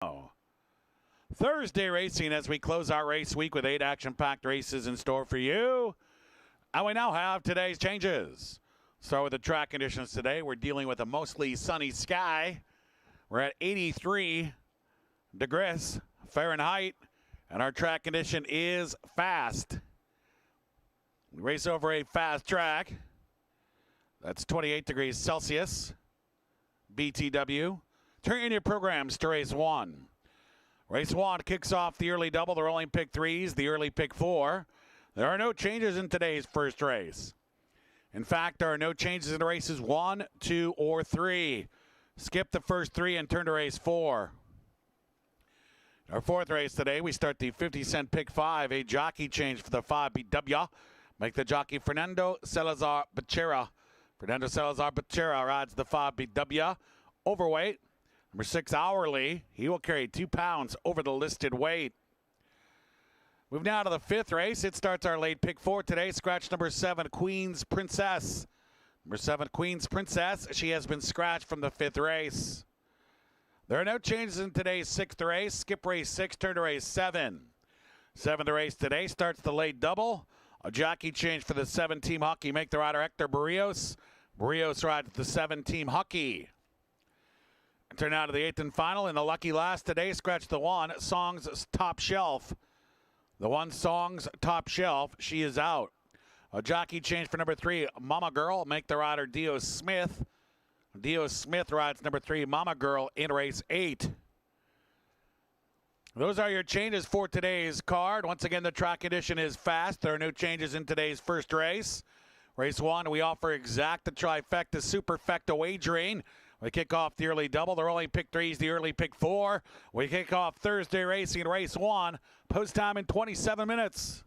Oh. Thursday racing as we close our race week with 8 action-packed races in store for you. And we now have today's changes. Start with the track conditions today. We're dealing with a mostly sunny sky. We're at 83 degrees Fahrenheit, and our track condition is fast. We race over a fast track. That's 28 degrees Celsius. BTW. Turn in your programs to race 1. Race 1 kicks off the early double, the rolling pick 3s, the early pick 4. There are no changes in today's first race. In fact, there are no changes in races 1, 2, or 3. Skip the first 3 and turn to race 4. Our fourth race today, we start the 50-cent pick 5, a jockey change for the 5BW. Make the jockey Fernando Salazar Becerra. Fernando Salazar Becerra rides the 5BW. Overweight. Number 6, Hourly. He will carry 2 pounds over the listed weight. Moving now to the 5th race. It starts our late pick 4 today. Scratch number 7, Queen's Princess. Number 7, Queen's Princess. She has been scratched from the 5th race. There are no changes in today's 6th race. Skip race 6, turn to race 7. 7th race today starts the late double. A jockey change for the 7-team hockey. Make the rider Hector Barrios. Barrios rides the 7-team hockey. Turn now to the 8th and final. In the lucky last today, scratch the 1, Song's Top Shelf. The 1, Song's Top Shelf. She is out. A jockey change for number 3, Mama Girl. Make the rider Dio Smith. Dio Smith rides number 3, Mama Girl, in race 8. Those are your changes for today's card. Once again, the track condition is fast. There are no changes in today's first race. Race 1, we offer exacta, trifecta, superfecta wagering. We kick off the early double, the rolling pick 3s, the early pick 4. We kick off Thursday racing, race 1. Post time in 27 minutes.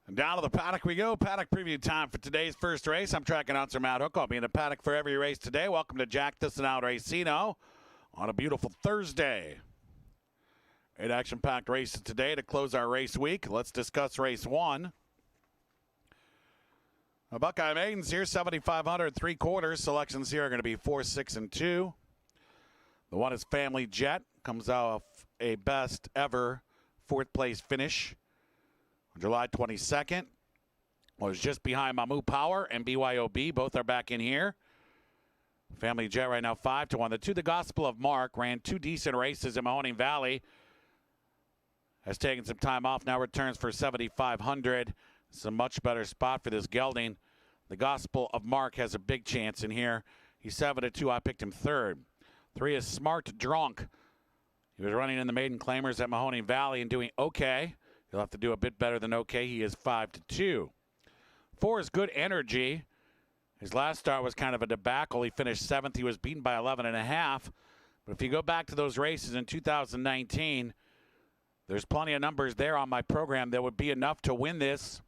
And down to the paddock we go. Paddock preview time for today's first race. I'm track announcer Matt Hook. I'll be in the paddock for every race today. Welcome to Jack Thistledown Racino on a beautiful Thursday. 8 action-packed races today to close our race week. Let's discuss race 1. Buckeye Maidens here, 7,500 3/4. Selections here are going to be 4, 6, and 2. The one is Family Jet. Comes off a best ever 4th place finish on July 22nd. Was just behind Mamu Power and BYOB. Both are back in here. Family Jet right now 5-1. The 2, the Gospel of Mark, ran 2 decent races in Mahoning Valley. Has taken some time off, now returns for 7,500. It's a much better spot for this gelding. The Gospel of Mark has a big chance in here. He's 7-2. I picked him 3rd. 3 is Smart Drunk. He was running in the maiden claimers at Mahoning Valley and doing okay. He'll have to do a bit better than okay. He is 5-2. 4 is Good Energy. His last start was kind of a debacle. He finished 7th. He was beaten by 11.5. But if you go back to those races in 2019, there's plenty of numbers there on my program that would be enough to win this.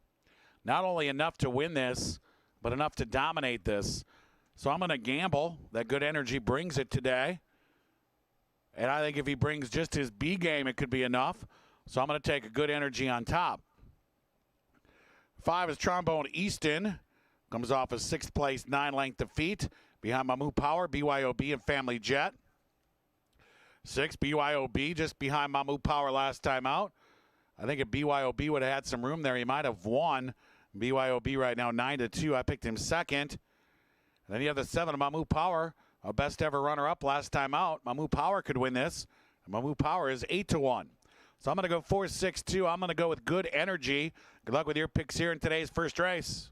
Not only enough to win this, but enough to dominate this. So I'm going to gamble that Good Energy brings it today. And I think if he brings just his B game, it could be enough. So I'm going to take a Good Energy on top. 5 is Trombone Easton. Comes off a 6th place 9-length defeat behind Mamu Power, BYOB, and Family Jet. 6, BYOB, just behind Mamu Power last time out. I think if BYOB would have had some room there, he might have won. BYOB right now 9-2. I picked him 2nd. And then you have the 7 of Mamu Power, a best ever runner-up last time out. Mamu Power could win this. And Mamu Power is 8-1. So I'm going to go 4, 6, 2. I'm going to go with Good Energy. Good luck with your picks here in today's first race.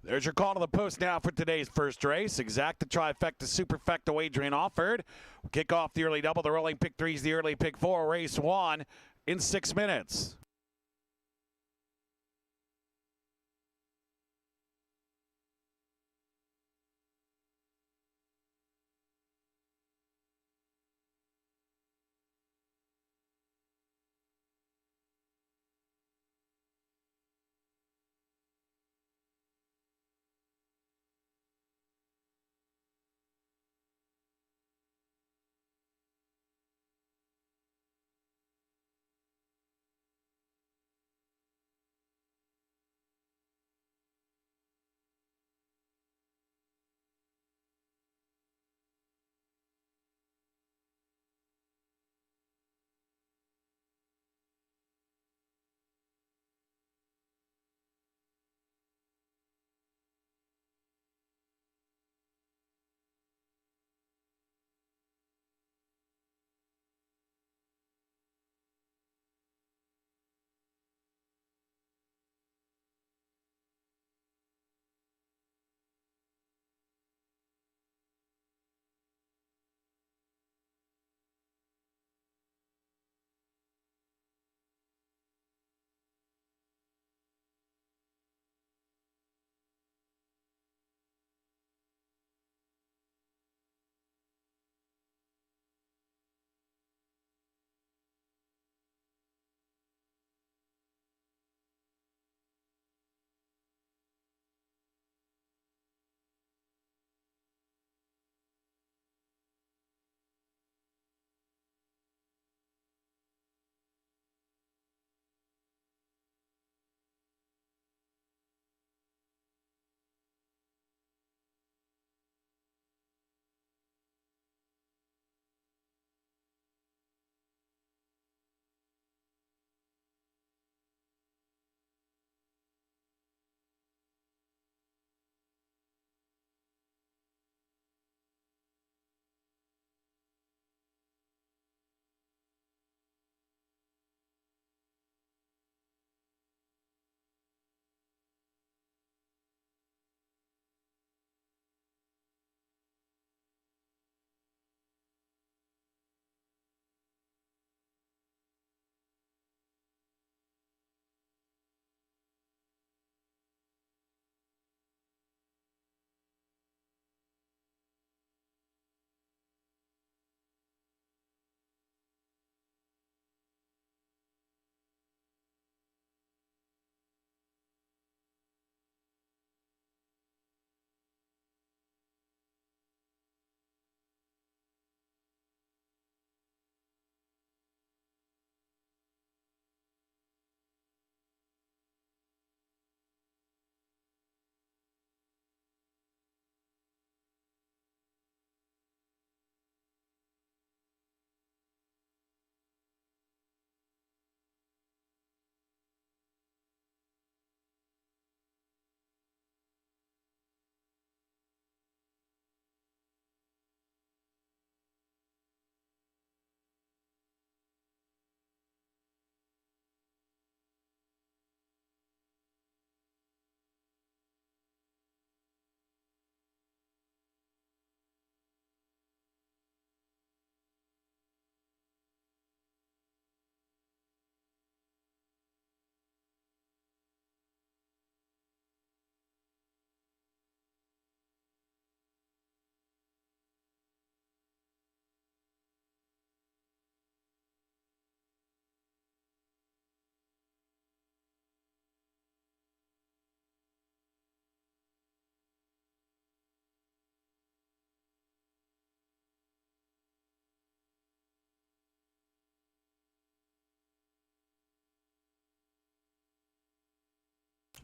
There's your call to the post now for today's first race. Exacta, trifecta, superfecta wagering offered. We'll kick off the early double, the rolling pick threes, the early pick four, race one in 6 minutes.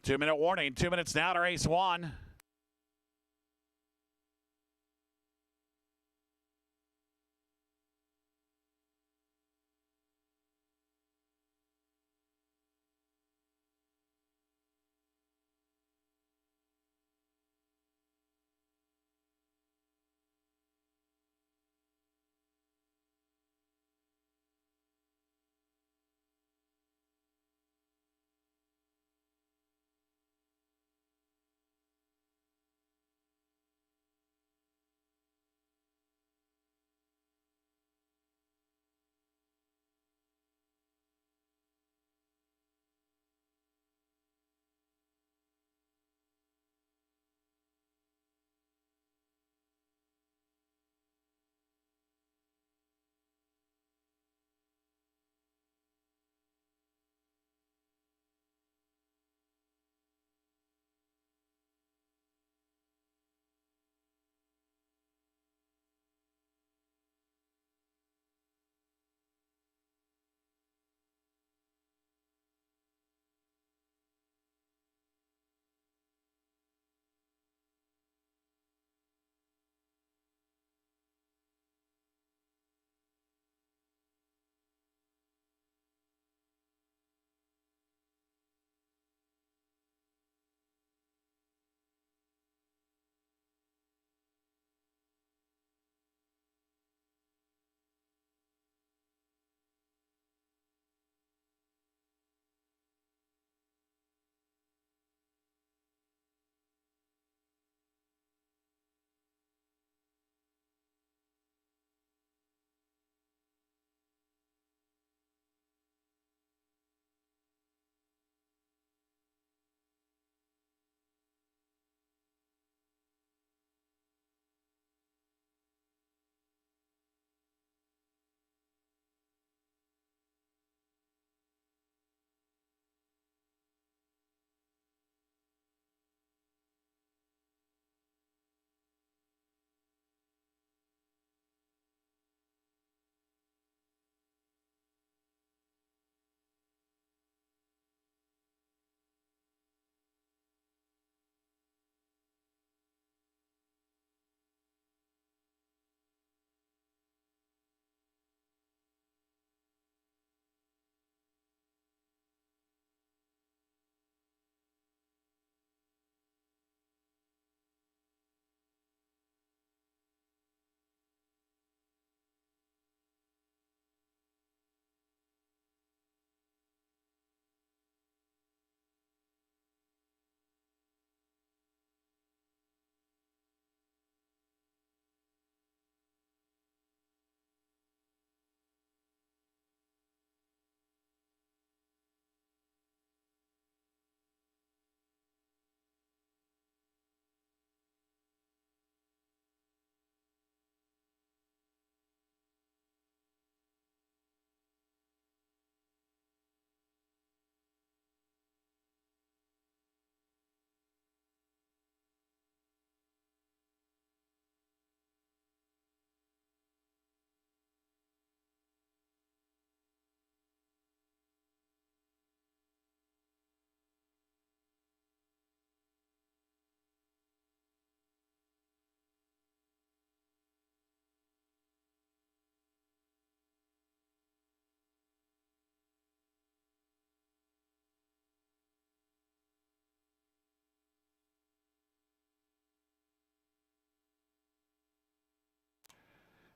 Two-minute warning. 2 minutes now to race one.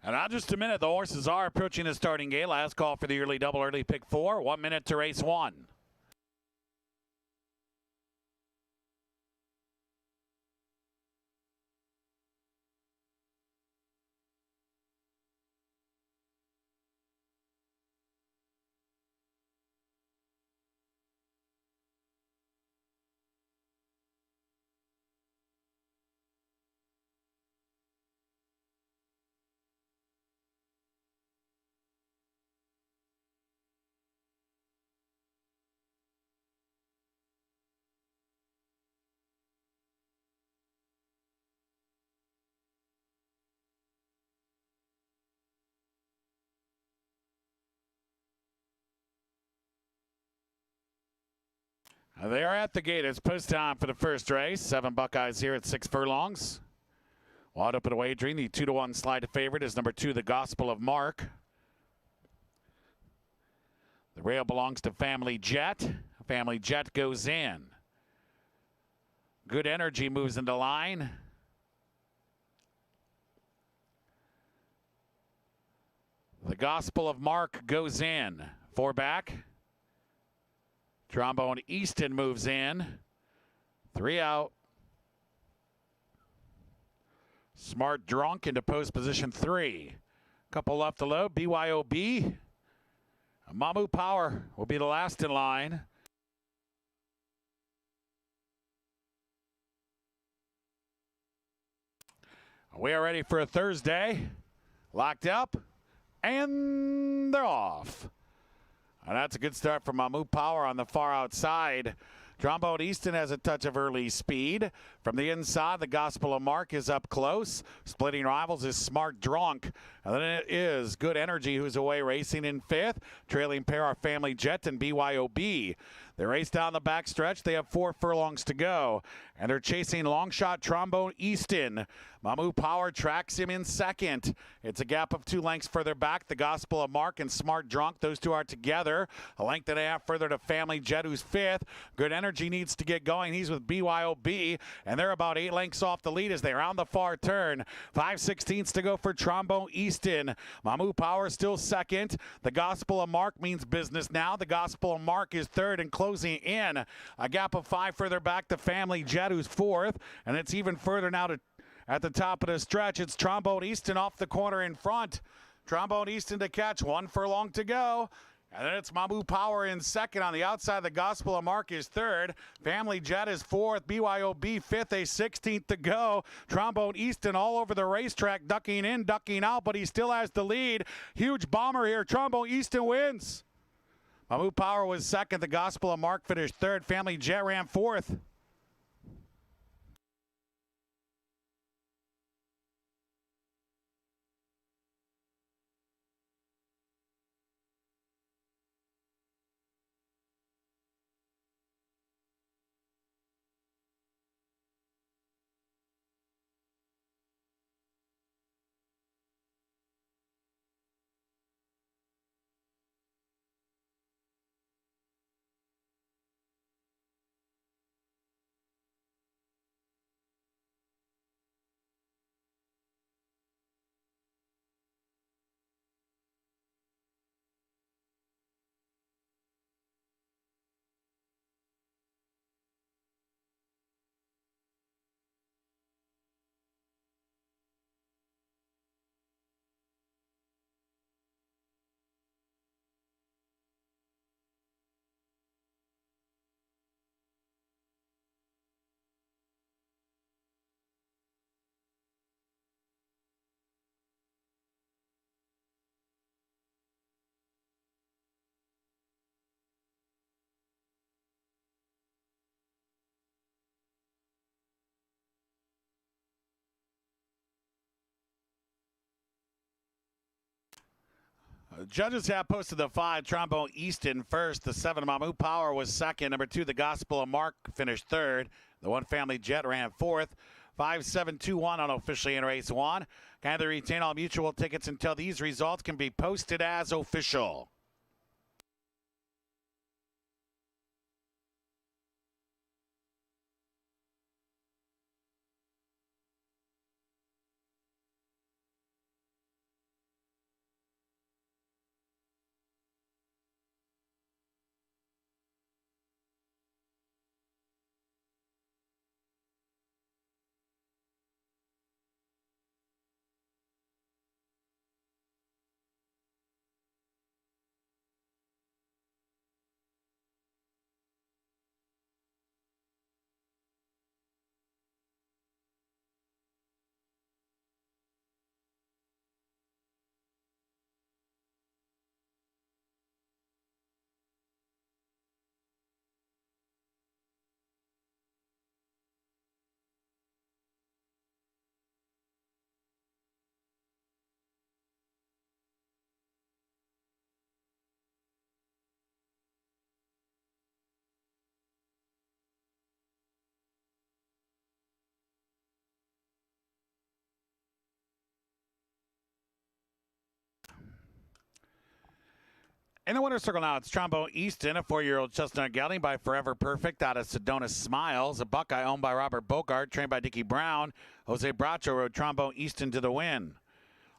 And now just a minute, the horses are approaching the starting gate. Last call for the early double, early pick 4. 1 minute to race 1. They are at the gate. It's post time for the first race. 7 Buckeyes here at 6 furlongs. Wide open wagering. The 2-1 slide favorite is number 2, the Gospel of Mark. The rail belongs to Family Jet. Family Jet goes in. Good Energy moves into line. The Gospel of Mark goes in. 4 back. Trombone Easton moves in. 3 out. Smart Drunk into post position 3. Couple left to load. BYOB. Mamu Power will be the last in line. We are ready for a Thursday. Locked up. And they're off. And that's a good start for Mamu Power on the far outside. Trombone Easton has a touch of early speed. From the inside, the Gospel of Mark is up close. Splitting rivals is Smart Drunk. And then it is Good Energy, who's away racing in 5th. Trailing pair are Family Jet and BYOB. They race down the back stretch. They have 4 furlongs to go. And they're chasing long shot Trombone Easton. Mamu Power tracks him in 2nd. It's a gap of 2 lengths further back. The Gospel of Mark and Smart Drunk, those two are together. A length and a half further to Family Jet, who's 5th. Good Energy needs to get going. He's with BYOB, and they're about 8 lengths off the lead as they round the far turn. 5/16 to go for Trombone Easton. Mamu Power still 2nd. The Gospel of Mark means business now. The Gospel of Mark is 3rd and closing in. A gap of 5 further back to Family Jet, who's 4th, and it's even further now to at the top of the stretch. It's Trombone Easton off the corner in front. Trombone Easton to catch. 1 furlong to go. And then it's Mamu Power in 2nd. On the outside, the Gospel of Mark is 3rd. Family Jet is 4th. BYOB 5th, a 16th to go. Trombone Easton all over the racetrack, ducking in, ducking out, but he still has the lead. Huge bomber here. Trombone Easton wins. Mamu Power was 2nd. The Gospel of Mark finished 3rd. Family Jet ran 4th. Judges have posted the 5, Trombone Easton first. The 7, Mamu Power was 2nd. Number 2, the Gospel of Mark finished 3rd. The 1, Family Jet ran 4th. 5-7-2-1 unofficially in race 1. Kindly retain all mutual tickets until these results can be posted as official. In the winner's circle now, it's Trombo Easton, a 4-year-old chestnut gelding by Forever Perfect out of Sedona Smiles. A Buckeye owned by Robert Bogart, trained by Dickie Brown. Jose Bracho rode Trombo Easton to the win.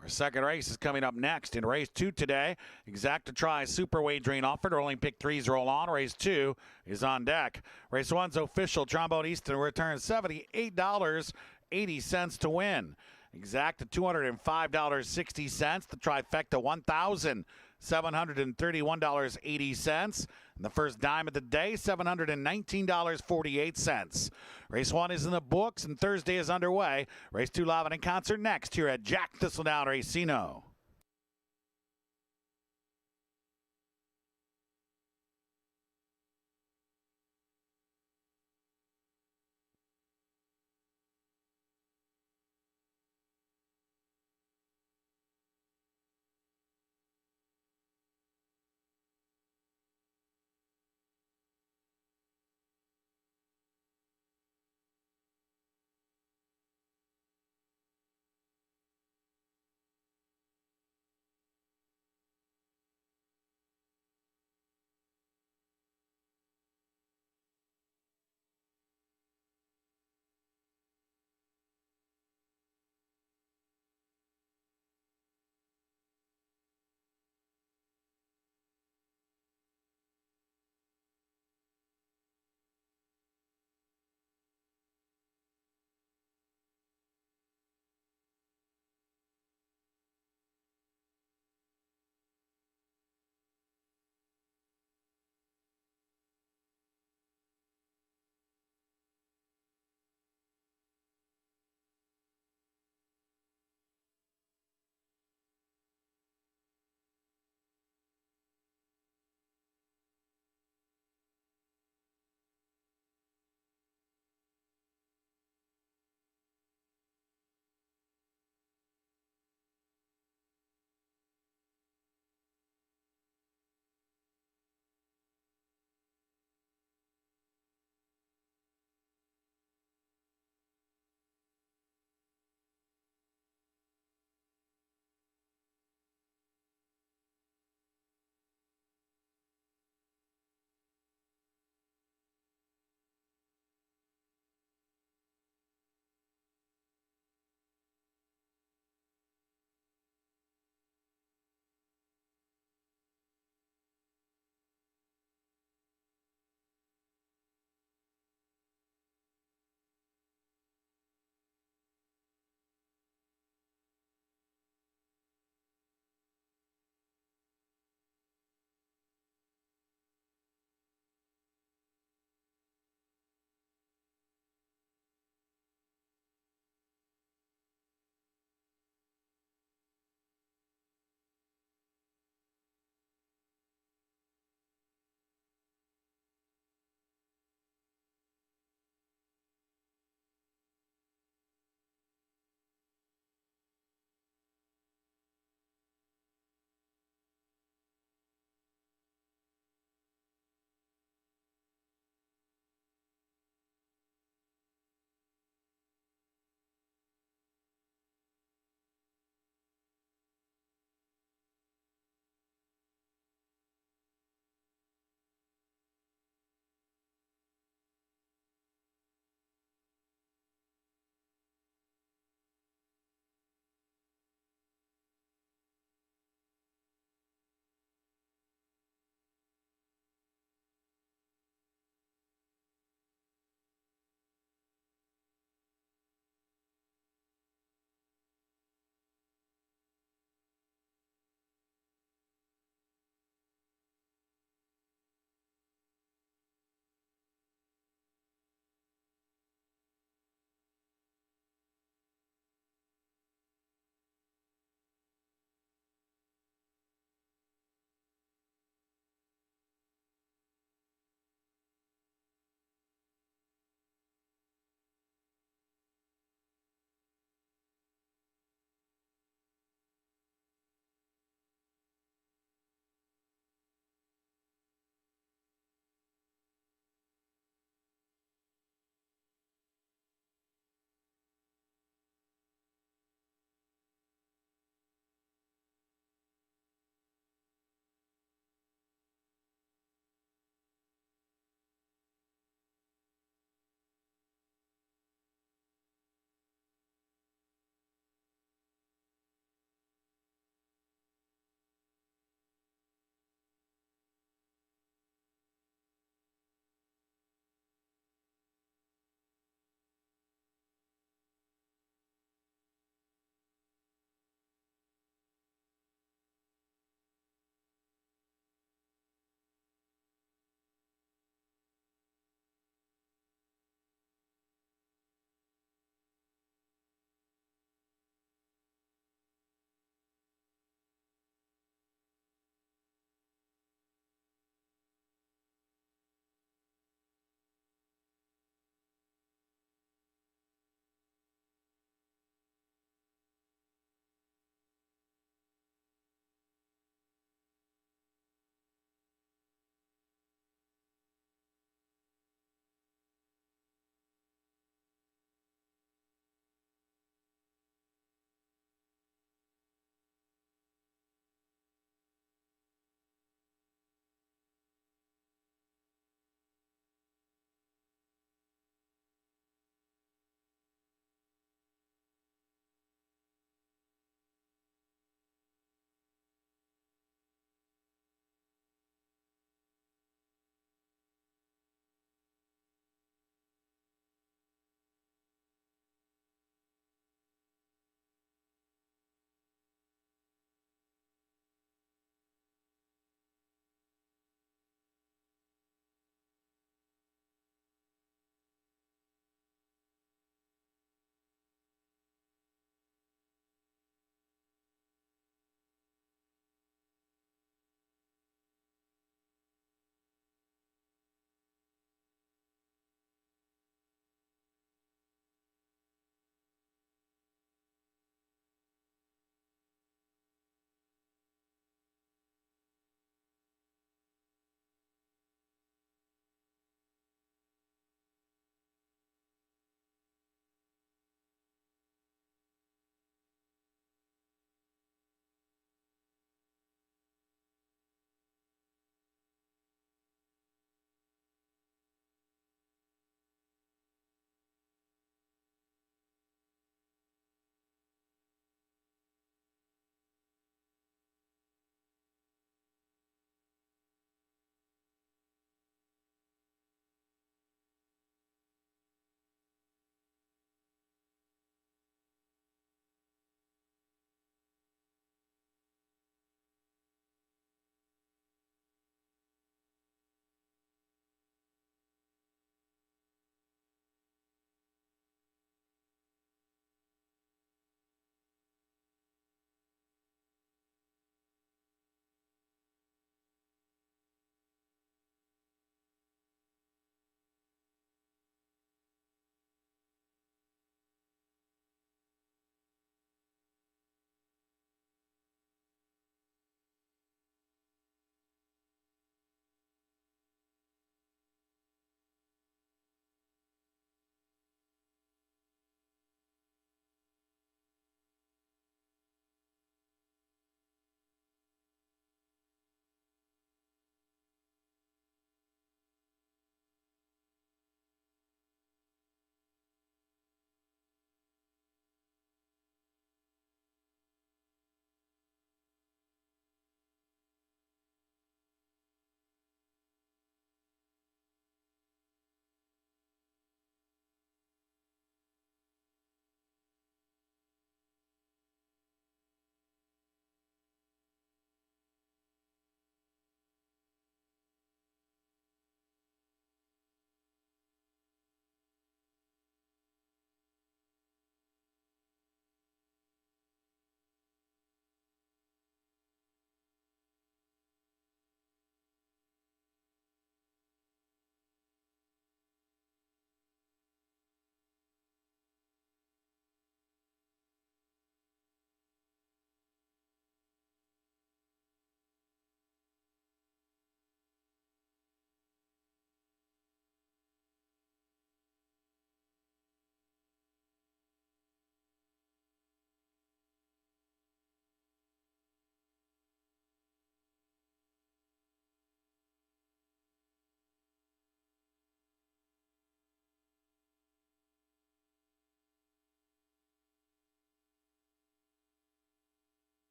Our second race is coming up next. In race 2 today, Exacta Try Super Wagering offered. Rolling pick 3s roll on. Race 2 is on deck. Race 1's official. Trombo Easton returns $78.80 to win. Exacta $205.60. The trifecta $1,731.80. And the first dime of the day, $719.48. Race 1 is in the books, and Thursday is underway. Race 2 live and in concert next here at Jack Thistledown Racino.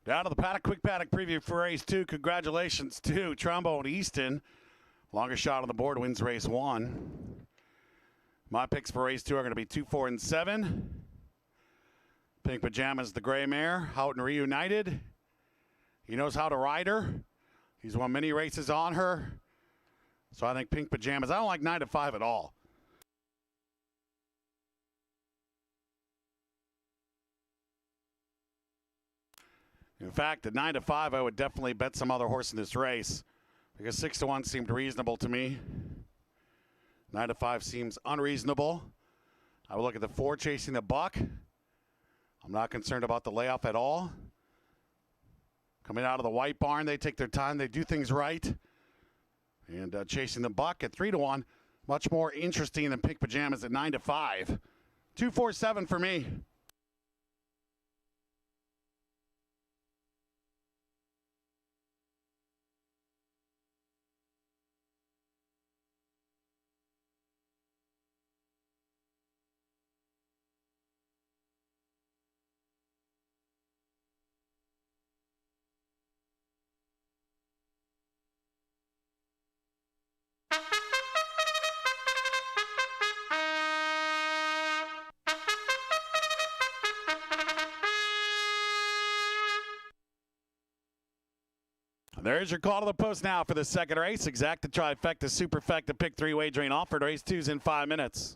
Down to the paddock, quick paddock preview for race 2. Congratulations to Trombone Easton. Longest shot on the board wins race 1. My picks for race 2 are going to be 2, 4, and 7. Pink Pajamas, the gray mare, Houghton reunited. He knows how to ride her. He's won many races on her. So I think Pink Pajamas. I don't like 9 to 5 at all. In fact, at 9 to 5, I would definitely bet some other horse in this race because 6 to 1 seemed reasonable to me. 9 to 5 seems unreasonable. I would look at the 4 Chasing the Buck. I'm not concerned about the layoff at all. Coming out of the White Barn, they take their time. They do things right. And Chasing the Buck at 3 to 1, much more interesting than Pink Pajamas at 9 to 5. 2, 4, 7 for me. There's your call to the post now for the second race. Exacta trifecta superfecta pick 3 wagering offered. Race 2's in 5 minutes.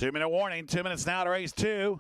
Two-minute warning. 2 minutes now to race 2.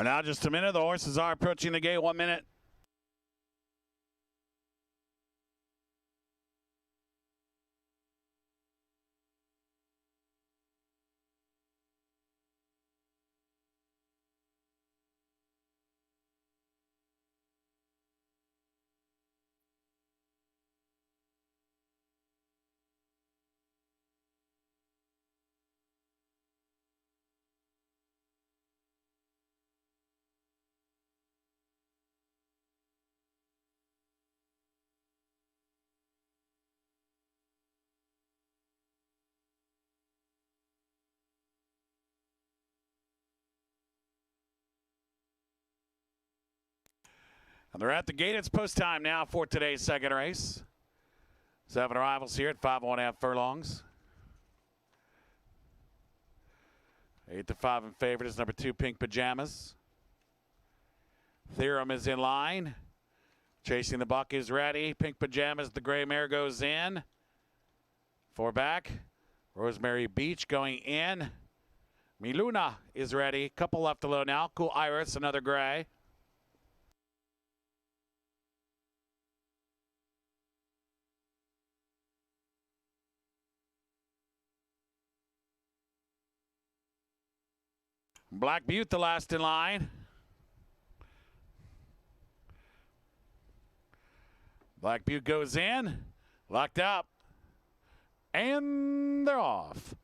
Now just a minute. The horses are approaching the gate. 1 minute. And they're at the gate. It's post time now for today's second race. 7 arrivals here at 5.5 furlongs. 8-5 in favorite is number 2, Pink Pajamas. Theorem is in line. Chasing the Buck is ready. Pink Pajamas, the gray mare goes in. 4 back. Rosemary Beach going in. Miluna is ready. Couple left to low now. Cool Iris, another gray. Black Butte, the last in line. Black Butte goes in, locked up, and they're off.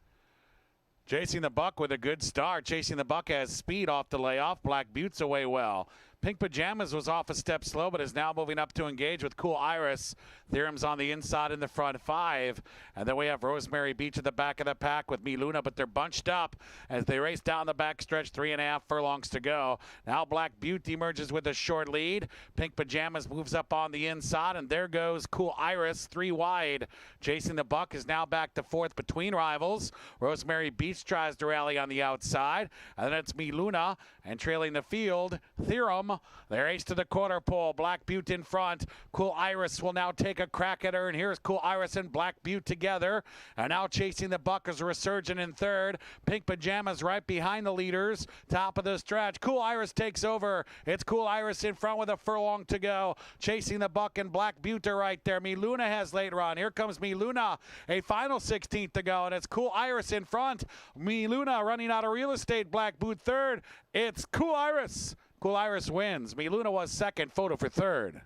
Chasing the Buck with a good start. Chasing the Buck has speed off the layoff. Black Butte's away well. Pink Pajamas was off a step slow, but is now moving up to engage with Cool Iris. Theorem's on the inside in the front 5. And then we have Rosemary Beach at the back of the pack with Miluna, but they're bunched up as they race down the back stretch. 3.5 furlongs to go. Now Black Butte emerges with a short lead. Pink Pajamas moves up on the inside, and there goes Cool Iris, 3 wide. Chasing the Buck is now back to 4th between rivals. Rosemary Beach tries to rally on the outside, and then it's Miluna, and trailing the field, Theorem. They race to the quarter pole. Black Butte in front. Cool Iris will now take a crack at her, and here's Cool Iris and Black Butte together. And now Chasing the Buck is Resurgent in 3rd. Pink Pajamas right behind the leaders. Top of the stretch. Cool Iris takes over. It's Cool Iris in front with a furlong to go. Chasing the Buck and Black Butte are right there. Miluna has late run. Here comes Miluna. A final 16th to go, and it's Cool Iris in front. Miluna running out of real estate. Black Butte 3rd. It's Cool Iris. Cool Iris wins. Miluna was 2nd. Photo for 3rd.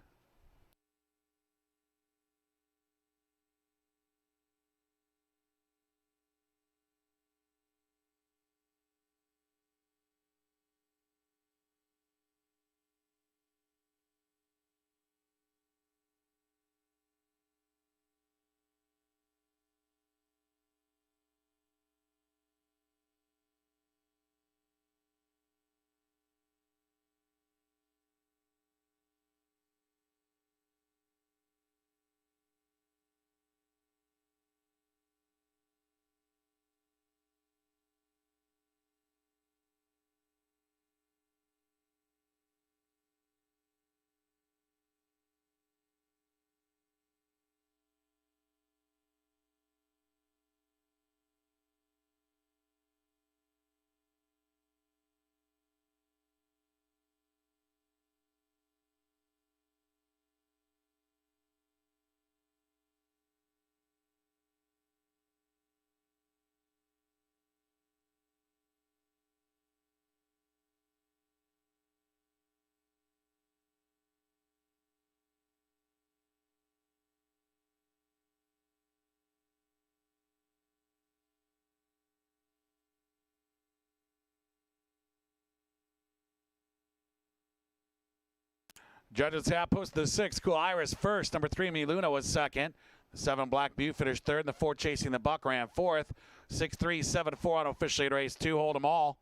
Judges have posted the 6. Cool Iris first. Number 3, Miluna was 2nd. The 7, Black Butte finished 3rd. And the 4, Chasing the Buck ran 4th. 6-3, 7-4 unofficially at race 2. Hold them all.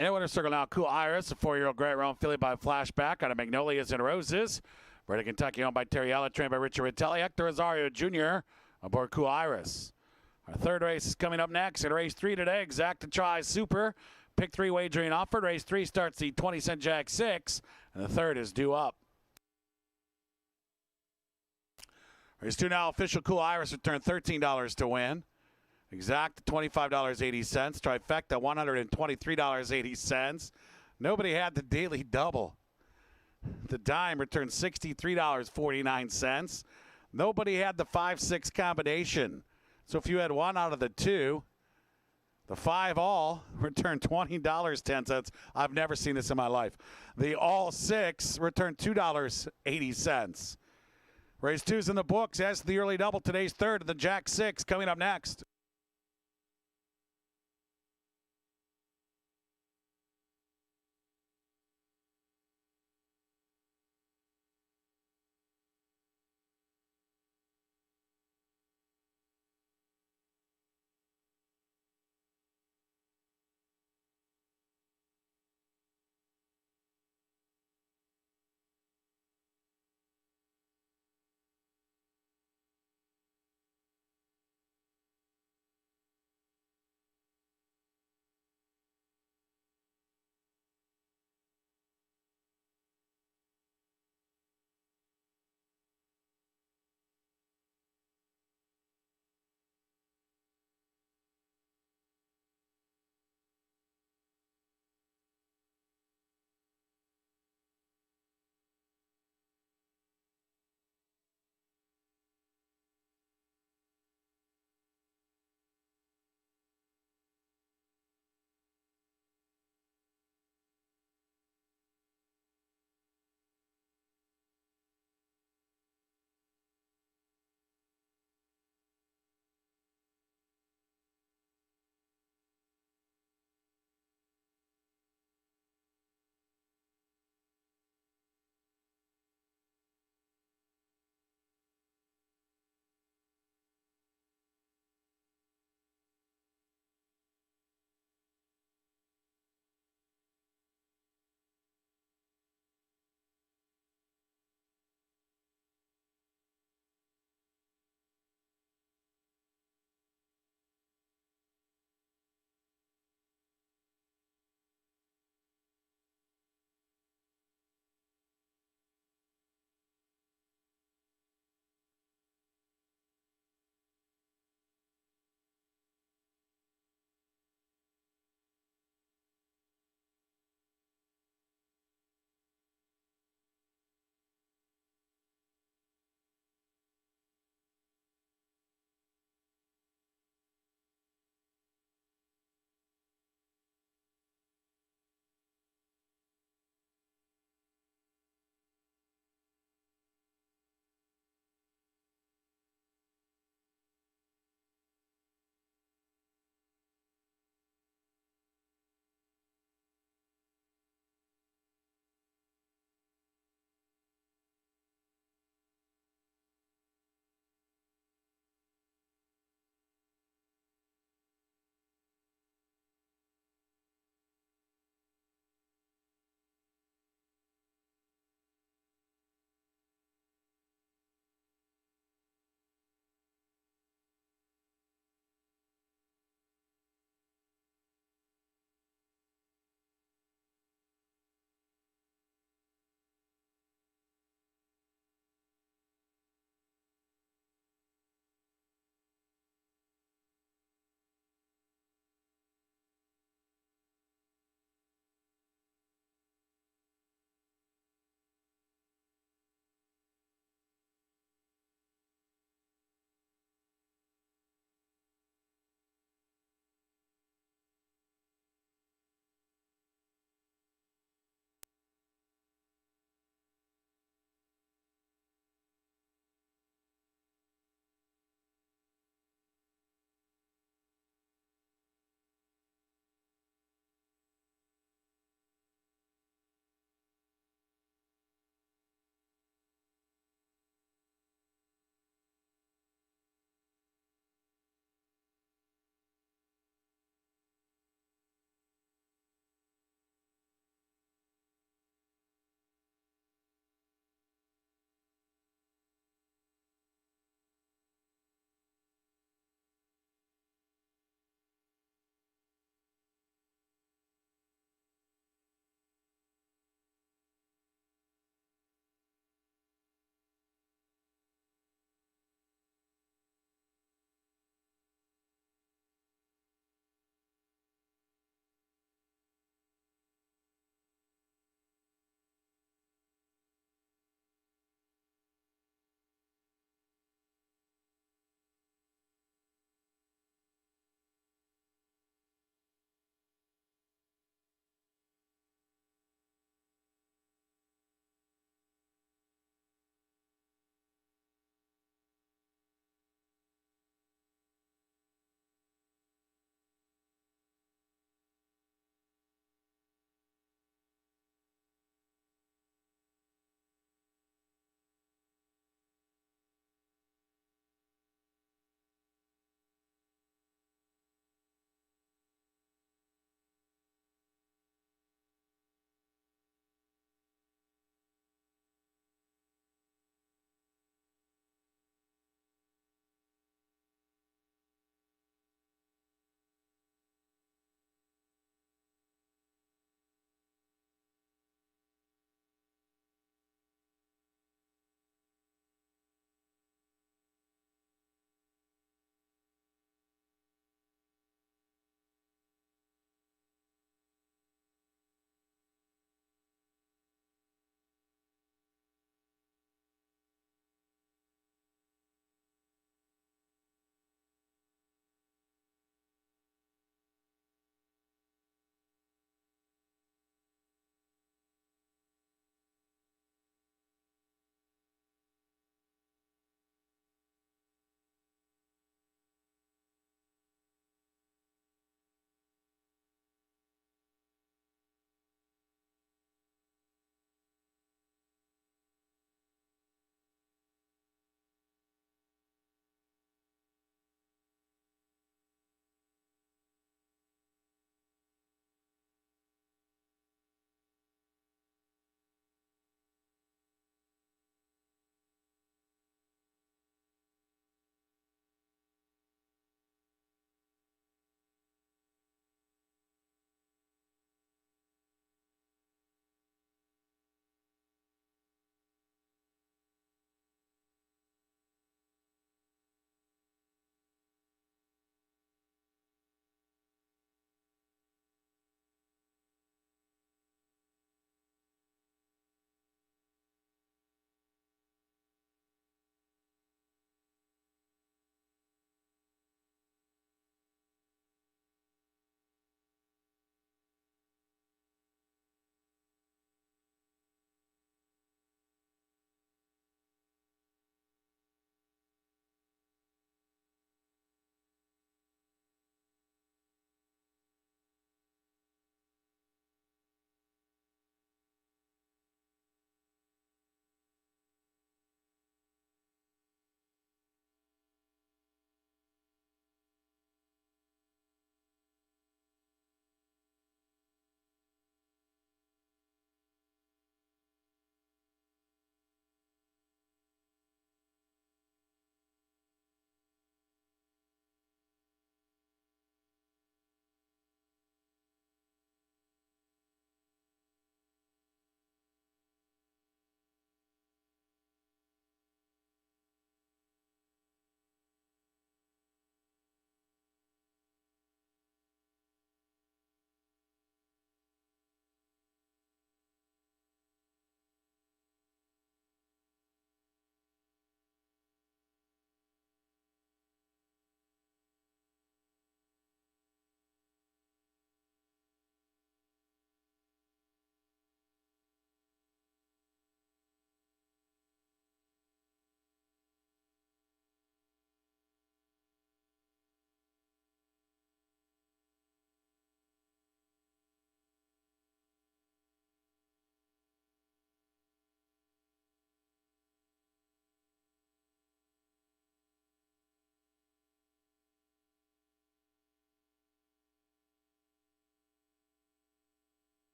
In the winner's circle now, Cool Iris, a 4-year-old Great Rome filly by Flashback out of Magnolias and Roses. Bred in Kentucky, owned by Terry Ella, trained by Richard Ritelli. Hector Rosario Jr. aboard Cool Iris. Our third race is coming up next. In race 3 today, Exacta Try Super. Pick 3 wagering offered. Race 3 starts the 20-cent Jack 6, and the third is due up. Race 2 now, official Cool Iris returned $13 to win. Exact $25.80. Trifecta $123.80. Nobody had the daily double. The dime returned $63.49. Nobody had the 5-6 combination. So if you had one out of the two, the 5 all returned $20.10. I've never seen this in my life. The all 6 returned $2.80. Race 2's in the books. As the early double, today's third, the Jack 6 coming up next.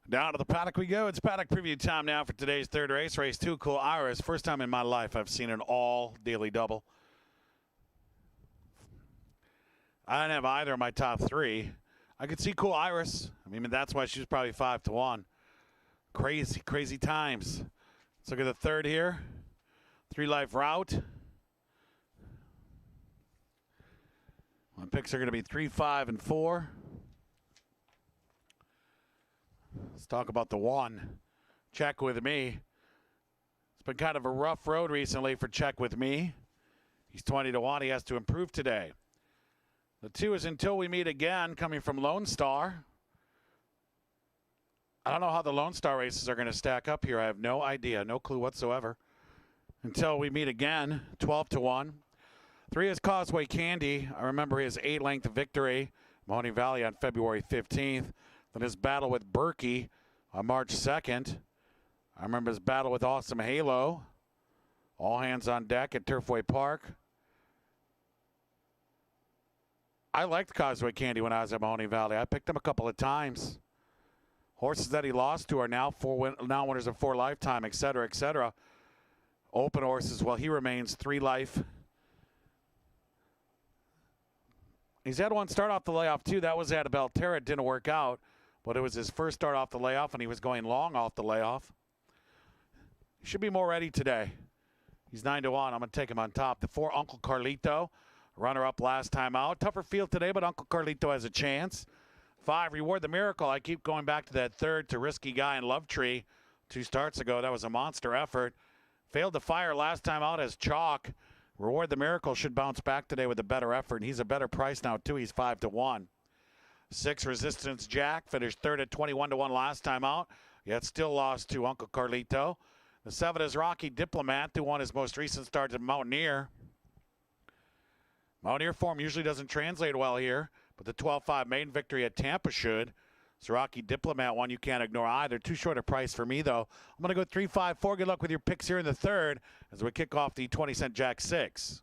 Down to the paddock we go. It's paddock preview time now for today's third race. Race 2, Cool Iris. First time in my life I've seen an all daily double. I didn't have either of my top three. I could see Cool Iris. I mean, that's why she's probably 5-1. Crazy, crazy times. Let's look at the third here. 3-life route. My picks are going to be 3, 5, and 4. Let's talk about the 1. Check with me. It's been kind of a rough road recently for Check with me. He's 20-1. He has to improve today. The 2 is Until We Meet Again, coming from Lone Star. I don't know how the Lone Star races are going to stack up here. I have no idea, no clue whatsoever. Until We Meet Again, 12-1. 3 is Causeway Candy. I remember his 8-length victory, Mahoney Valley, on February 15th. Then his battle with Berkey on March 2nd. I remember his battle with Awesome Halo. All hands on deck at Turfway Park. I liked Causeway Candy when I was at Mahoney Valley. I picked him a couple of times. Horses that he lost to are now winners of 4 lifetime, etc., etc. Open horses, well, he remains 3 life. He's had one start off the layoff, too. That was at Belterra. It didn't work out, but it was his first start off the layoff, and he was going long off the layoff. He should be more ready today. He's 9-1. I'm going to take him on top. The 4, Uncle Carlito. Runner-up last time out. Tougher field today, but Uncle Carlito has a chance. 5, Reward the Miracle. I keep going back to that 3rd to Risky Guy and Love Tree 2 starts ago. That was a monster effort. Failed to fire last time out as chalk. Reward the Miracle should bounce back today with a better effort, and he's a better price now, too. He's 5-1. 6, Resistance Jack. Finished 3rd at 21-1 last time out, yet still lost to Uncle Carlito. The 7 is Rocky Diplomat, who won his most recent start at Mountaineer. Mountaineer form usually doesn't translate well here, but the 12-5 maiden victory at Tampa should. So Rocky Diplomat, one you can't ignore either. Too short a price for me, though. I'm going to go 3, 5, 4. Good luck with your picks here in the 3rd as we kick off the 20-cent Jack 6.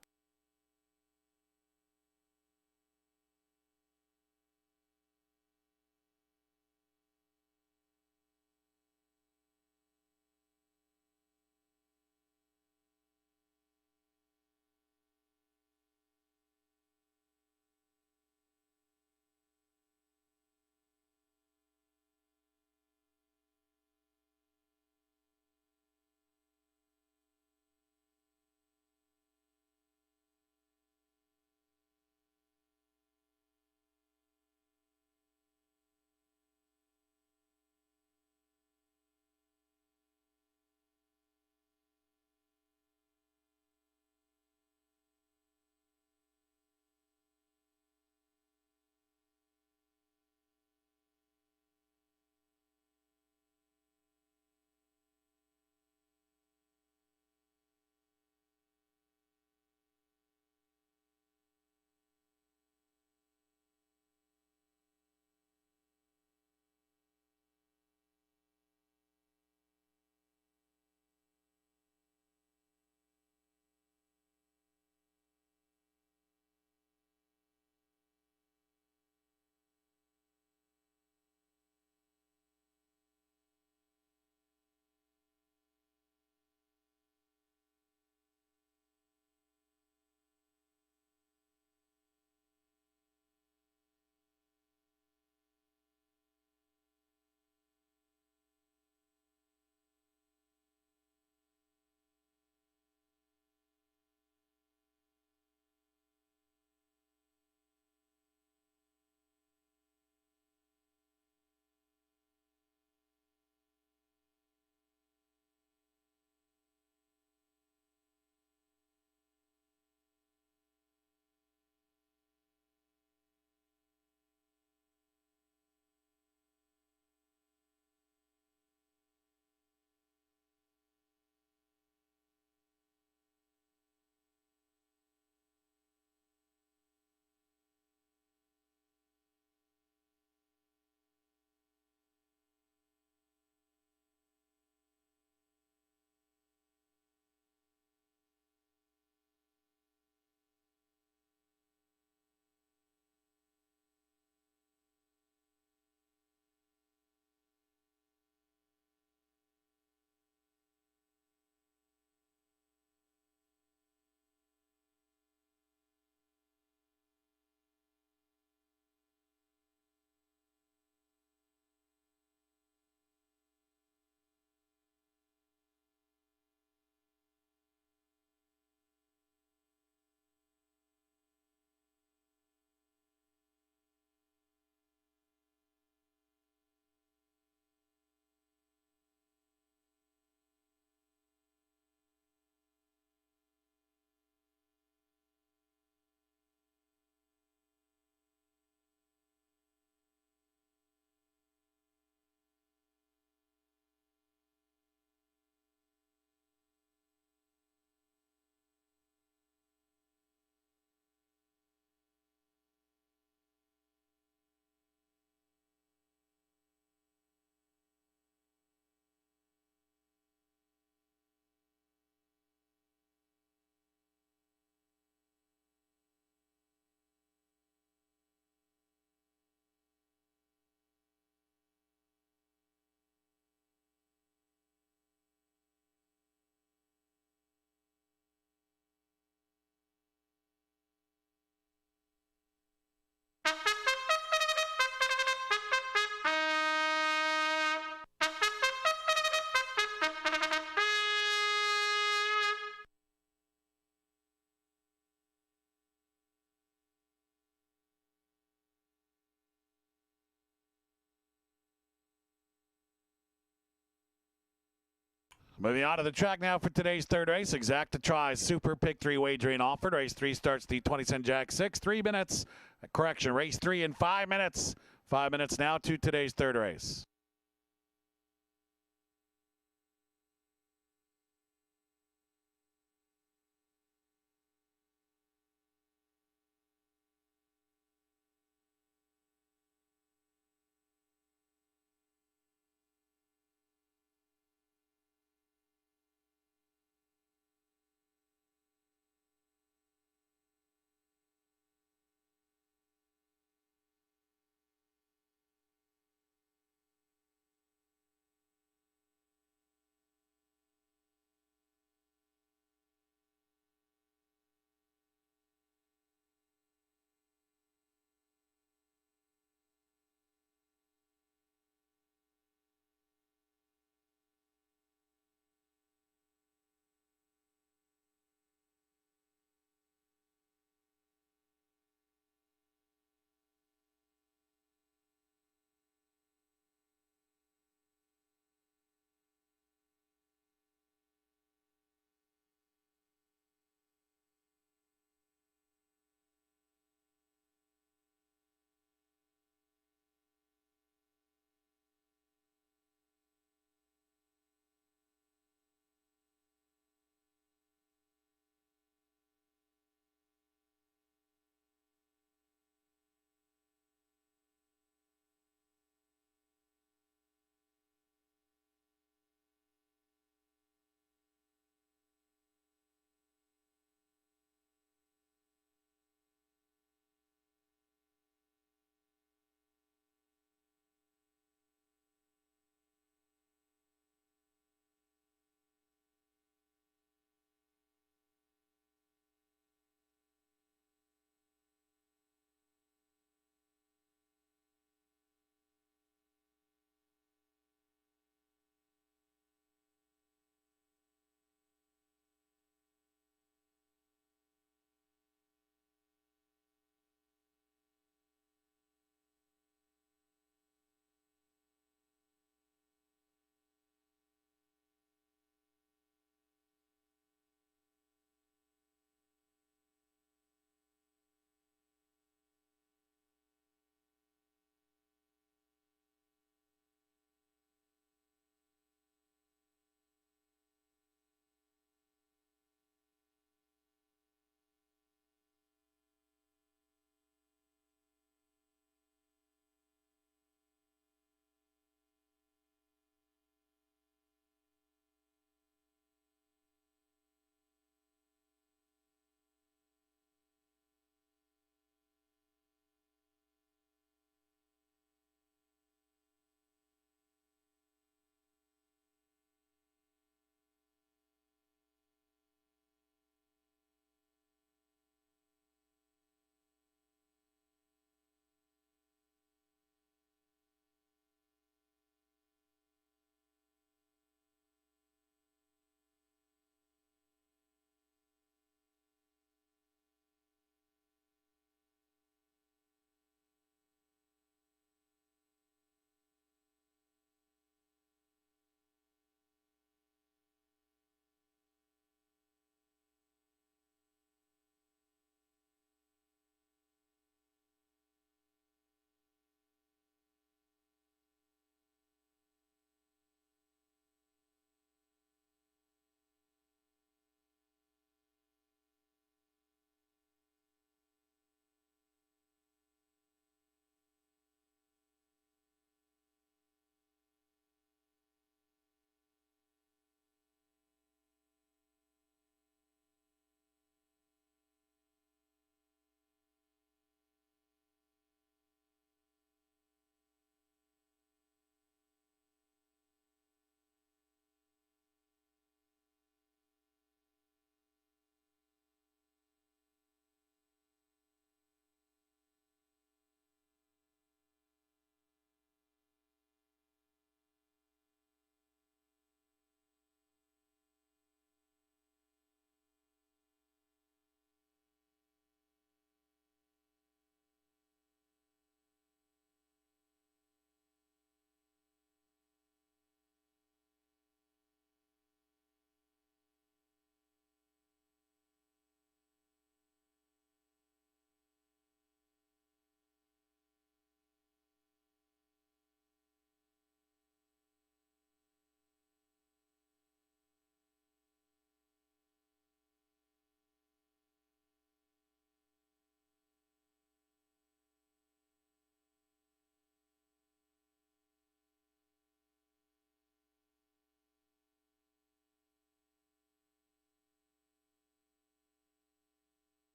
Moving on to the track now for today's third race. Exacta tries Super Pick 3 wagering offered. Race 3 starts the 20-cent Jack 6, 3 minutes. Correction, race 3 in 5 minutes. 5 minutes now to today's third race.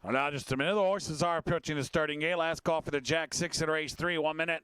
Well, now just a minute. The horses are approaching the starting gate. Last call for the Jack 6 in race 3. 1 minute.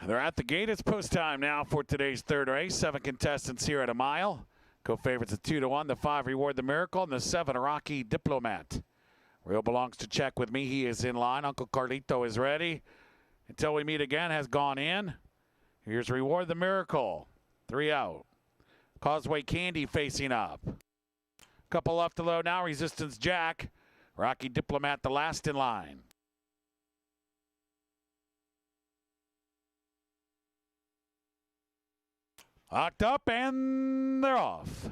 They're at the gate. It's post time now for today's third race. 7 contestants here at a mile. Co-favorites at 2-1. The 5 Reward the Miracle and the 7 Rocky Diplomat. Real belongs to Check With Me. He is in line. Uncle Carlito is ready. Until We Meet Again has gone in. Here's Reward the Miracle. 3 out. Causeway Candy facing up. Couple left to load now. Resistance Jack. Rocky Diplomat the last in line. Locked up, and they're off.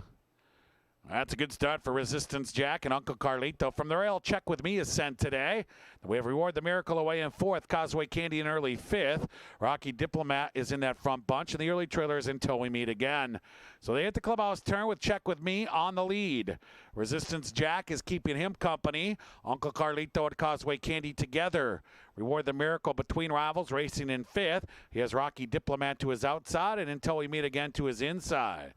That's a good start for Resistance Jack and Uncle Carlito. From the rail, Check With Me is sent today. We have Reward the Miracle away in 4th. Causeway Candy in early 5th. Rocky Diplomat is in that front bunch. And the early trailer is Until We Meet Again. So they hit the clubhouse turn with Check With Me on the lead. Resistance Jack is keeping him company. Uncle Carlito and Causeway Candy together. Reward the Miracle between rivals, racing in 5th. He has Rocky Diplomat to his outside and Until We Meet Again to his inside.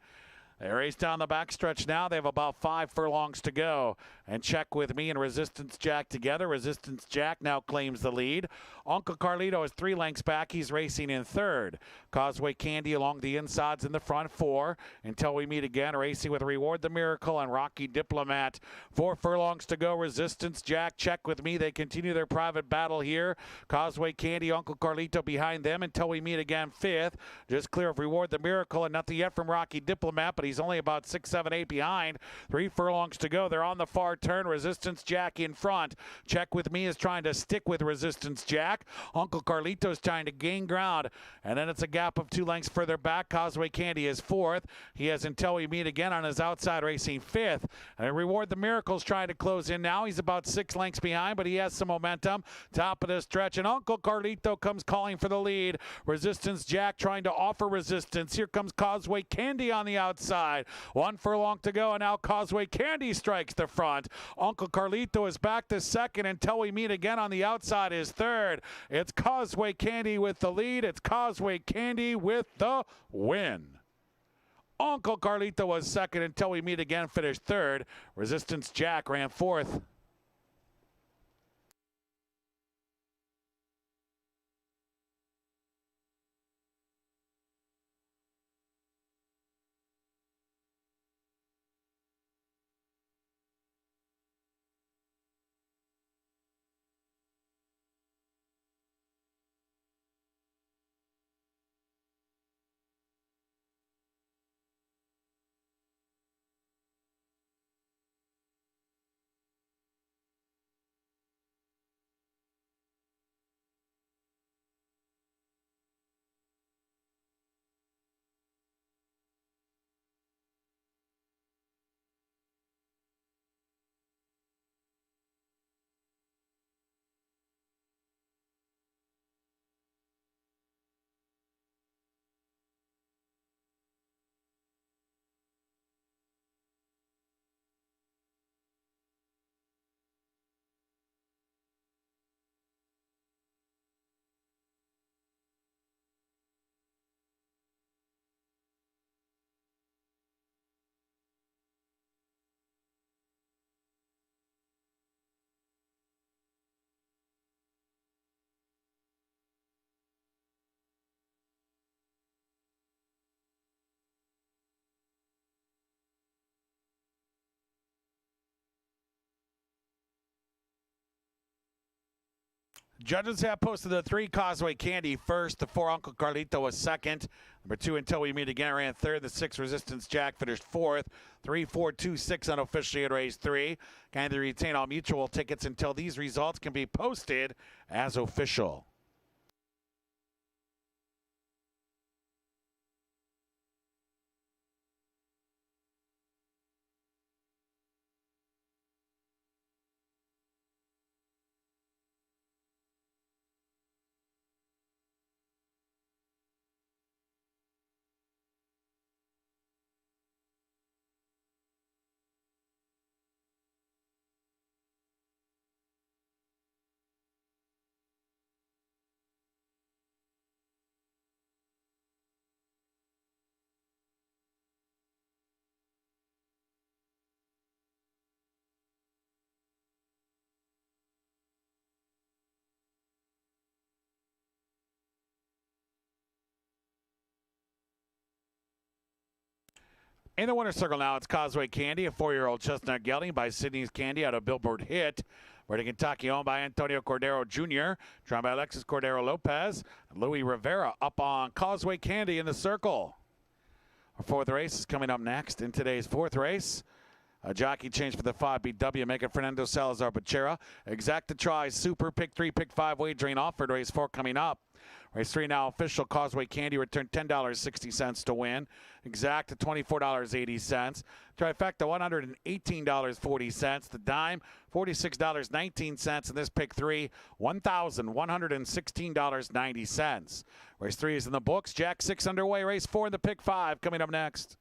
They race down the backstretch now. They have about 5 furlongs to go. And Check With Me and Resistance Jack together. Resistance Jack now claims the lead. Uncle Carlito is 3 lengths back. He's racing in 3rd. Causeway Candy along the insides in the front 4. Until We Meet Again, racing with Reward the Miracle and Rocky Diplomat. 4 furlongs to go. Resistance Jack, Check With Me. They continue their private battle here. Causeway Candy, Uncle Carlito behind them. Until We Meet Again, 5th. Just clear of Reward the Miracle and nothing yet from Rocky Diplomat, but he's only about 6, 7, 8 behind. 3 furlongs to go. They're on the far turn. Resistance Jack in front. Check With Me is trying to stick with Resistance Jack. Uncle Carlito's trying to gain ground. And then it's a gap of 2 lengths further back. Causeway Candy is 4th. He has Until We Meet Again on his outside, racing 5th. And Reward the Miracle's trying to close in now. He's about 6 lengths behind, but he has some momentum. Top of the stretch. And Uncle Carlito comes calling for the lead. Resistance Jack trying to offer resistance. Here comes Causeway Candy on the outside. 1 furlong to go, and now Causeway Candy strikes the front. Uncle Carlito is back to 2nd. Until We Meet Again on the outside is 3rd. It's Causeway Candy with the lead. It's Causeway Candy with the win. Uncle Carlito was 2nd. Until We Meet Again finished 3rd. Resistance Jack ran 4th. Judges have posted the 3 Causeway Candy first. The 4 Uncle Carlito was 2nd. Number 2 Until We Meet Again ran 3rd. The 6 Resistance Jack finished 4th. 3, 4, 2, 6 unofficially at race 3. Kindly retain all mutual tickets until these results can be posted as official. In the winner's circle now, it's Causeway Candy, a 4-year-old chestnut gelding by Sydney's Candy out of Billboard Hit. Bred in Kentucky, owned by Antonio Cordero Jr., drawn by Alexis Cordero Lopez, and Louis Rivera up on Causeway Candy in the circle. Our fourth race is coming up next. In today's fourth race, a jockey change for the 5BW, making Fernando Salazar Bachera. Exacta Try, Super, Pick 3, Pick 5, wagering offered. Race 4 coming up. Race 3 now official. Causeway Candy returned $10.60 to win. Exacta $24.80. Trifecta $118.40. The dime $46.19. And this pick 3 $1,116.90. Race 3 is in the books. Jack 6 underway. Race 4 in the pick 5 coming up next.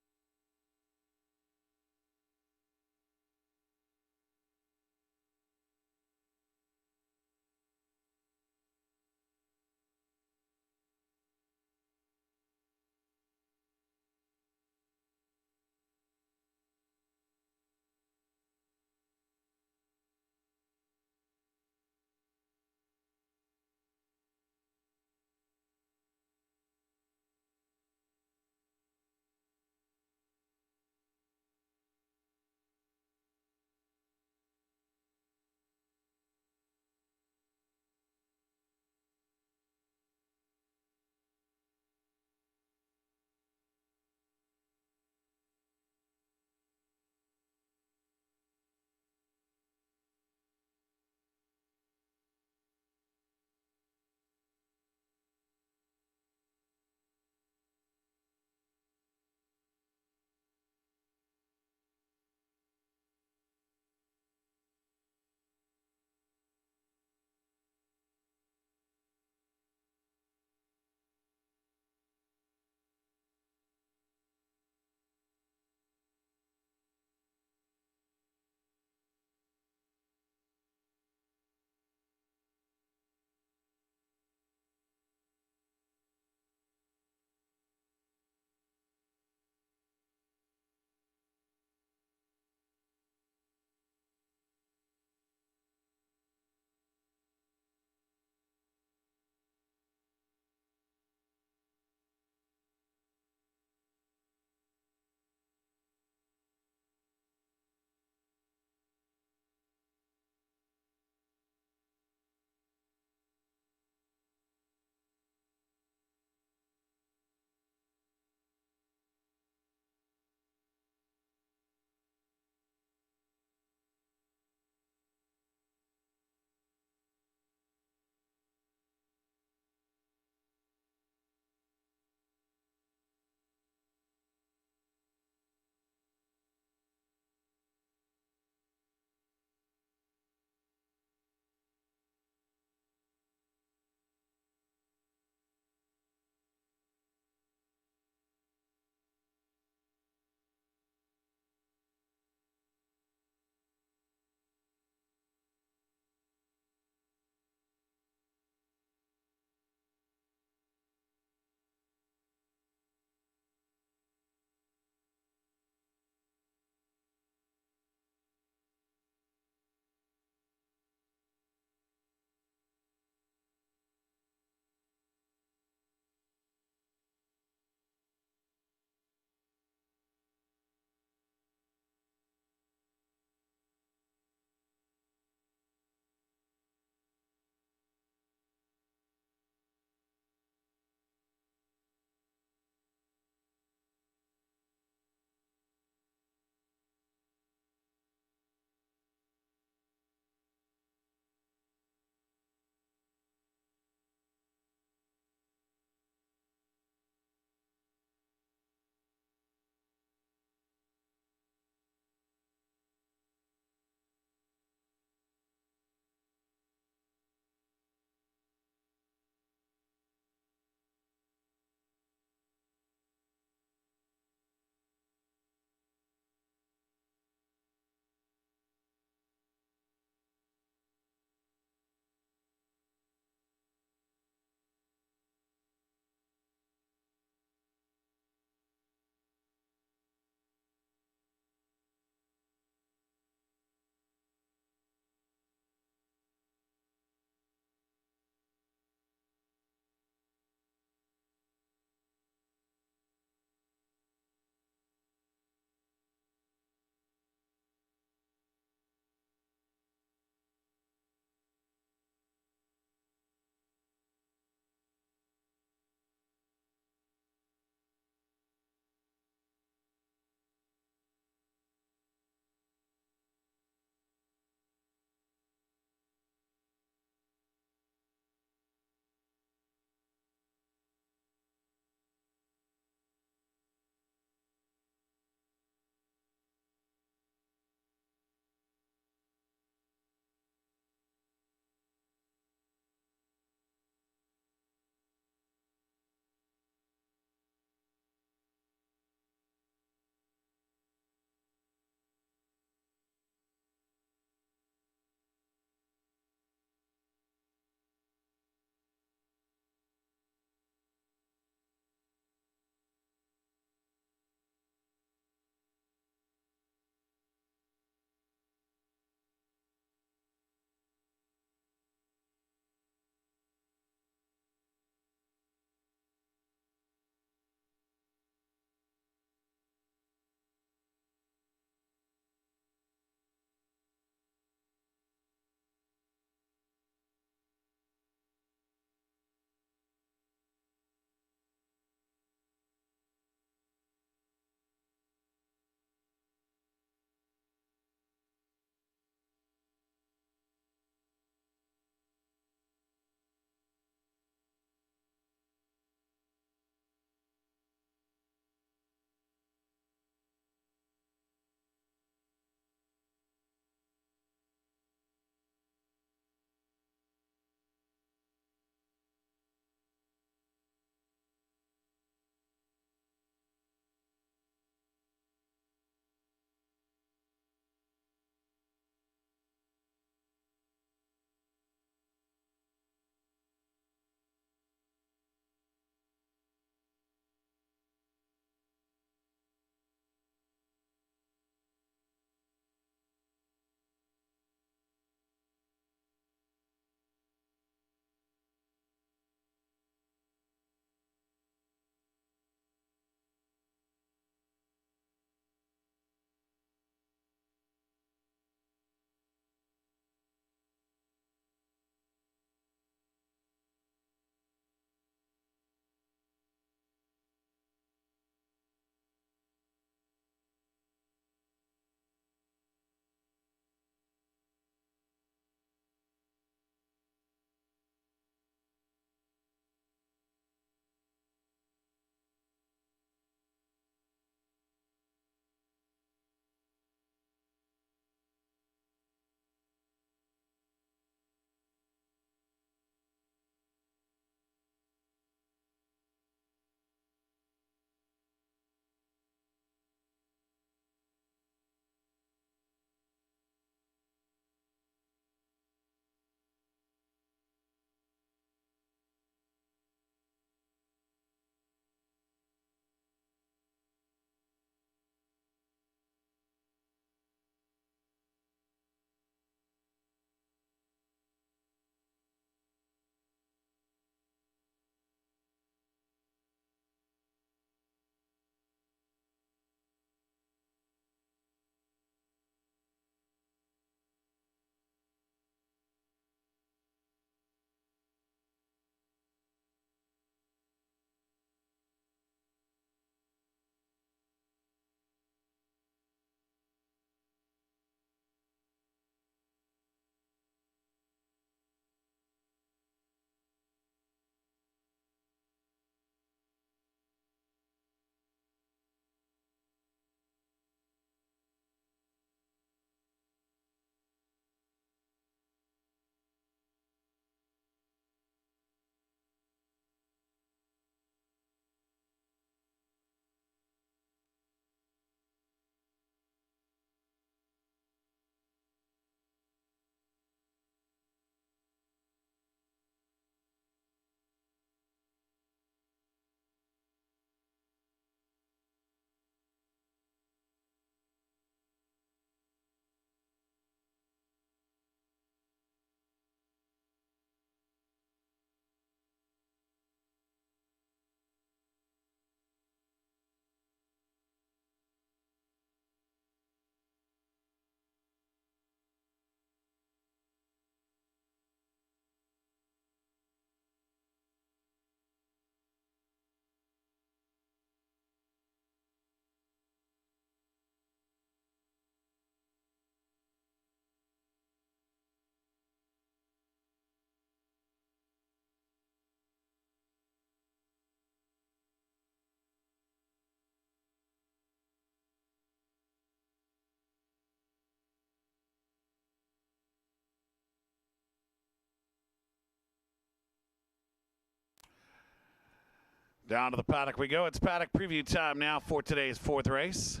Down to the paddock we go. It's paddock preview time now for today's fourth race.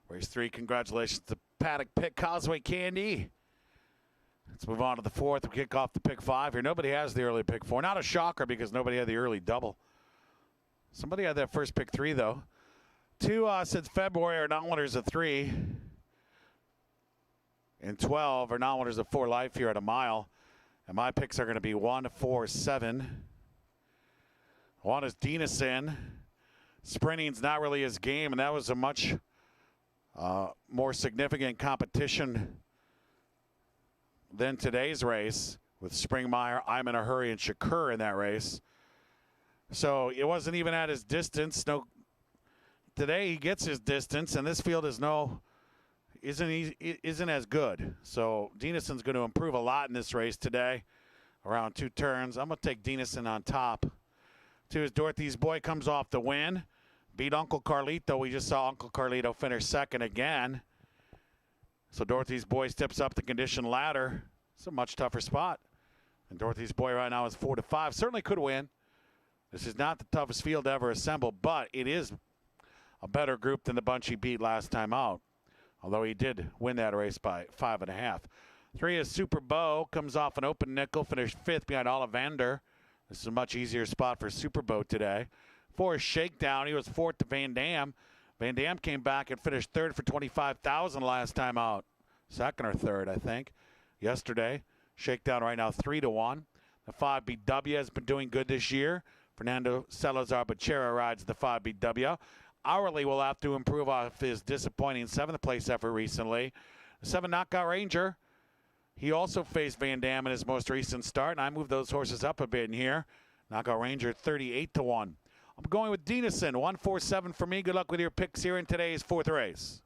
Race 3, congratulations to Paddock Pick Causeway Candy. Let's move on to the fourth. We kick off the pick 5 here. Nobody has the early pick 4. Not a shocker because nobody had the early double. Somebody had that first pick 3, though. 2 since February are non-winners of 3. And 12 are non-winners of 4 life here at a mile. And my picks are going to be 1, 4, 7. 1 is Denison. Sprinting's not really his game, and that was a much more significant competition than today's race with Springmeyer, I'm in a Hurry, and Shakur in that race. So it wasn't even at his distance. No, today he gets his distance, and this field isn't as good. So Denison's going to improve a lot in this race today. Around 2 turns, I'm going to take Denison on top. 2 is Dorothy's Boy, comes off the win. Beat Uncle Carlito. We just saw Uncle Carlito finish second again. So Dorothy's Boy steps up the condition ladder. It's a much tougher spot. And Dorothy's Boy right now is 4-5. Certainly could win. This is not the toughest field ever assembled, but it is a better group than the bunch he beat last time out. Although he did win that race by 5.5. 3 is Super Bow. Comes off an open nickel. Finished 5th behind Ollivander. This is a much easier spot for Super Bow today. 4 is Shakedown. He was 4th to Van Dam. Van Dam came back and finished 3rd for $25,000 last time out. 2nd or 3rd, I think, yesterday. Shakedown right now 3-1. The 5BW has been doing good this year. Fernando Salazar Bachera rides the 5BW. Hourly will have to improve off his disappointing 7th place effort recently. The 7 Knockout Ranger. He also faced Van Dam in his most recent start, and I moved those horses up a bit in here. Knockout Ranger 38-1. I'm going with Denison, 1-4-7 for me. Good luck with your picks here in today's 4th race.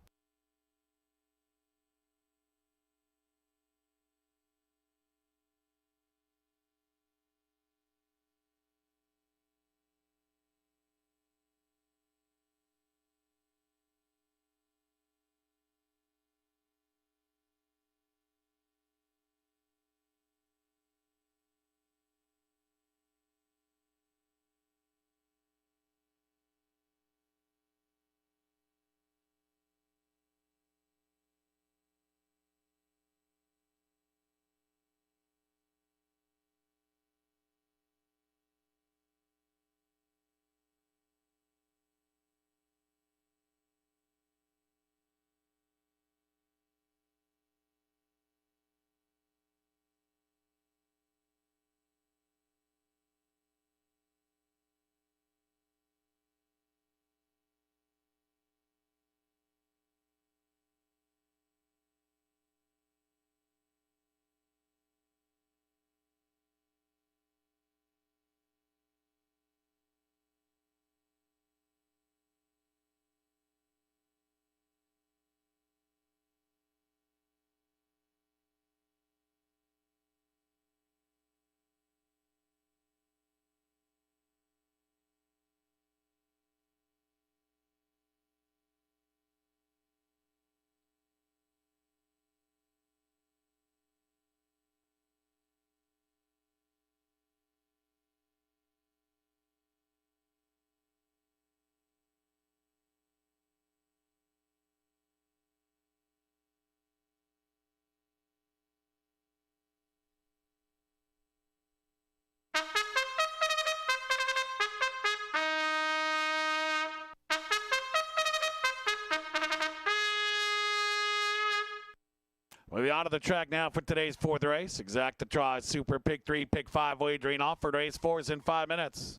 We'll be on to the track now for today's 4th race. Exacta Try Super Pick 3, Pick 5 wagering offered. Race 4 is in 5 minutes.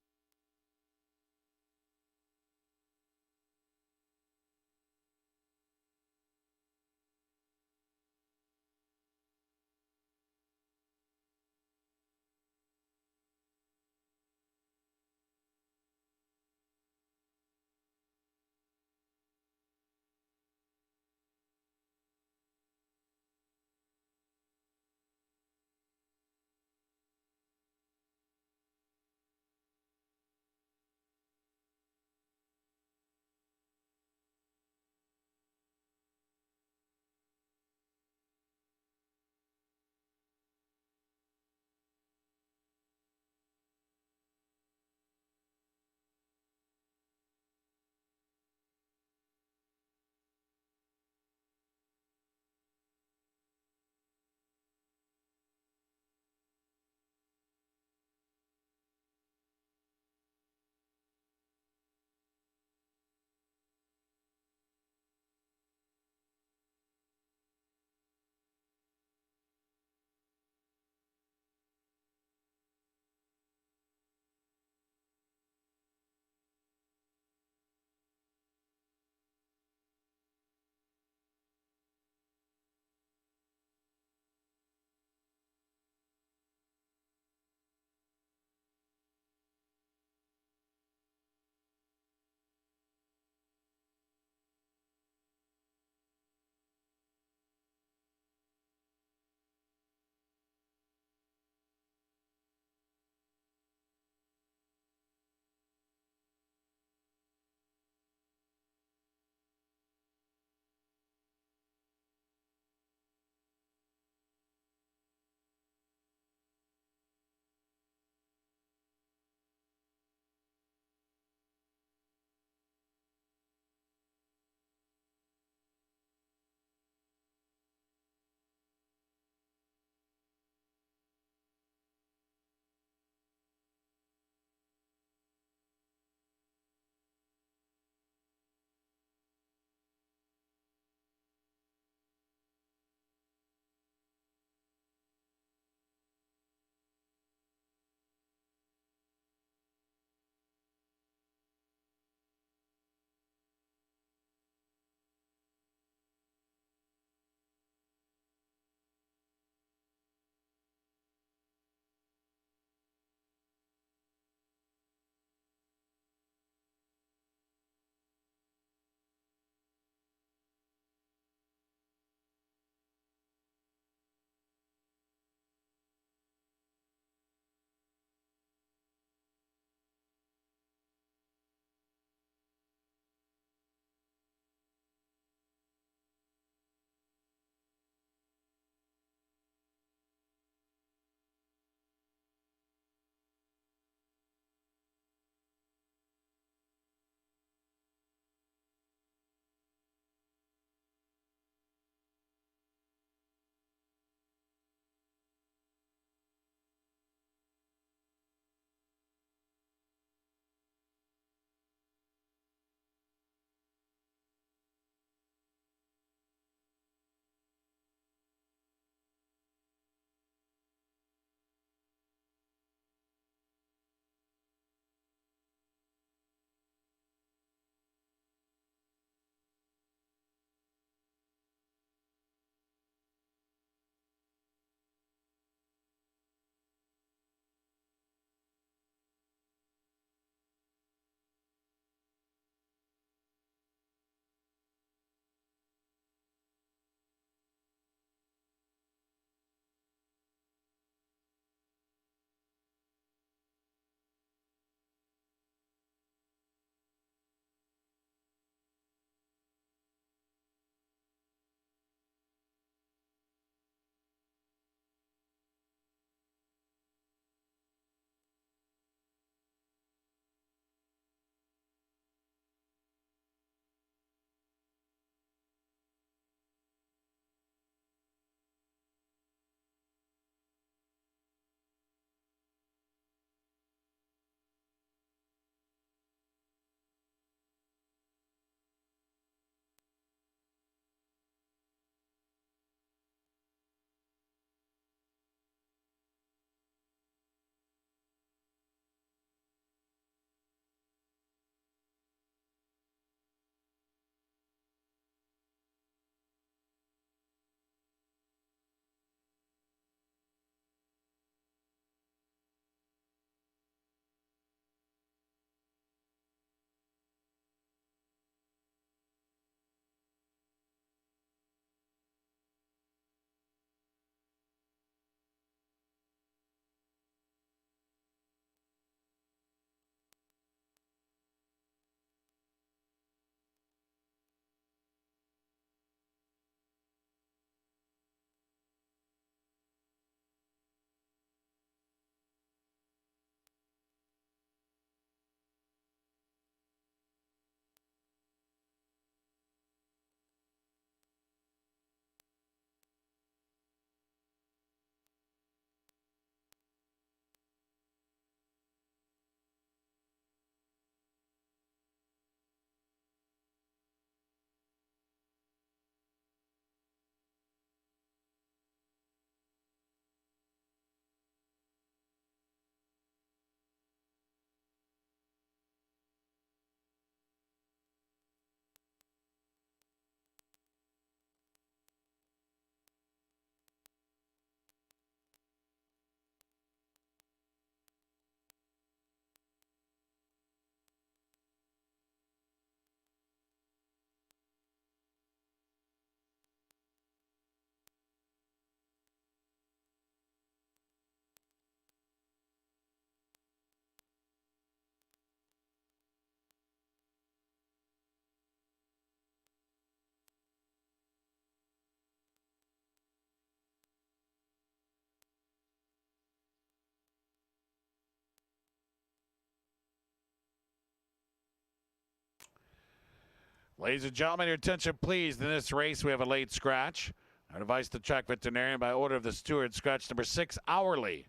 Ladies and gentlemen, your attention please. In this race, we have a late scratch. Our device, the track veterinarian, by order of the steward, scratch number 6, Hourly.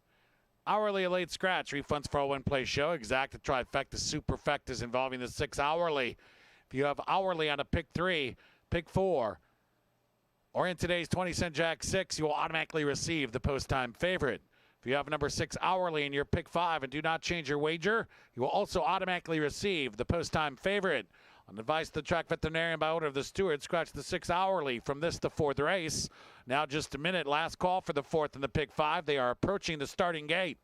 Hourly, a late scratch. Refunds for a win-play show. Exacta, trifecta, superfectas involving the 6 Hourly. If you have Hourly on a pick 3, pick 4, or in today's 20-cent Jack 6, you will automatically receive the post-time favorite. If you have number 6 Hourly in your pick 5 and do not change your wager, you will also automatically receive the post-time favorite. On advice of the track veterinarian by order of the steward, scratch the 6 Hourly from this, the 4th race. Now just a minute. Last call for the 4th and the pick 5. They are approaching the starting gate.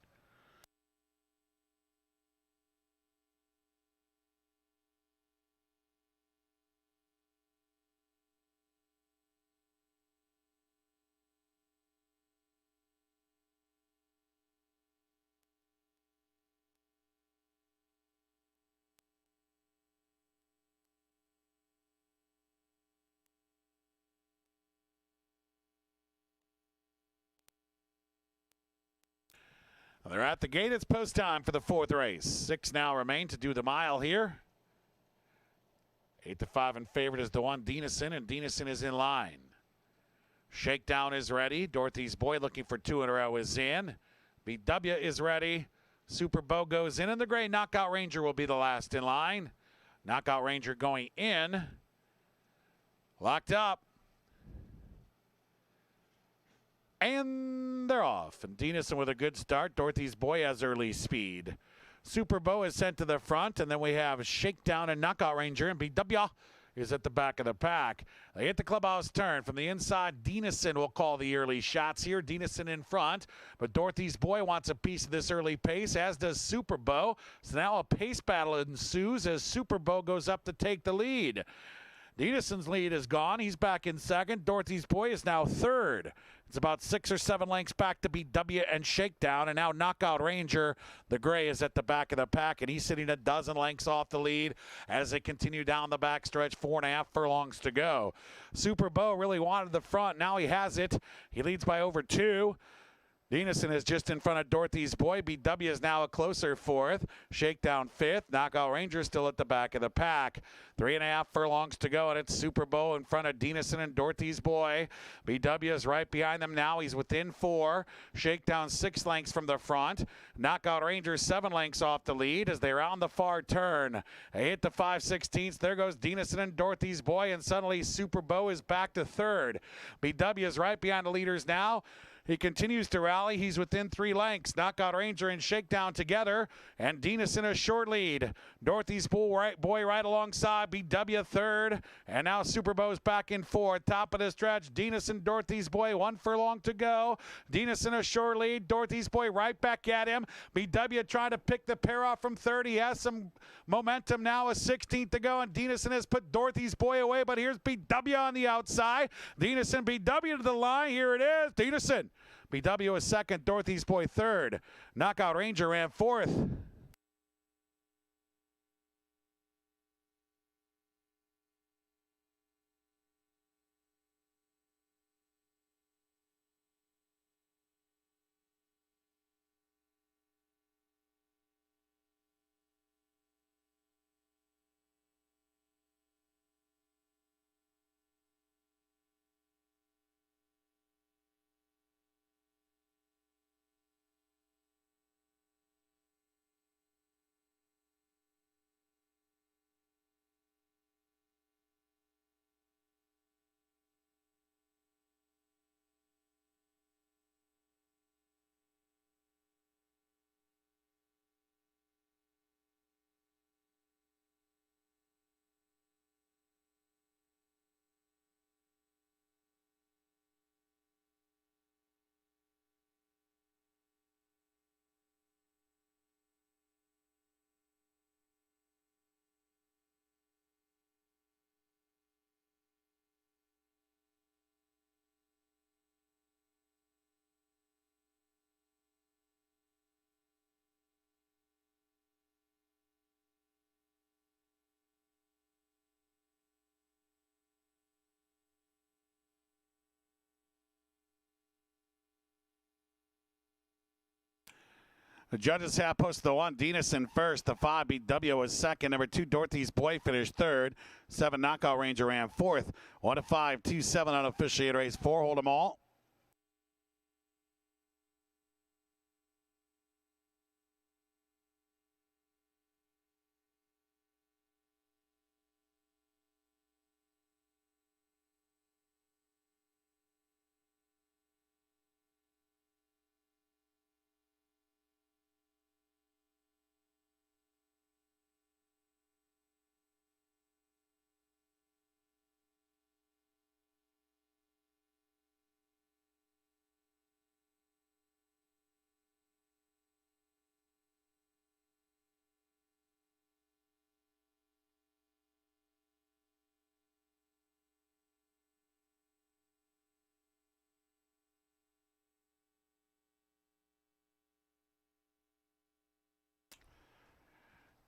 They're at the gate. It's post time for the 4th race. 6 now remain to do the mile here. 8-5 in favorite is the one, Denison, and Denison is in line. Shakedown is ready. Dorothy's Boy looking for 2 in a row is in. BW is ready. Super Bow goes in, and the gray Knockout Ranger will be the last in line. Knockout Ranger going in. Locked up. And they're off. And Denison with a good start. Dorothy's Boy has early speed. Super Bow is sent to the front. And then we have Shakedown and Knockout Ranger. And BW is at the back of the pack. They hit the clubhouse turn. From the inside, Denison will call the early shots here. Denison in front. But Dorothy's Boy wants a piece of this early pace, as does Super Bow. So now a pace battle ensues as Super Bow goes up to take the lead. Denison's lead is gone. He's back in second. Dorothy's Boy is now third. It's about 6 or 7 lengths back to BW and Shakedown. And now Knockout Ranger, the gray, is at the back of the pack. And he's sitting a dozen lengths off the lead as they continue down the backstretch. 4.5 furlongs to go. Super Bow really wanted the front. Now he has it. He leads by over 2. Denison is just in front of Dorothy's Boy. BW is now a closer 4th. Shakedown 5th. Knockout Ranger still at the back of the pack. 3.5 furlongs to go, and it's Super Bow in front of Denison and Dorothy's Boy. BW is right behind them now. He's within 4. Shakedown 6 lengths from the front. Knockout Ranger 7 lengths off the lead as they round the far turn. They hit the 5/16. There goes Denison and Dorothy's Boy, and suddenly Super Bow is back to 3rd. BW is right behind the leaders now. He continues to rally. He's within 3 lengths. Knockout Ranger and Shakedown together, and Denison a short lead. Dorothy's Boy right alongside. BW 3rd, and now Super Bow's back in 4th. Top of the stretch, Denison, Dorothy's Boy, 1 furlong to go. Denison a short lead. Dorothy's Boy right back at him. BW trying to pick the pair off from 3rd. He has some momentum now. A 16th to go, and Denison has put Dorothy's Boy away, but here's BW on the outside. Denison, BW to the line. Here it is. Denison. BW is 2nd, Dorothy's Boy 3rd. Knockout Ranger ran 4th. The judges have posted the 1, Denison first. The 5, BW was second. Number 2, Dorothy's Boy finished third. 7, Knockout Ranger ran fourth. 1 to 5, 2, 7 unofficiated race 4. Hold 'em all.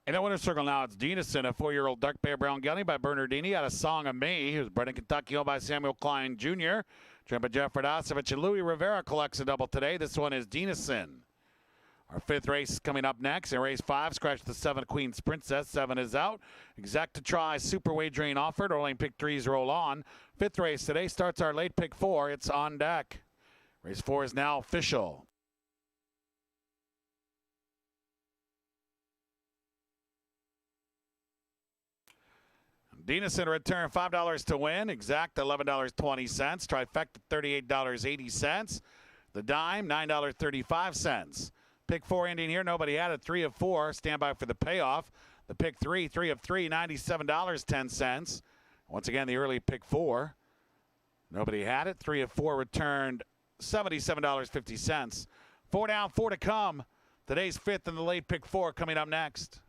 In the winner's circle now, it's Denison, a 4-year-old dark bay brown gelding by Bernardini out of Song of Me. He was bred in Kentucky, owned by Samuel Klein Jr. Trained by Jeff Radosevich, and Louis Rivera collects a double today. This one is Denison. Our 5th race coming up next. In race 5, scratch the 7, Queen's Princess. 7 is out. Exact to try, super wagering offered. Only pick 3s roll on. 5th race today starts our late pick 4. It's on deck. Race 4 is now official. Denison return $5 to win. Exact $11.20. Trifecta $38.80. The dime $9.35. Pick 4 ending here. Nobody had it. 3 of 4. Stand by for the payoff. The pick 3, 3 of 3, $97.10. Once again, the early pick 4. Nobody had it. 3 of 4 returned $77.50. 4 down, 4 to come. Today's 5th and the late pick 4 coming up next.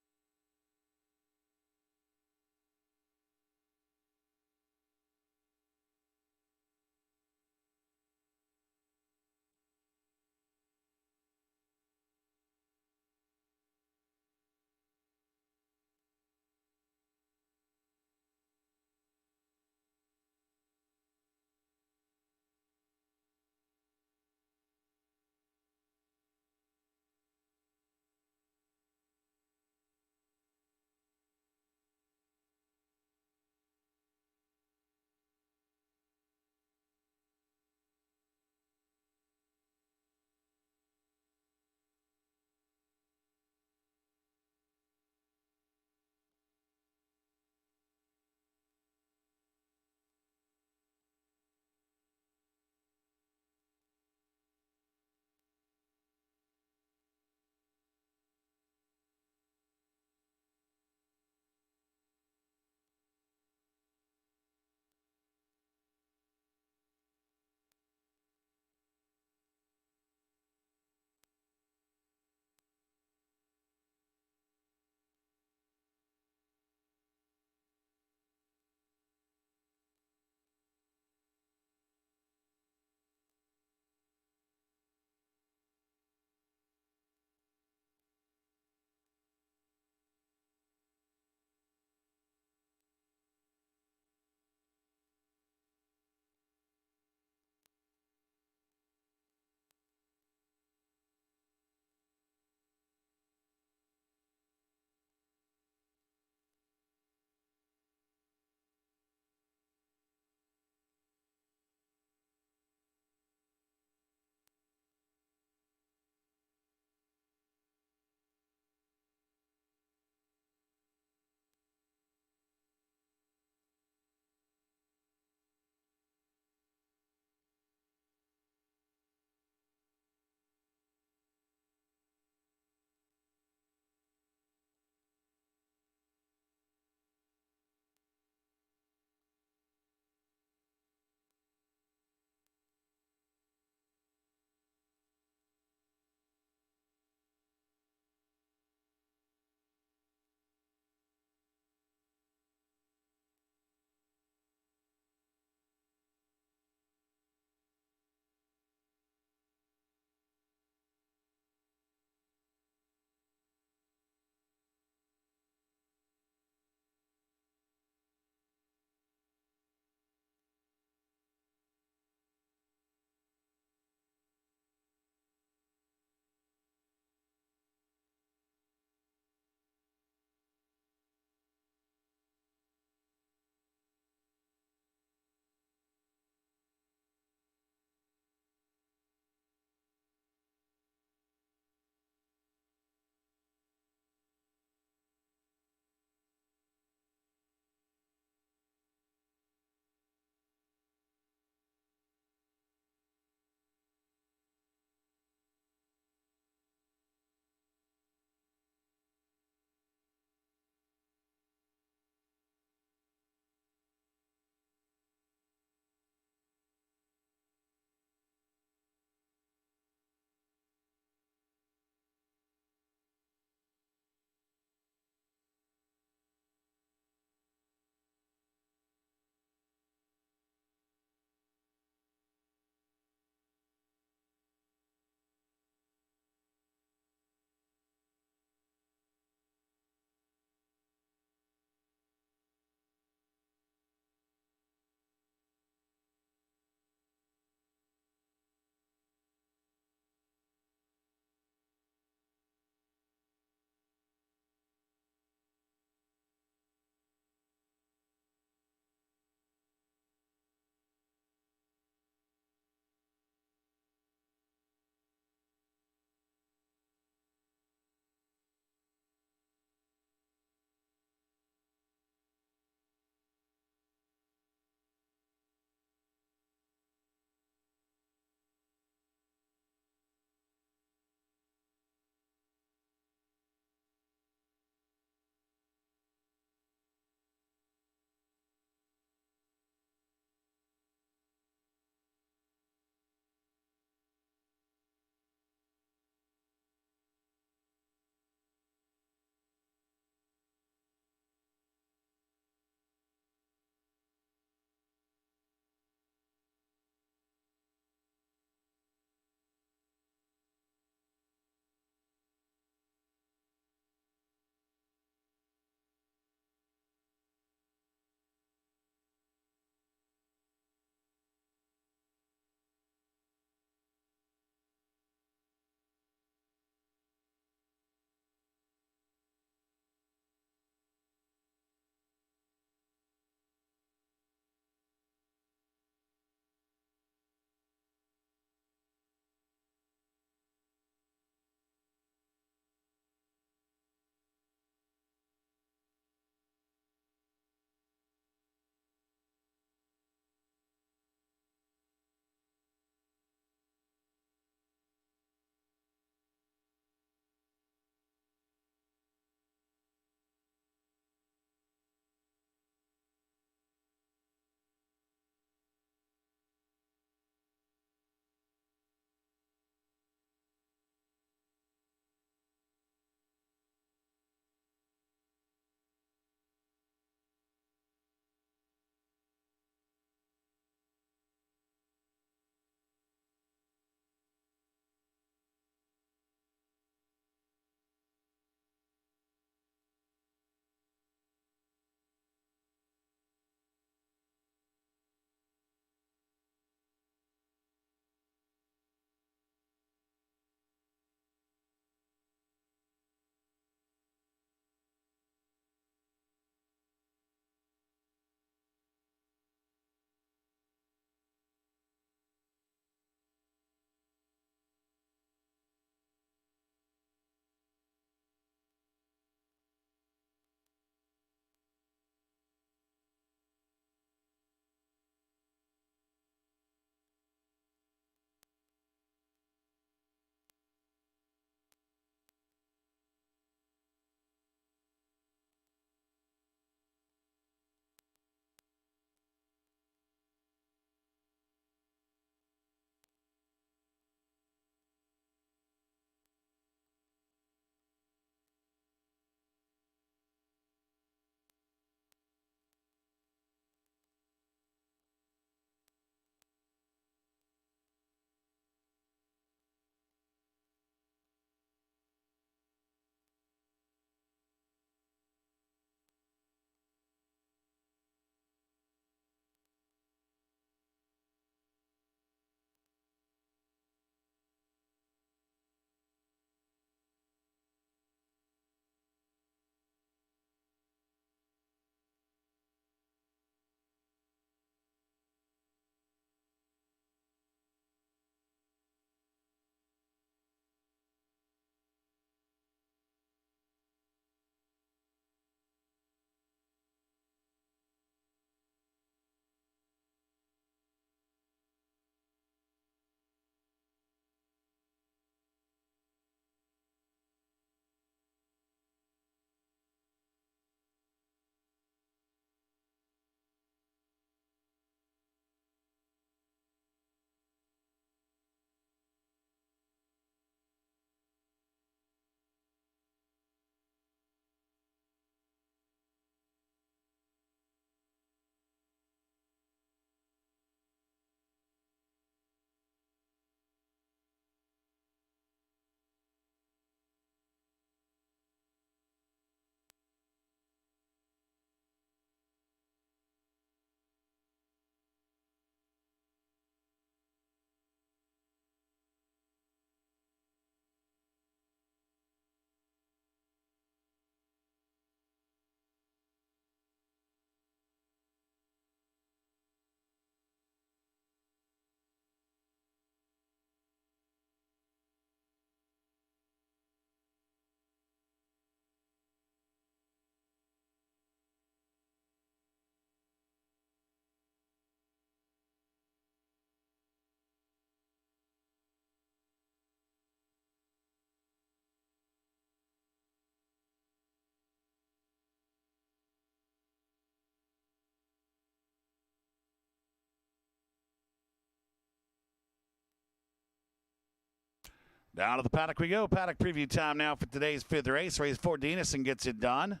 Down to the paddock we go. Paddock preview time now for today's fifth race. Race 4, Denison gets it done.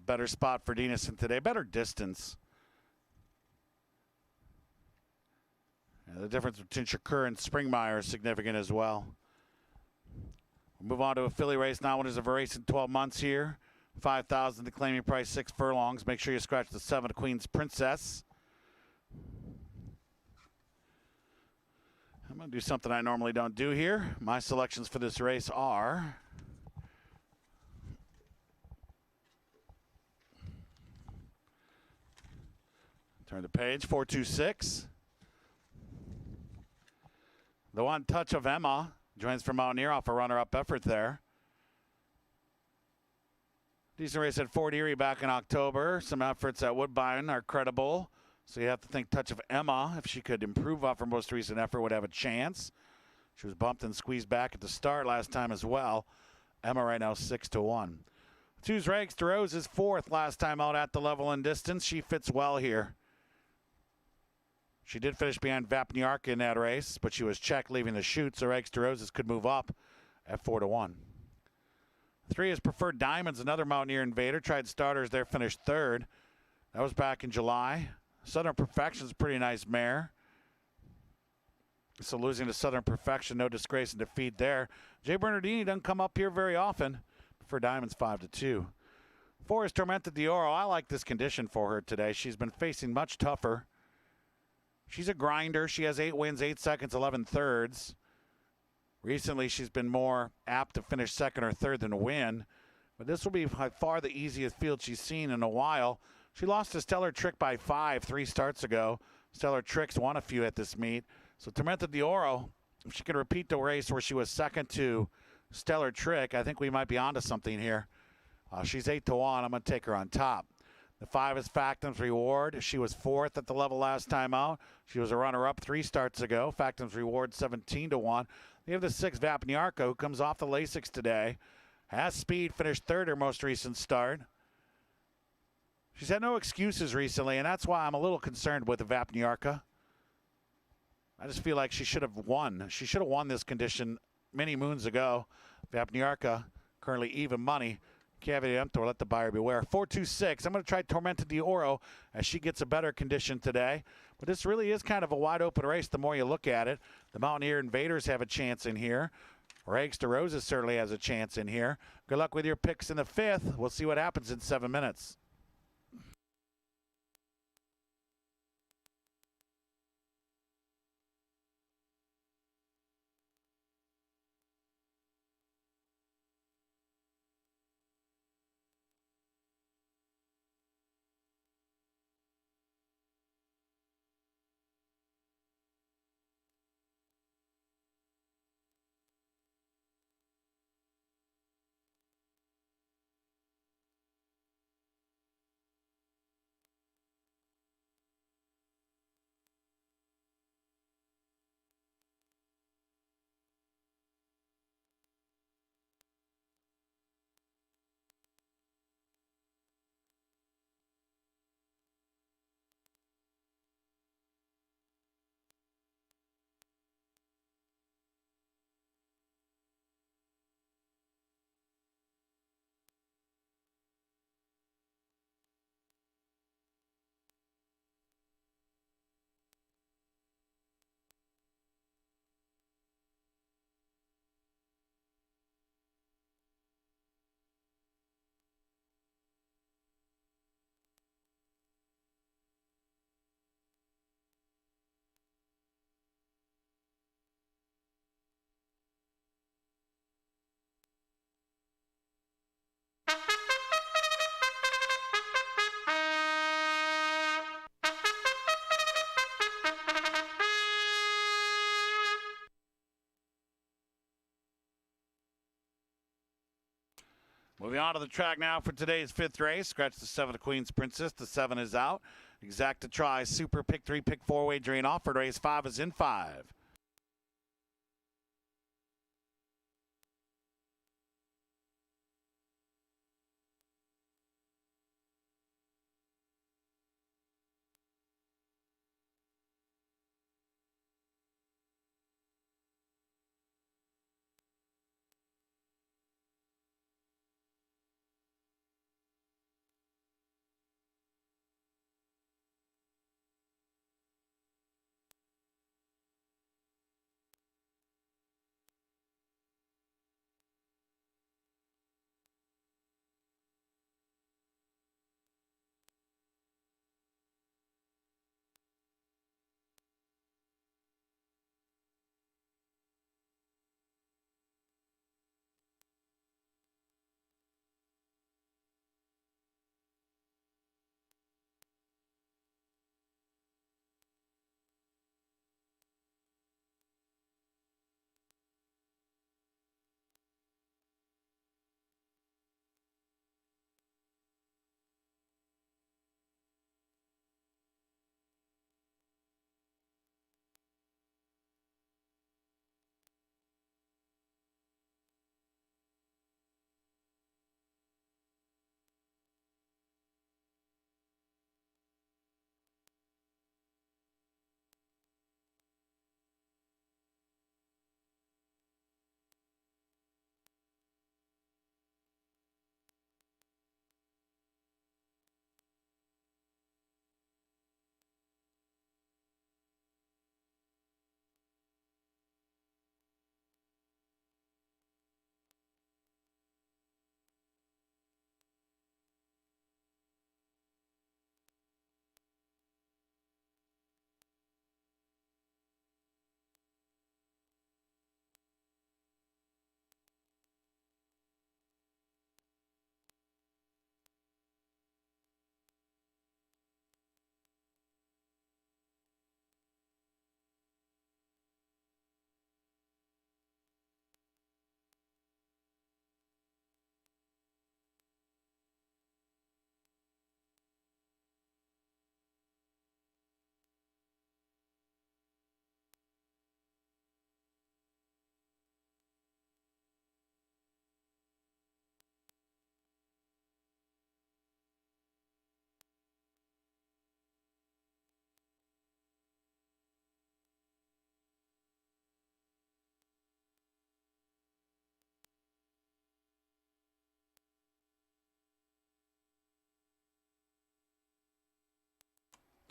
Better spot for Denison today. Better distance. Yeah, the difference between Shakur and Springmeyer is significant as well. We'll move on to a filly race. Now, winners of a race in 12 months here. 5,000 the claiming price, 6 furlongs. Make sure you scratch the 7 Queen's Princess. I'm going to do something I normally don't do here. My selections for this race are turn the page, 426. The One Touch of Emma joins from Mountaineer off a runner-up effort there. Decent race at Fort Erie back in October. Some efforts at Woodbine are credible. So you have to think Touch of Emma, if she could improve off her most recent effort, would have a chance. She was bumped and squeezed back at the start last time as well. Emma right now 6-1. Two's Rags to Rose is 4th last time out at the level and distance. She fits well here. She did finish behind Vapniarka in that race, but she was checked leaving the chute, so Rags to Roses could move up at 4-1. 3 is Preferred Diamonds, another Mountaineer invader. Tried starters there, finished 3rd. That was back in July. Southern Perfection's a pretty nice mare. So losing to Southern Perfection, no disgrace and defeat there. Jay Bernardini doesn't come up here very often. For Diamonds 5-2. 4 is Tormented Dioro. I like this condition for her today. She's been facing much tougher. She's a grinder. She has 8 wins, 8 seconds, 11 thirds. Recently, she's been more apt to finish 2nd or 3rd than win. But this will be by far the easiest field she's seen in a while. She lost to Stellar Trick by 5 3 starts ago. Stellar Trick's won a few at this meet. So Tormented Dioro, if she can repeat the race where she was 2nd to Stellar Trick, I think we might be onto something here. She's 8-1. I'm going to take her on top. The 5 is Factum's Reward. She was 4th at the level last time out. She was a runner-up 3 starts ago. Factum's Reward 17-1. They have the 6 Vapniarka, who comes off the Lasix today. Has speed, finished 3rd her most recent start. She's had no excuses recently, and that's why I'm a little concerned with the Vapniarka. I just feel like she should have won. She should have won this condition many moons ago. Vapniarka, currently even money. Caveat emptor, let the buyer beware. 426. I'm going to try Tormented Dioro as she gets a better condition today. But this really is kind of a wide open race the more you look at it. The Mountaineer Invaders have a chance in here. Rags to Roses certainly has a chance in here. Good luck with your picks in the 5th. We'll see what happens in 7 minutes. Moving on to the track now for today's 5th race. Scratch the 7 of Queen's Princess. The 7 is out. Exacta try. Super pick 3, pick 4 wagering offered. Race 5 is in 5.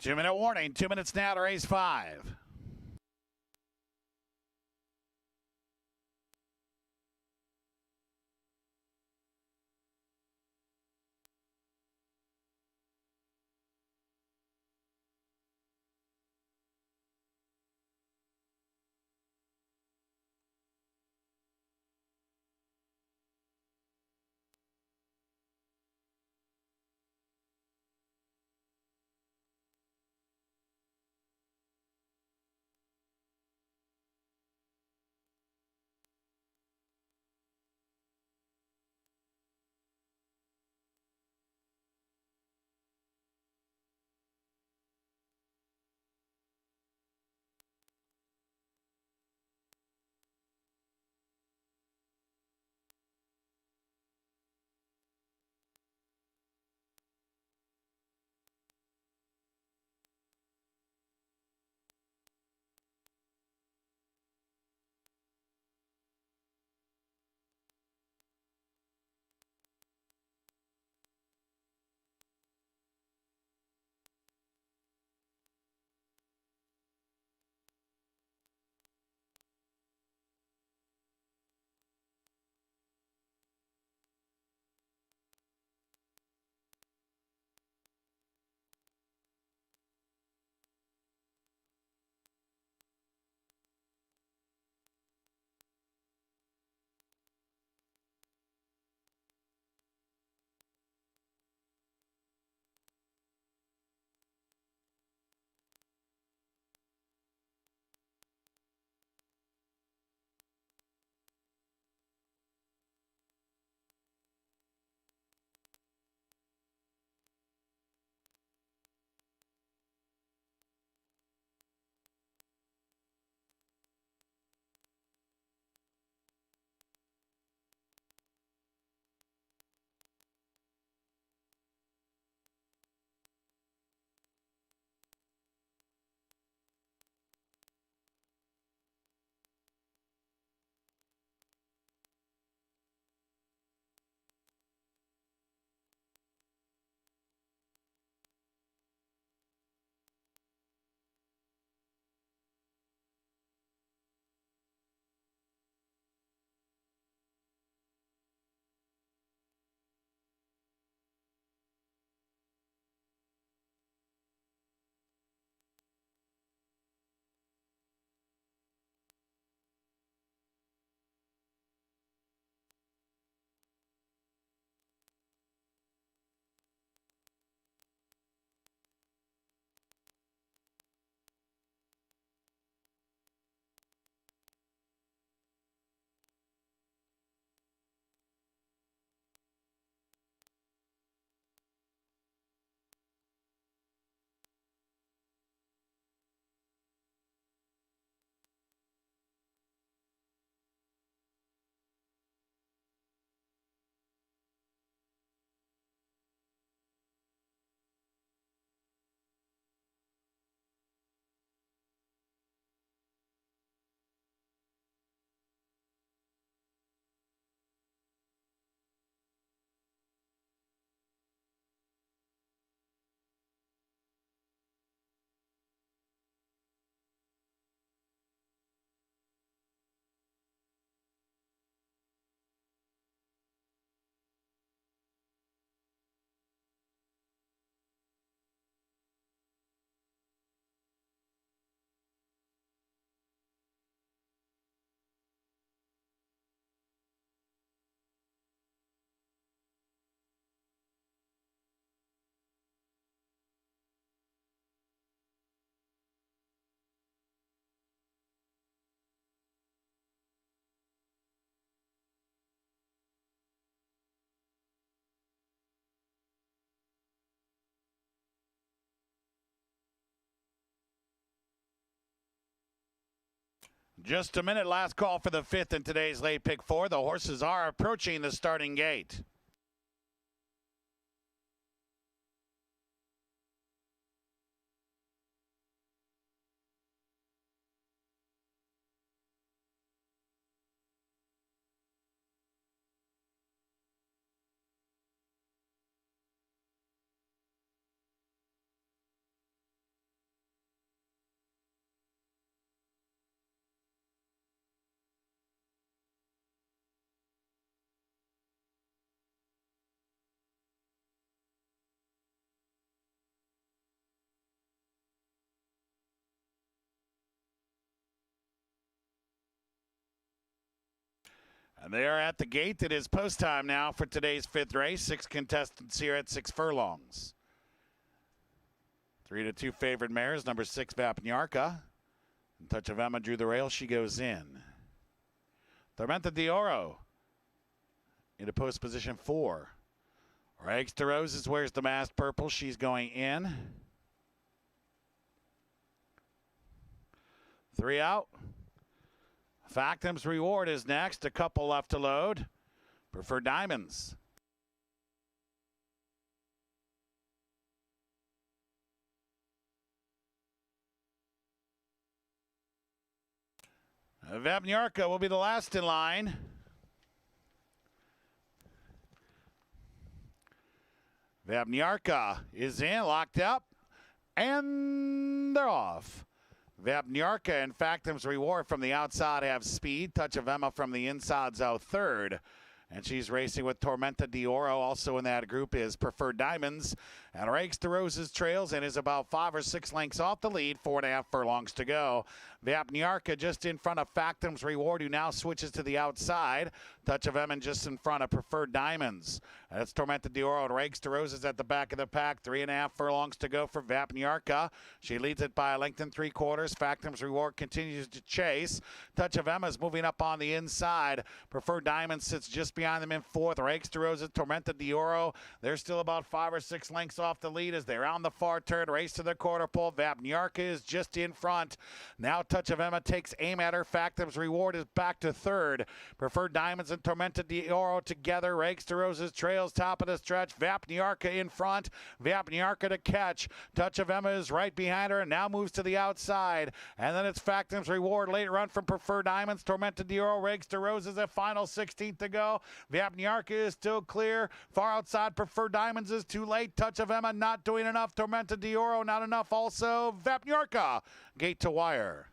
2-minute warning. 2 minutes now to race 5. Just a minute, last call for the 5th in today's late pick 4. The horses are approaching the starting gate. And they are at the gate. It is post time now for today's fifth race. 6 contestants here at 6 furlongs. 3-2 favored mares. Number 6, Vapniarka. Touch of Emma drew the rail. She goes in. Tormenta d'Oro into post position 4. Rags to Roses wears the masked purple. She's going in. 3 out. Factum's Reward is next. A couple left to load. Preferred Diamonds. Vapniarka will be the last in line. Vapniarka is in, locked up, and they're off. Vapniarka and Factum's Reward from the outside have speed. Touch of Emma from the inside's out third. And she's racing with Tormenta d'Oro. Also in that group is Preferred Diamonds. And Rags to Roses trails and is about 5 or 6 lengths off the lead. 4.5 furlongs to go. Vapniarka just in front of Factum's Reward, who now switches to the outside. Touch of Emma just in front of Preferred Diamonds. That's Tormenta d'Oro and Rags to Roses at the back of the pack. 3.5 furlongs to go for Vapniarka. She leads it by a length and 3/4. Factum's Reward continues to chase. Touch of Emma's moving up on the inside. Preferred Diamonds sits just behind them in 4th. Rags to Roses, Tormenta d'Oro. They're still about 5 or 6 lengths off the lead as they're on the far turn. Race to the quarter pole. Vapniarka is just in front. Now Touch of Emma takes aim at her. Factum's Reward is back to 3rd. Preferred Diamonds and Tormenta d'Oro together. Rags to Roses trails top of the stretch. Vapniarka in front. Vapniarka to catch. Touch of Emma is right behind her and now moves to the outside. And then it's Factum's Reward. Late run from Preferred Diamonds. Tormenta d'Oro. Rags to Roses. A final 16th to go. Vapniarka is still clear. Far outside Preferred Diamonds is too late. Touch of Emma not doing enough. Tormenta d'Oro not enough also. Vapniarka gate to wire.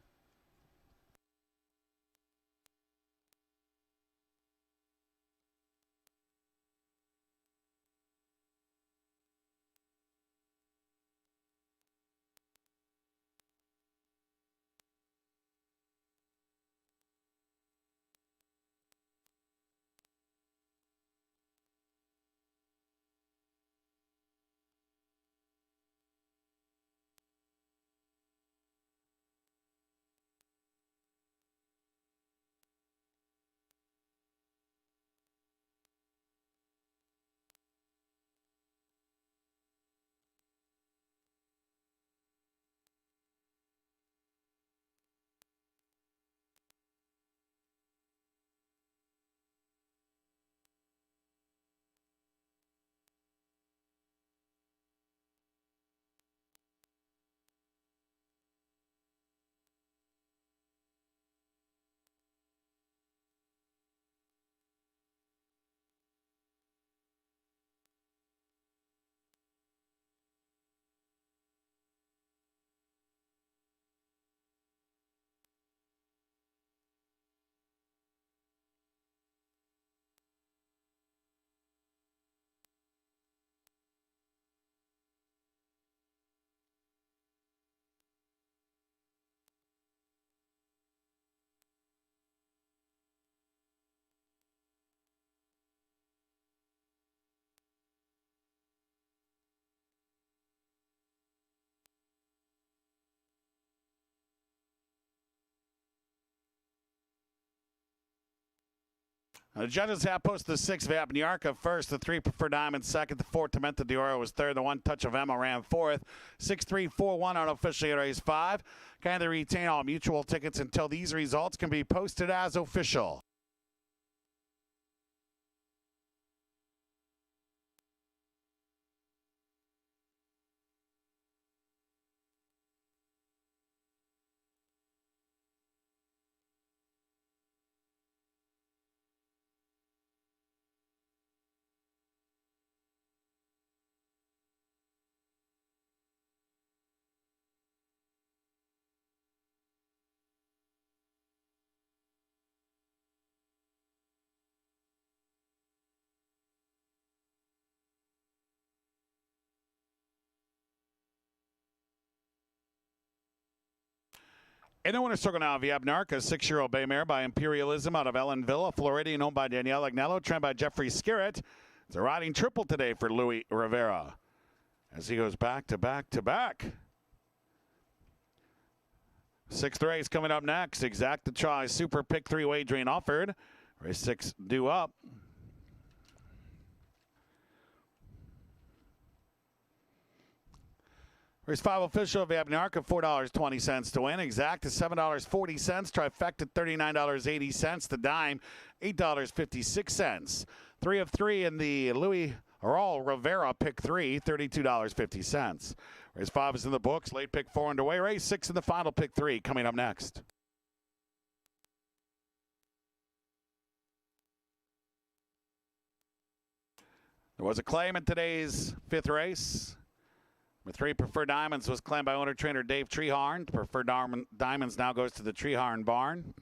The judges have posted the 6 Vapniarka first, the 3 Preferred Diamonds second, the 4 Tormenta d'Oro was third, the 1 Touch of Emma ran fourth. 6-3-4-1 unofficially at race 5. Kindly retain all mutual tickets until these results can be posted as official. In the winner's circle now, Viabnark, a 6-year-old bay mare by Imperialism out of Ellenville, Floridian, owned by Danielle Agnello, trained by Jeffrey Skerritt. It's a riding triple today for Louis Rivera as he goes back to back to back. 6th race coming up next. Exact the try. Super Pick 3 wagering offered. Race 6 due up. Race 5 official Viabnark at $4.20 to win. Exact is $7.40. Trifecta $39.80. The dime $8.56. 3 of 3 in the Louis Rivera pick 3, $32.50. Race 5 is in the books. Late pick 4 underway. Race 6 in the final pick 3 coming up next. There was a claim in today's 5th race. The 3 Preferred Diamonds was claimed by owner-trainer Dave Treharn. Preferred Diamonds now goes to the Treharn barn.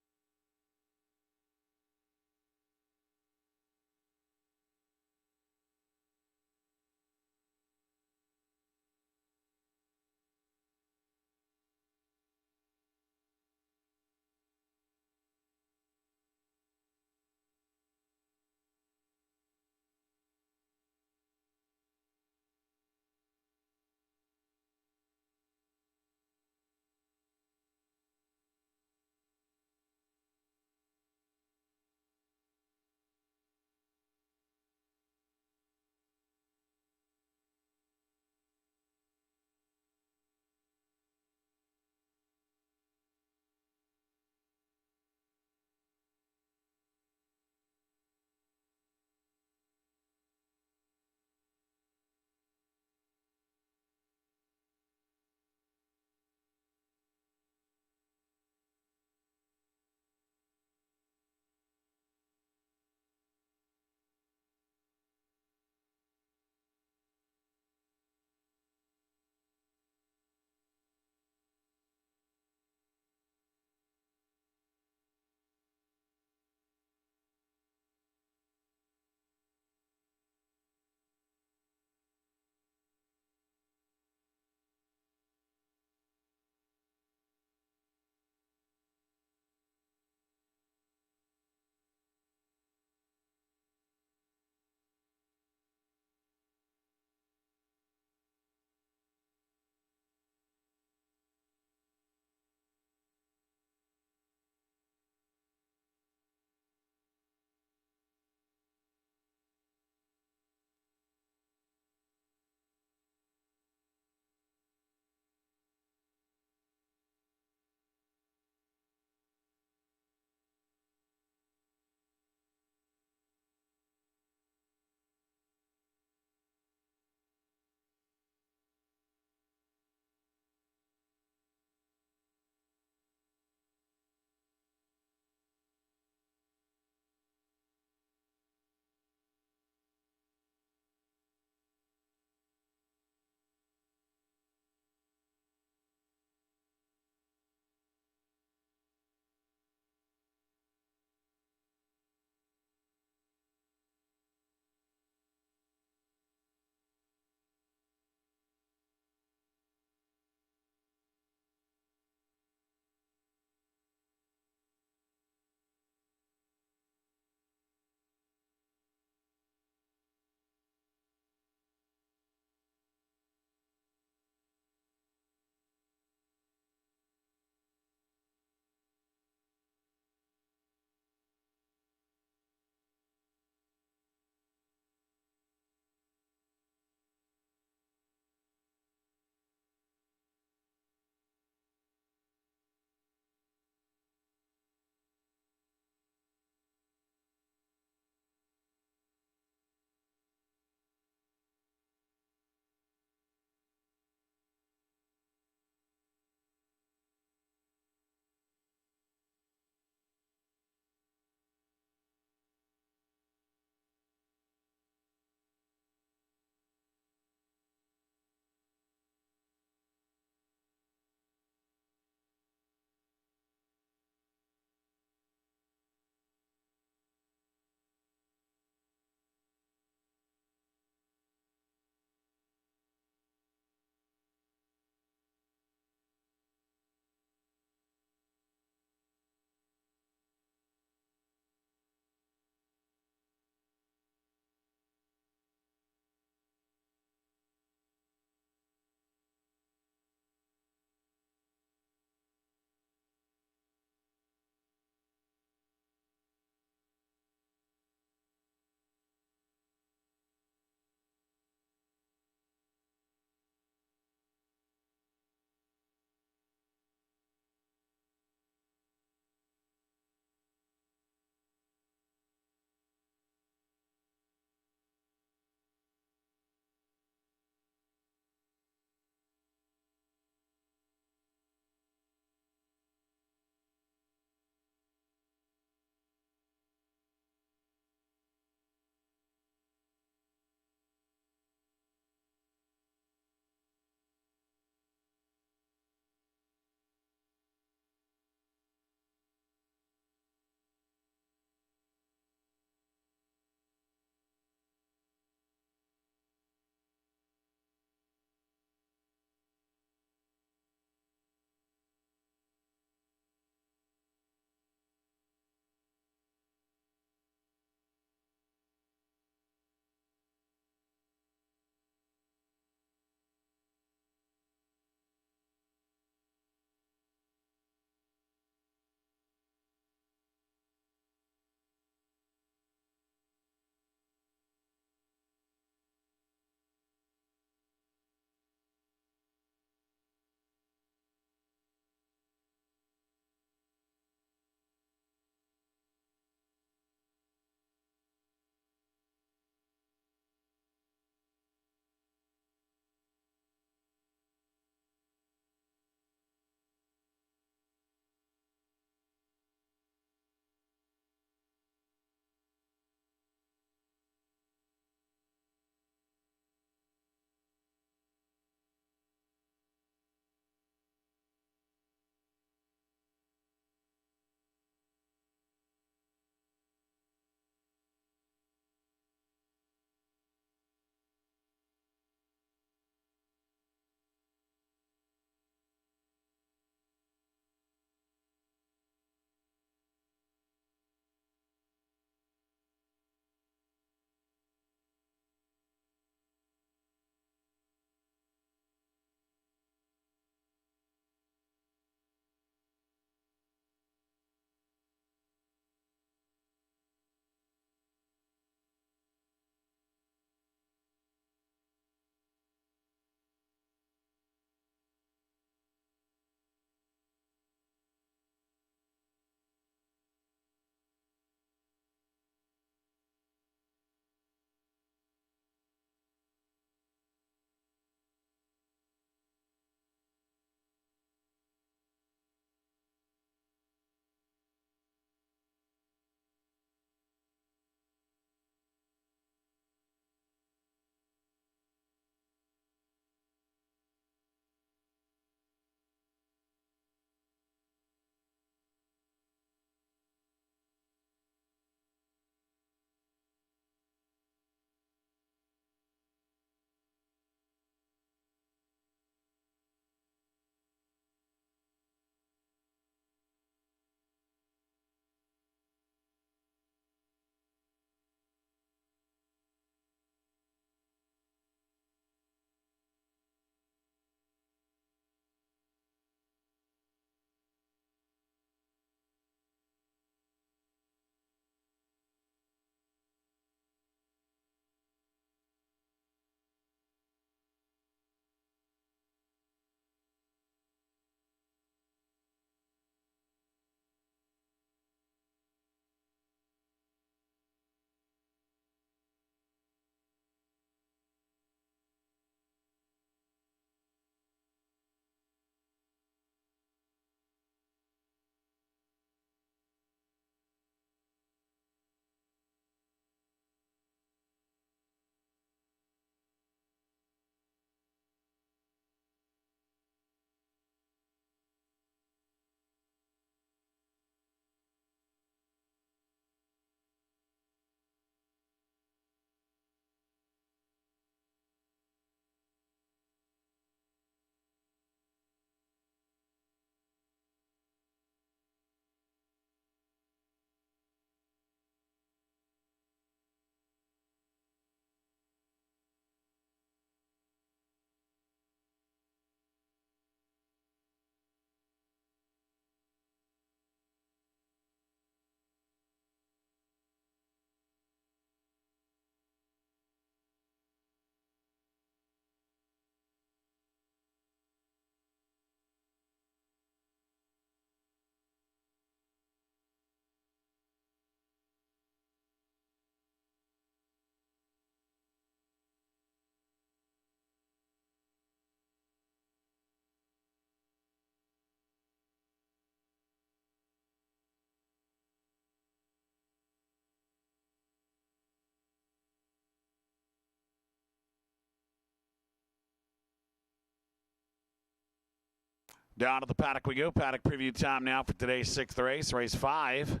Down to the paddock we go. Paddock preview time now for today's 6th race, race 5.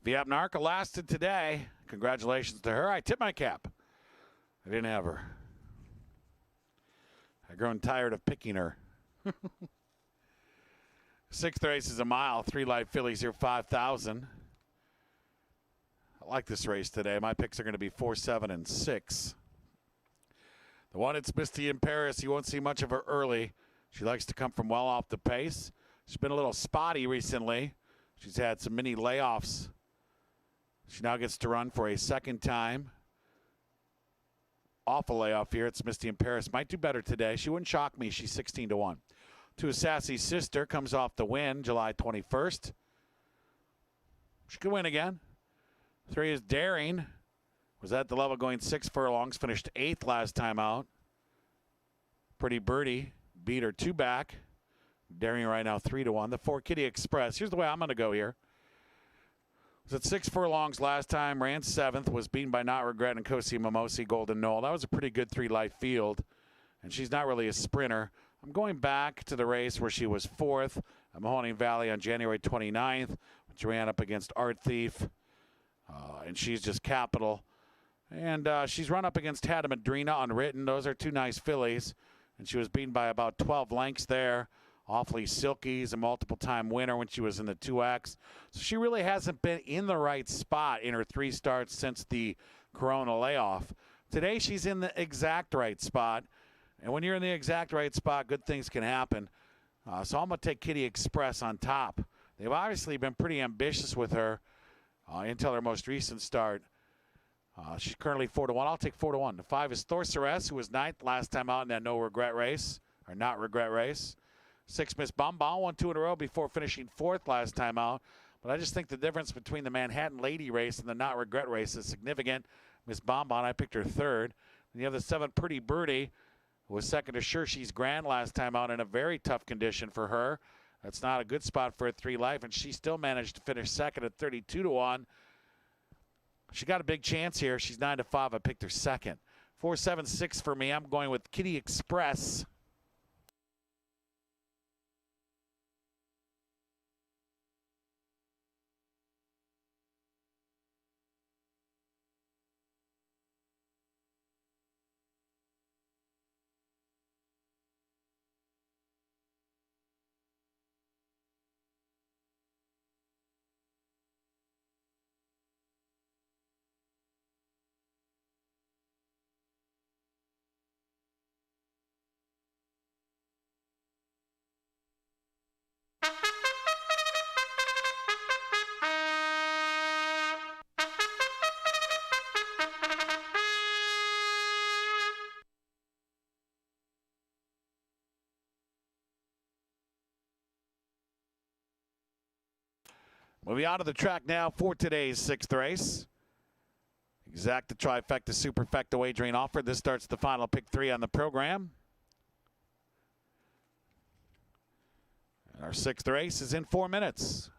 Viet Narca lasted today. Congratulations to her. I tip my cap. I didn't have her. I've grown tired of picking her. 6th race is a mile. 3 live fillies here, 5,000. I like this race today. My picks are going to be 4, 7, and 6. The one, it's Misty in Paris. You won't see much of her early. She likes to come from well off the pace. She's been a little spotty recently. She's had some mini layoffs. She now gets to run for a second time. Off a layoff here. It's Misty in Paris. Might do better today. She wouldn't shock me. She's 16-1. To a Sassy Sister. Comes off the win July 21st. She could win again. 3 is Daring. Was at the level going 6 furlongs. Finished 8th last time out. Pretty Birdie beat her 2 back. Daring right now 3-1. The 4 Kitty Express. Here's the way I'm going to go here. Was at 6 furlongs last time. Ran 7th. Was beaten by Not Regret and Kosi Mimosi Golden Knoll. That was a pretty good 3 life field. And she's not really a sprinter. I'm going back to the race where she was 4th at Mahoning Valley on January 29th. Which ran up against Art Thief. And she's just capital. And she's run up against Hada Madrina unwritten. Those are 2 nice fillies. And she was beaten by about 12 lengths there. Awfully Silky is a multiple-time winner when she was in the 2X. So she really hasn't been in the right spot in her 3 starts since the Corona layoff. Today she's in the exact right spot. And when you're in the exact right spot, good things can happen. So I'm going to take Kitty Express on top. They've obviously been pretty ambitious with her until her most recent start. She's currently 4-1. I'll take 4-1. The 5 is Thorceress, who was 9th last time out in that no regret race, or not regret race. 6 Miss Bombal, won 2 in a row before finishing 4th last time out. But I just think the difference between the Manhattan Lady race and the not regret race is significant. Miss Bombal, I picked her 3rd. And you have the 7 Pretty Birdie, who was 2nd to Sure She's Grand last time out in a very tough condition for her. That's not a good spot for a 3 life, and she still managed to finish 2nd at 32-1. She got a big chance here. She's 9-5. I picked her 2nd. 4, 7, 6 for me. I'm going with Kitty Express. Moving on to the track now for today's 6th race. Exacta Trifecta Superfecta wagering offer. This starts the final pick 3 on the program. And our 6th race is in 4 minutes.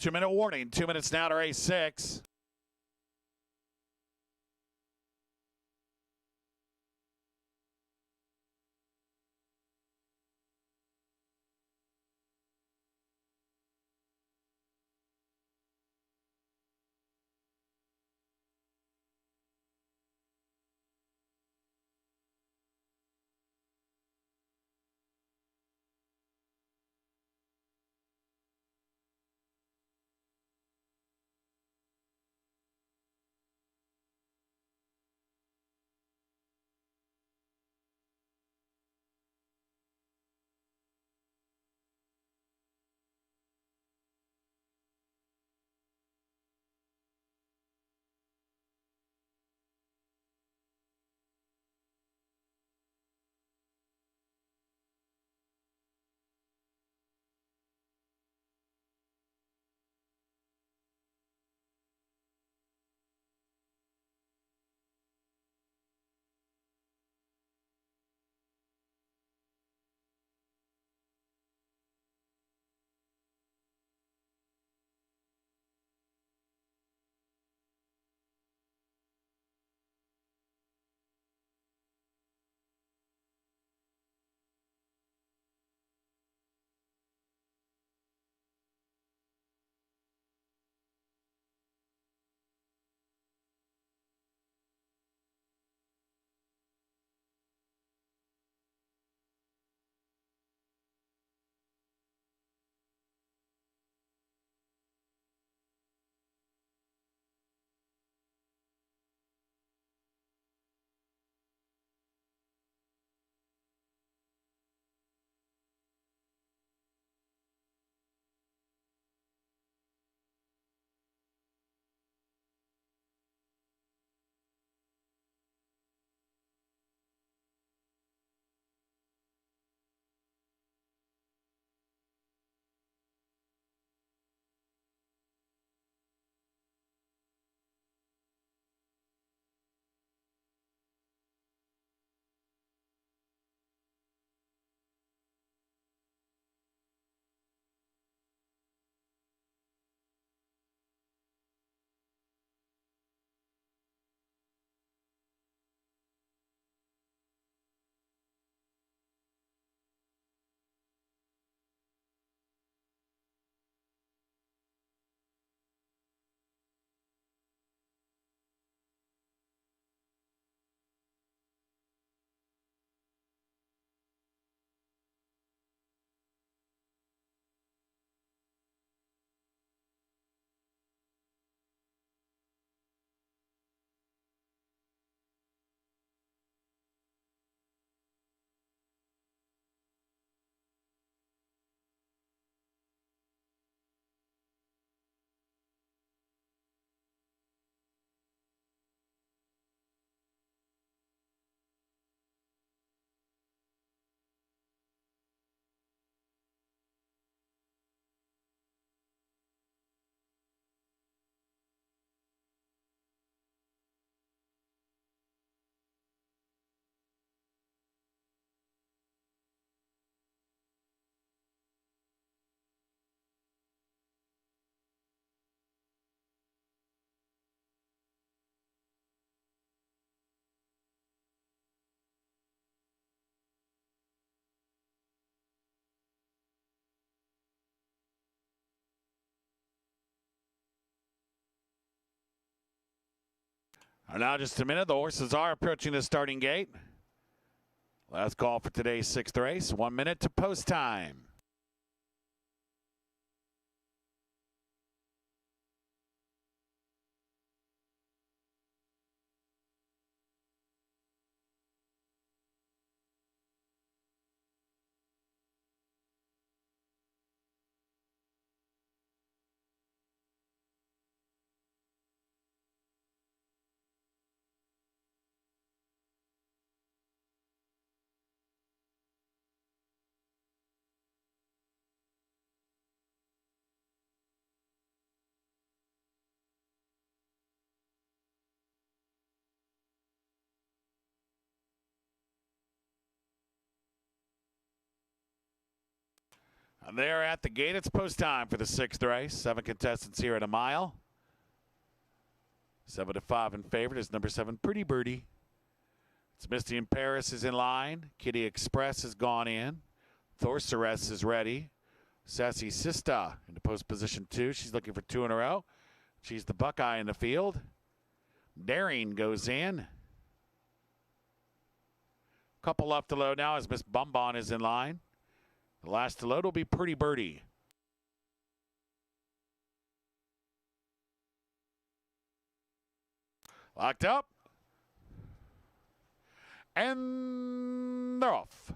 2-minute warning. 2 minutes now to race 6. Now just a minute. The horses are approaching the starting gate. Last call for today's 6th race. 1 minute to post time. They're at the gate. It's post time for the 6th race. 7 contestants here at a mile. 7-5 in favorite is number 7, Pretty Birdie. It's Misty in Paris is in line. Kitty Express has gone in. Thorceress is ready. Sassy Sista into post position 2. She's looking for 2 in a row. She's the Buckeye in the field. Daring goes in. Couple left to load now as Miss Bonbon is in line. The last to load will be Pretty Birdie. Locked up. And they're off.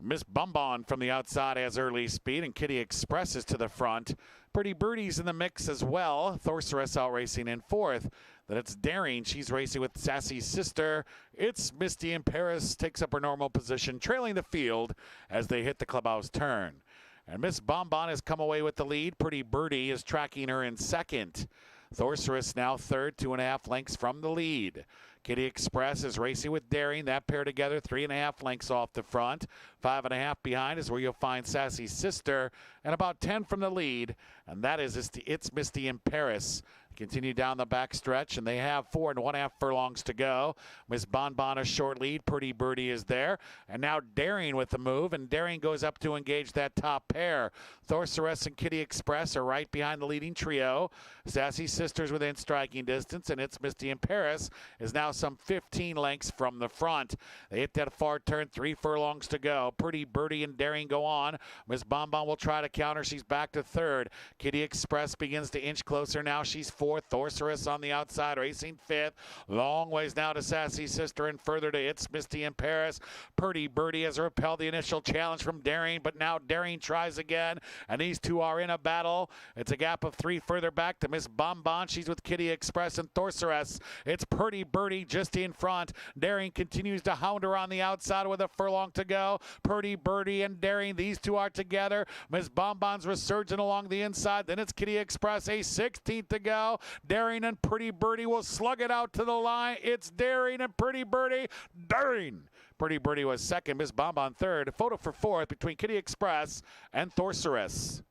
Miss Bonbon from the outside has early speed, and Kitty Express is to the front. Pretty Birdie's in the mix as well. Thorceress out racing in 4th. Then it's Daring. She's racing with Sassy Sister. It's Misty in Paris, takes up her normal position, trailing the field as they hit the clubhouse turn. And Miss Bonbon has come away with the lead. Pretty Birdie is tracking her in 2nd. Thorceress now 3rd, 2.5 lengths from the lead. Kitty Express is racing with Daring. That pair together, 3.5 lengths off the front. 5.5 behind is where you'll find Sassy Sister, and about 10 from the lead. And that is It's Misty in Paris. Continue down the back stretch, and they have 4.5 furlongs to go. Miss Bonbon a short lead. Pretty Birdie is there. And now Daring with the move, and Daring goes up to engage that top pair. Thorceress and Kitty Express are right behind the leading trio. Sassy Sisters within striking distance, and It's Misty in Paris is now some 15 lengths from the front. They hit that far turn, 3 furlongs to go. Pretty Birdie and Daring go on. Miss Bonbon will try to counter. She's back to 3rd. Kitty Express begins to inch closer now. She's 4th. Thorceress on the outside, racing 5th. Long ways now to Sassy Sister and further to It's Misty in Paris. Pretty Birdie has repelled the initial challenge from Daring, but now Daring tries again, and these two are in a battle. It's a gap of 3 further back to Miss Bonbon. She's with Kitty Express and Thorceress. It's Pretty Birdie just in front. Daring continues to hound her on the outside with a furlong to go. Pretty Birdie and Daring, these two are together. Miss Bonbon's resurgent along the inside. Then it's Kitty Express, a 16th to go. Daring and Pretty Birdie will slug it out to the line. It's Daring and Pretty Birdie. Daring. Pretty Birdie was 2nd. Miss Bonbon 3rd. A photo for 4th between Kitty Express and Thorceress.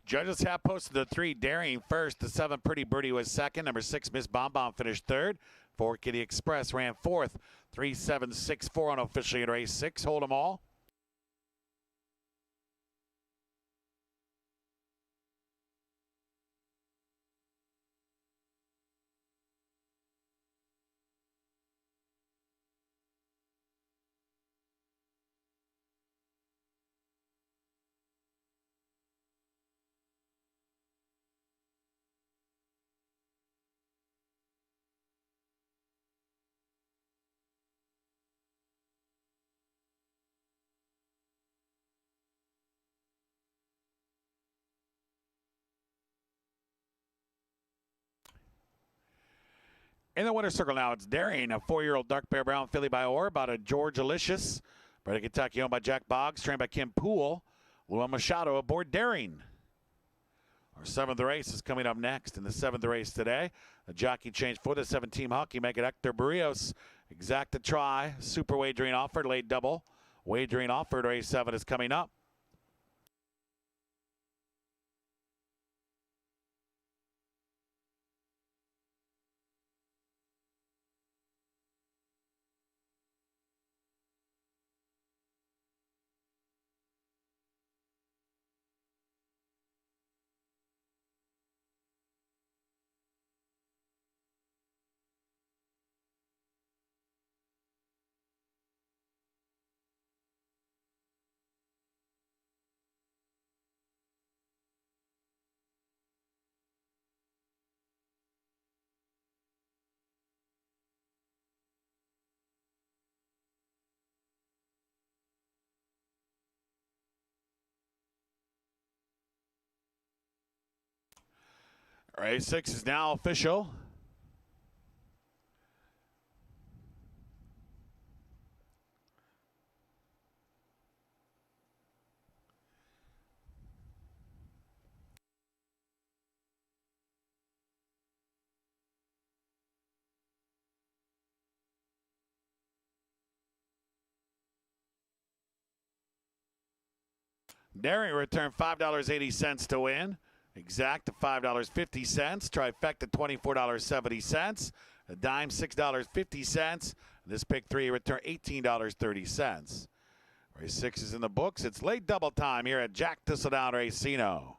Judges have posted the 3, Daring first. The 7, Pretty Birdie was 2nd. Number 6, Miss Bonbon finished 3rd. 4, Kitty Express ran 4th. 3-7-6-4 unofficially in race 6. Hold them all. In the winner's circle now, it's Daring, a 4-year-old dark bear brown filly by Orb out of George Alicious. Bred in Kentucky, owned by Jack Boggs, trained by Kim Poole. Luan Machado aboard Daring. Our seventh race is coming up next. In the seventh race today, a jockey change for the 7-team hockey. Make it Hector Barrios. Exacta try. Super wagering offered. Late double. Wagering offered. Race 7 is coming up. Race 6 is now official. Daring return $5.80 to win. Exact $5.50. Trifecta $24.70. A dime $6.50. This pick 3 return $18.30. Race 6 is in the books. It's late double time here at Jack Thistledown Racino.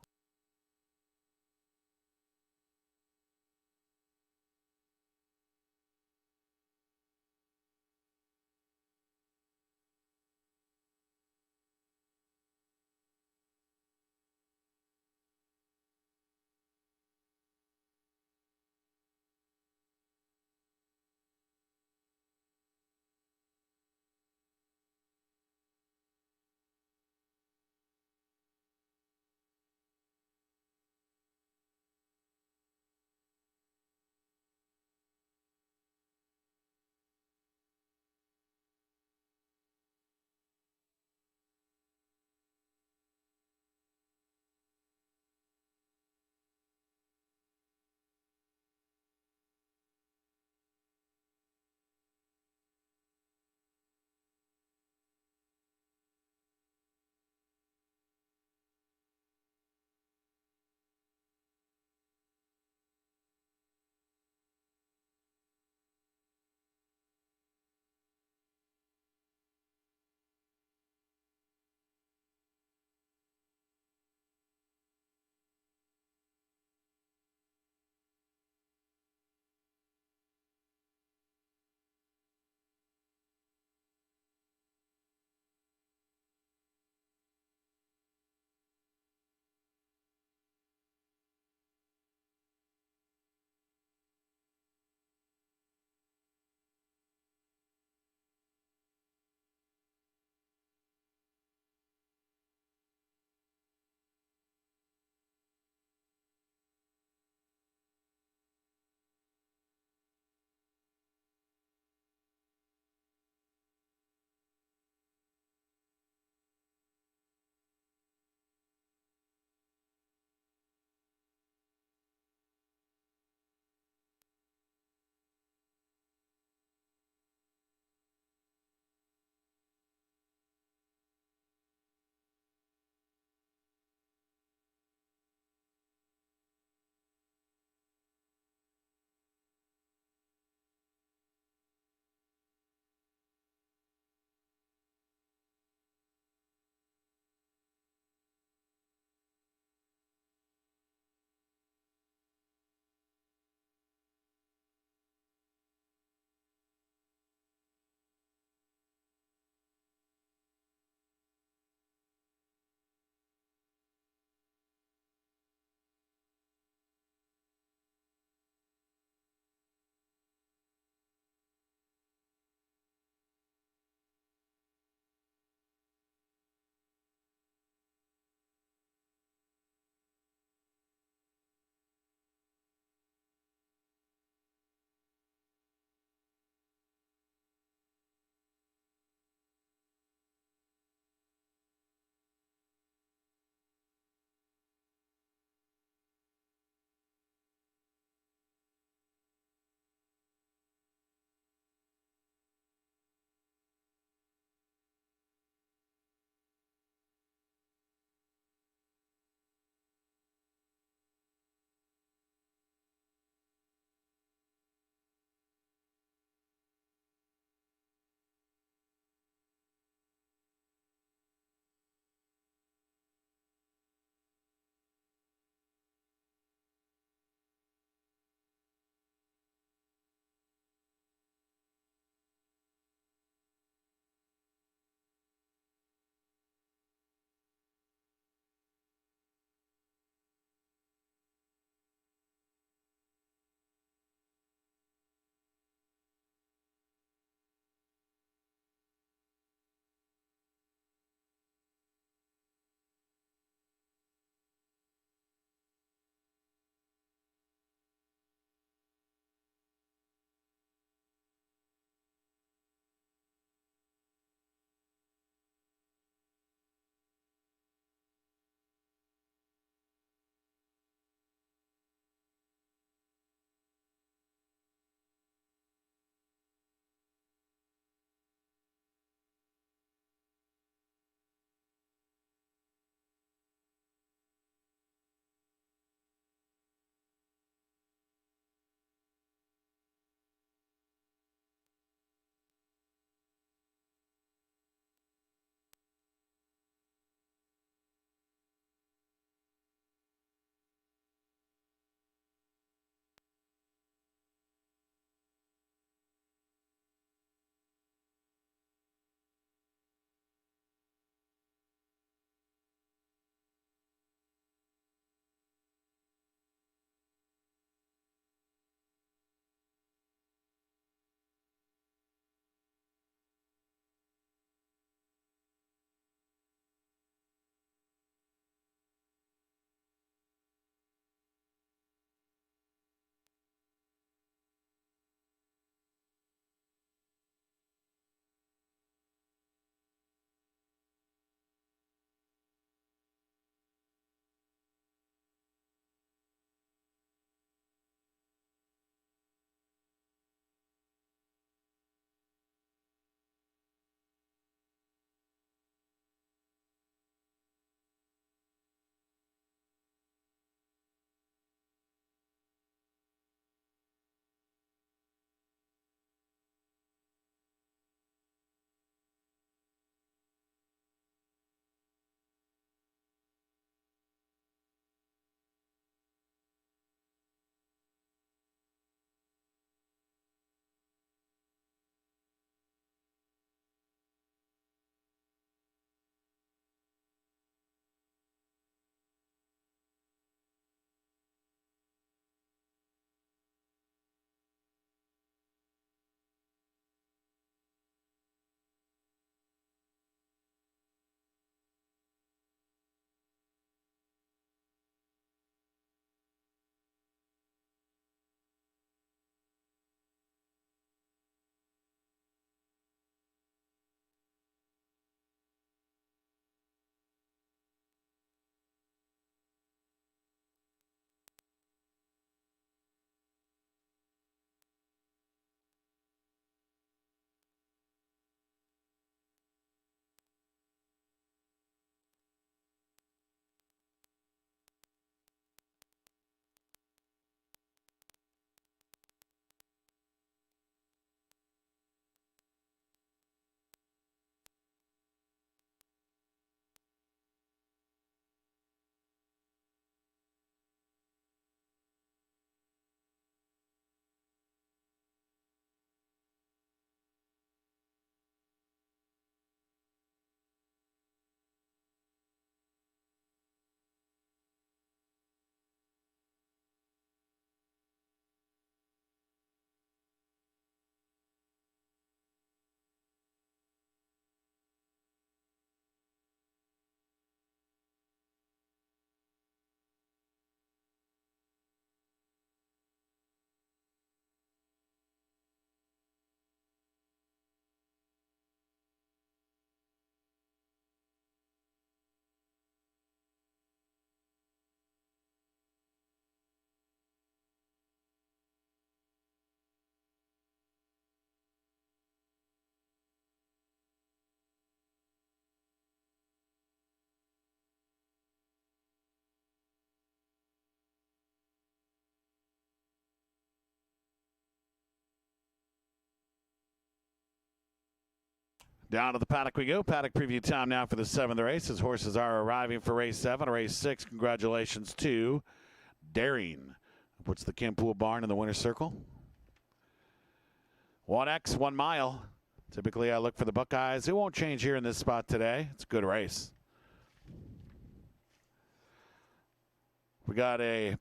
Down to the paddock we go. Paddock preview time now for the 7th race as horses are arriving for race 7. Race 6, congratulations to Daring. Puts the Kim Pool barn in the winner's circle. 1X, 1 mile. Typically I look for the Buckeyes. It won't change here in this spot today. It's a good race. We got a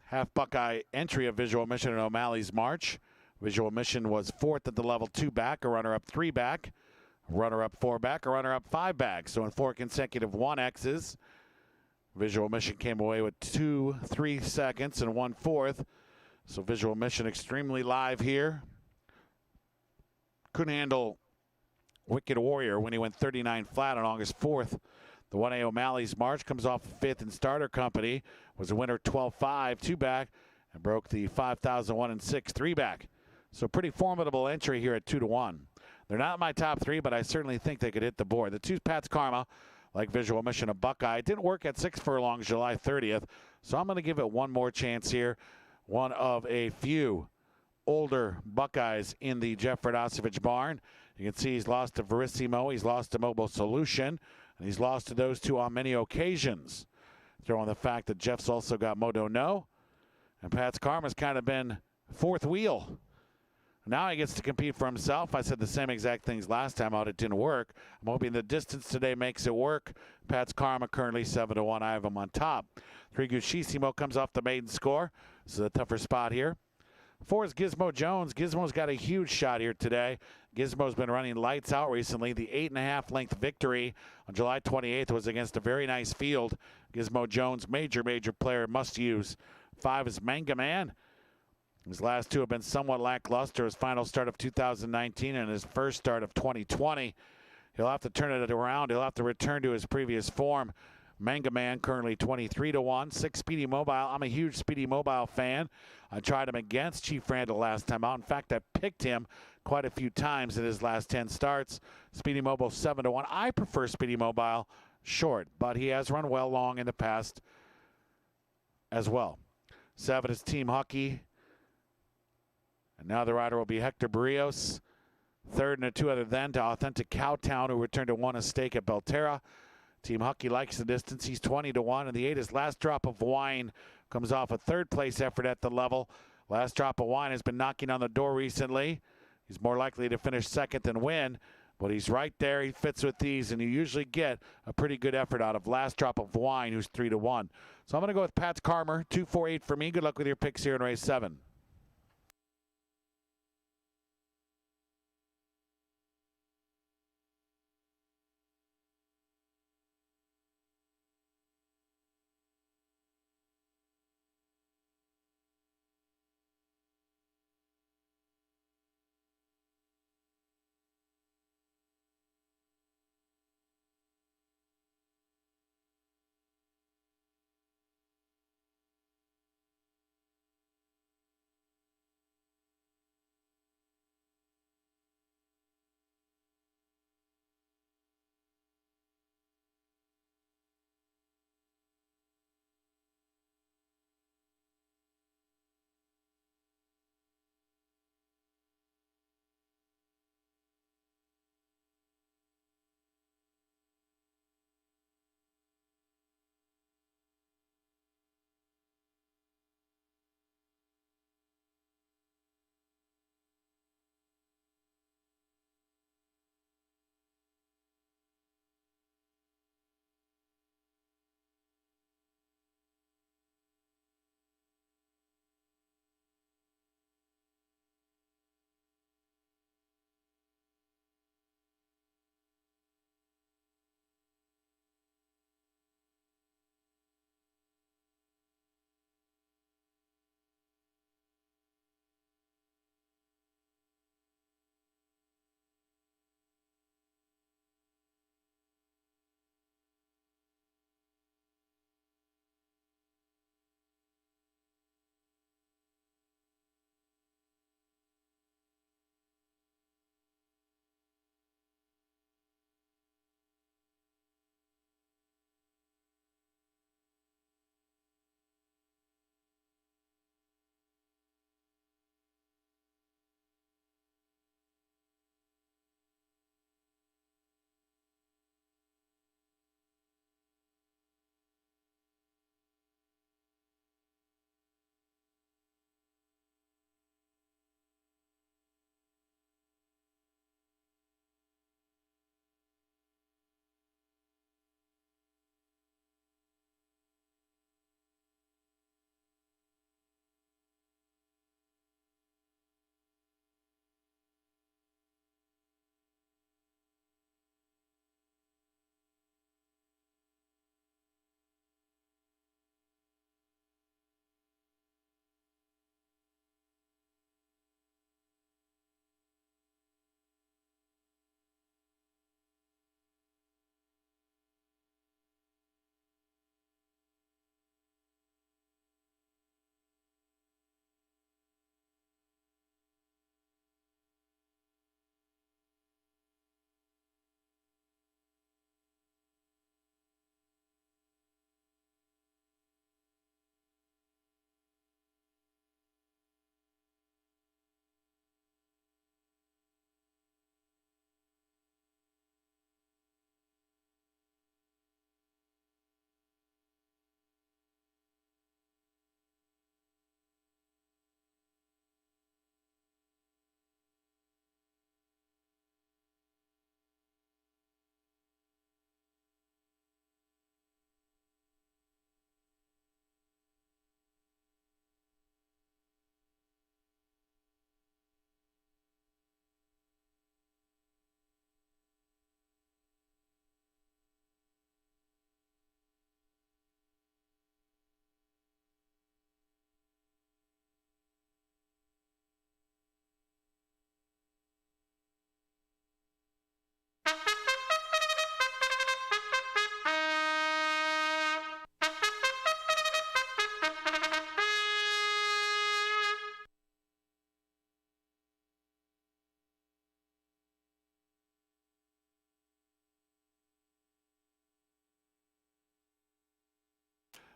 half Buckeye entry of Visual Mission in O'Malley's March. Visual Mission was 4th at the level 2 back, a runner-up 3 back, a runner-up 4 back, a runner-up 5 back. So in 4 consecutive 1Xs, Visual Mission came away with 2 3 seconds and 1/4. So Visual Mission extremely live here. Couldn't handle Wicked Warrior when he went 39 flat on August 4th. The 1A O'Malley's March comes off 5th in Starter Company, was a winner 12-5, 2 back, and broke the 5,001 and 6, 3 back. So pretty formidable entry here at 2-1. They're not my top 3, but I certainly think they could hit the board. The 2's Pat's Karma, like Visual Mission of Buckeye. It didn't work at 6 furlongs July 30th, so I'm going to give it one more chance here. One of a few older Buckeyes in the Jeff Radosevich barn. You can see he's lost to Verissimo, he's lost to Mobile Solution, and he's lost to those two on many occasions. Throw in the fact that Jeff's also got Modo No, and Pat's Karma's kind of been 4th wheel. Now he gets to compete for himself. I said the same exact things last time out. It didn't work. I'm hoping the distance today makes it work. Pat's Karma currently 7-1. I have him on top. 3 Gushissimo comes off the maiden score. This is a tougher spot here. 4 is Gizmo Jones. Gizmo's got a huge shot here today. Gizmo's been running lights out recently. The 8.5 length victory on July 28th was against a very nice field. Gizmo Jones, major player, must use. 5 is Manga Man. His last 2 have been somewhat lackluster. His final start of 2019 and his first start of 2020. He'll have to turn it around. He'll have to return to his previous form. Manga Man currently 23-1. 6 Speedy Mobile. I'm a huge Speedy Mobile fan. I tried him against Chief Randall last time out. In fact, I picked him quite a few times in his last 10 starts. Speedy Mobile 7-1. I prefer Speedy Mobile short, but he has run well long in the past as well. 7 is Team Hucky. And now the rider will be Hector Barrios. 3rd and a 2 other then to Authentic Cowtown, who returned to 1 a stake at Belterra. Team Hucky likes the distance. He's 20-1. And the 8 is Last Drop of Wine. Comes off a 3rd place effort at the level. Last Drop of Wine has been knocking on the door recently. He's more likely to finish 2nd than win. But he's right there. He fits with these. And you usually get a pretty good effort out of Last Drop of Wine, who's 3-1. So I'm going to go with Pat's Karma. 2-4-8 for me. Good luck with your picks here in race 7.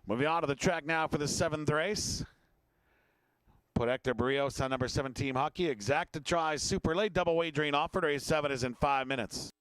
Moving on to the track now for the 7th race. Put Hector Barrios on number 7 Team Hockey. Exacta tries super late. Double wagering offered. Race 7 is in 5 minutes.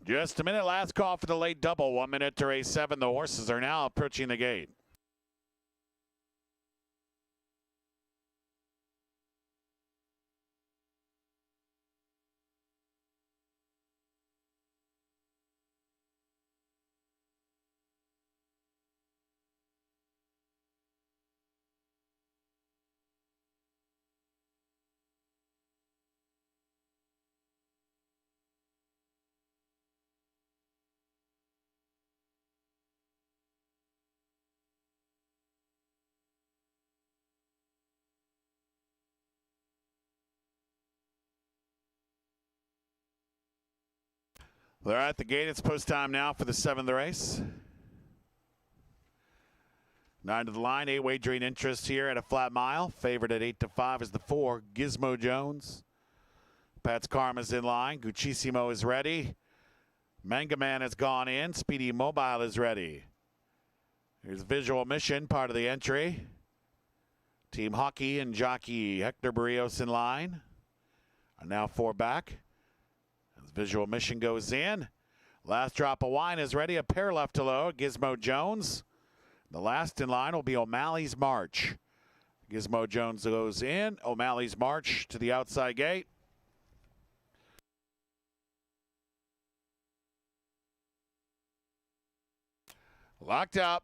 Just a minute. Last call for the late double. 1 minute to race 7. The horses are now approaching the gate. They're at the gate. It's post time now for the 7th race. 9 to the line. 8 wagering interest here at a flat mile. Favorite at 8 to 5 is the 4, Gizmo Jones. Pat's Karma's in line. Guccisimo is ready. Manga Man has gone in. Speedy Mobile is ready. Here's Visual Mission, part of the entry. Team Hockey and jockey Hector Barrios in line. Are now 4 back. As Visual Mission goes in. Last drop of wine is ready. A pair left to load. Gizmo Jones. The last in line will be O'Malley's March. Gizmo Jones goes in. O'Malley's March to the outside gate. Locked up.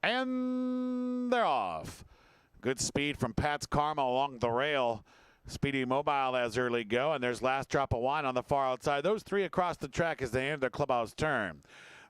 And they're off. Good speed from Pat's Karma along the rail. Speedy Mobile has early go, and there's last drop of wine on the far outside. Those 3 across the track as they enter their clubhouse turn.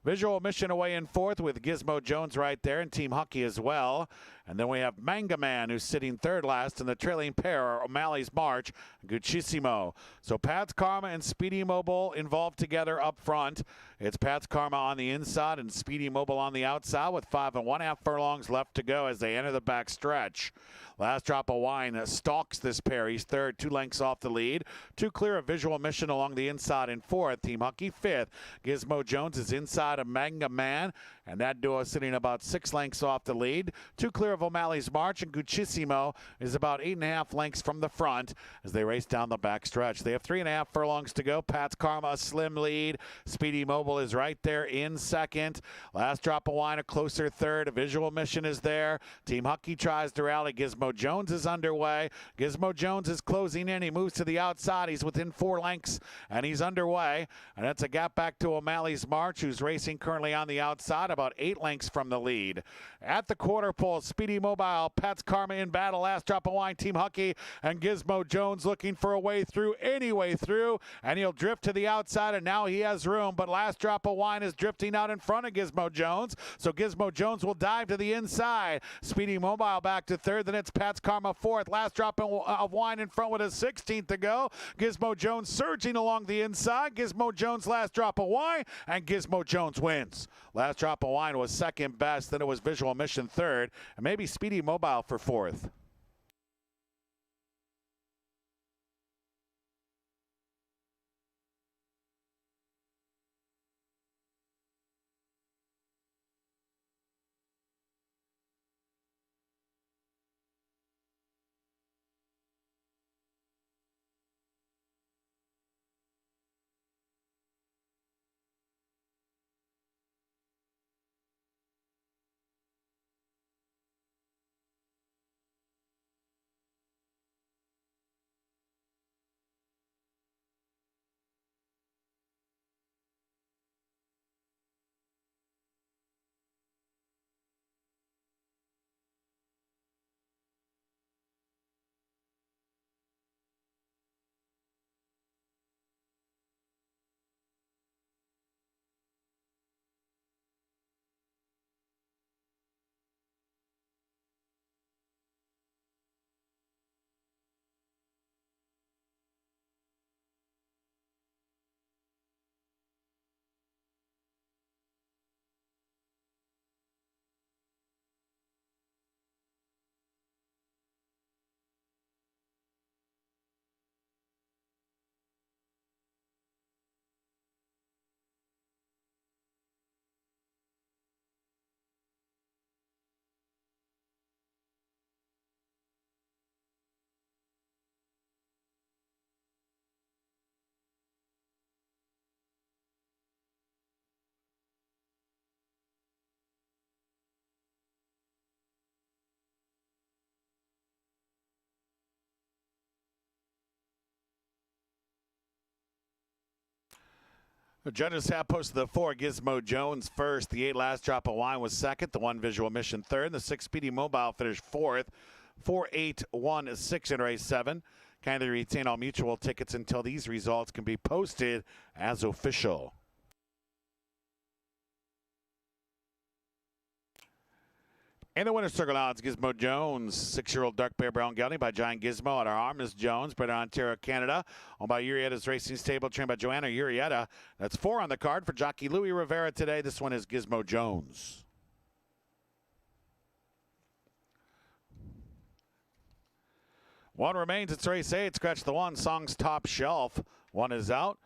Visual Mission away in 4th with Gizmo Jones right there and Team Hockey as well. And then we have Manga Man who's sitting 3rd last, and the trailing pair are O'Malley's March and Guccisimo. So Pat's Karma and Speedy Mobile involved together up front. It's Pat's Karma on the inside and Speedy Mobile on the outside with 5 1/2 furlongs left to go as they enter the back stretch. Last drop of wine stalks this pair. He's 3rd, 2 lengths off the lead. 2 clear of Visual Mission along the inside in 4th. Team Hockey 5th. Gizmo Jones is inside of Manga Man, and that duo is sitting about 6 lengths off the lead. 2 clear of O'Malley's March, and Guccisimo is about 8 1/2 lengths from the front as they race down the back stretch. They have 3 1/2 furlongs to go. Pat's Karma a slim lead. Speedy Mobile is right there in 2nd. Last drop of wine a closer 3rd. A Visual Mission is there. Team Hockey tries to rally. Gizmo Jones is underway. Gizmo Jones is closing in. He moves to the outside. He's within 4 lengths, and he's underway. And that's a gap back to O'Malley's March, who's racing currently on the outside, about 8 lengths from the lead. At the quarter pole, Speedy Mobile, Pat's Karma in battle. Last drop of wine, Team Hockey, and Gizmo Jones looking for a way through, any way through, and he'll drift to the outside, and now he has room, but last drop of wine is drifting out in front of Gizmo Jones, so Gizmo Jones will dive to the inside. Speedy Mobile back to 3rd, then it's Pat's Karma 4th. Last drop of wine in front with a 16th to go. Gizmo Jones surging along the inside. Gizmo Jones last drop of wine, and Gizmo Jones wins. Last drop of wine was 2nd best, then it was Visual Mission 3rd, and maybe Speedy Mobile for 4th. The judges have posted the 4 Gizmo Jones first. The 8 Last Drop of Wine was second. The 1 Visual Mission third. The 6 Speedy Mobile finished fourth. 4-8-1-6 in race 7. Kindly retain all mutual tickets until these results can be posted as official. In the winner's circle now, it's Gizmo Jones, 6-year-old Dark Bear Brown Gelding by Giant Gizmo. At our arm is Jones, bred in Ontario, Canada. Owned by Urietta's Racing Stable, trained by Joanna Urietta. That's 4 on the card for jockey Louis Rivera today. This one is Gizmo Jones. One remains. It's race 8. Scratch the 1. Song's Top Shelf. 1 is out.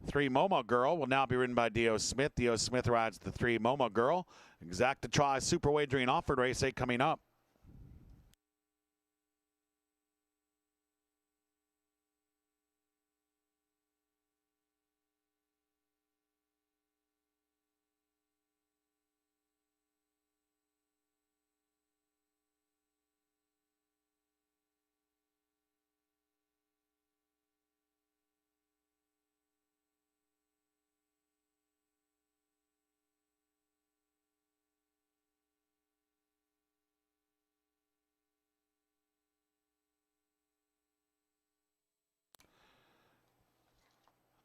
3 Momo Girl will now be ridden by Dio Smith. Dio Smith rides the 3 Momo Girl. Exacta Try Super Wagering offered. Race 8 coming up.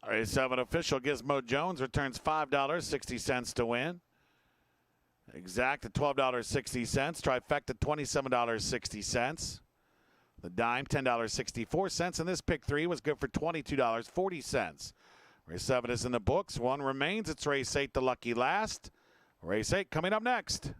Race 7 official Gizmo Jones returns $5.60 to win. Exact at $12.60. Trifecta $27.60. The dime $10.64. And this pick 3 was good for $22.40. Race 7 is in the books. 1 remains. It's race 8, the lucky last. Race 8 coming up next.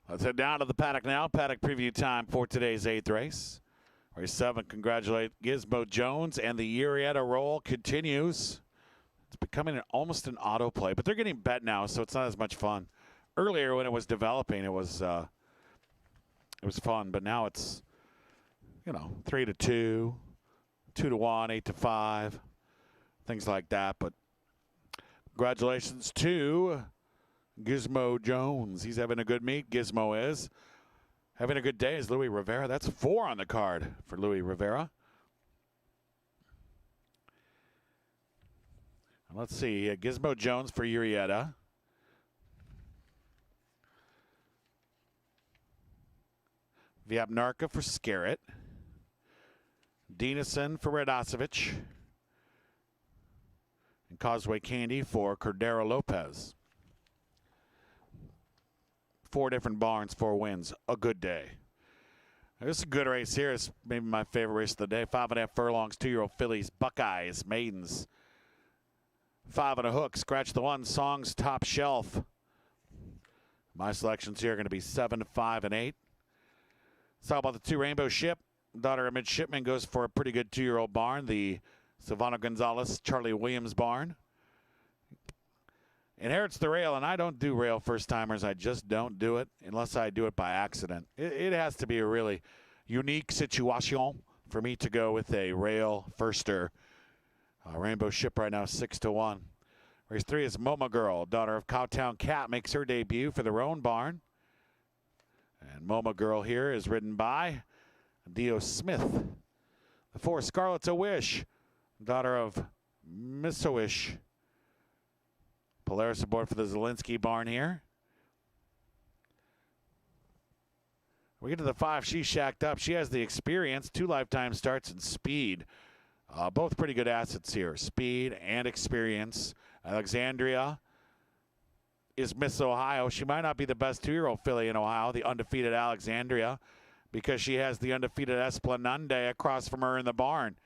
Let's head down to the paddock now. Paddock preview time for today's 8th race. Race 7, congratulate Gizmo Jones, and the Urietta roll continues. It's becoming almost an autoplay, but they're getting bet now, so it's not as much fun. Earlier when it was developing, it was fun, but now it's, 3-2, 2-1, 8-5, things like that. But congratulations to Gizmo Jones. He's having a good meet. Gizmo is having a good day is Louis Rivera. That's 4 on the card for Louis Rivera. And let's see. Gizmo Jones for Urietta. Viapnarka for Scarrett. Denison for Radosevich. And Causeway Candy for Cordero Lopez. 4 different barns, 4 wins. A good day. This is a good race here. It's maybe my favorite race of the day. 5.5 furlongs, 2-year-old fillies, Buckeyes, maidens. 5 and a hook. Scratch the 1. Songs, top shelf. My selections here are going to be 7, 5, and 8. Let's talk about the 2 Rainbow Ship. Daughter of Midshipman goes for a pretty good 2-year-old barn. The Savannah Gonzalez, Charlie Williams barn. Inherits the rail, and I don't do rail first-timers. I just don't do it unless I do it by accident. It has to be a really unique situation for me to go with a rail firster. Rainbow Ship right now 6-1. Race 3 is Moma Girl, daughter of Cowtown Cat, makes her debut for the Roan barn. And Moma Girl here is ridden by Dio Smith. The 4 Scarlet's a Wish, daughter of Miss a Wish. Polaris aboard for the Zielinski barn here. We get to the 5. She's shacked up. She has the experience, 2 lifetime starts, and speed. Both pretty good assets here, speed and experience. Alexandria is Miss Ohio. She might not be the best 2-year-old filly in Ohio, the undefeated Alexandria, because she has the undefeated Esplanade across from her in the barn.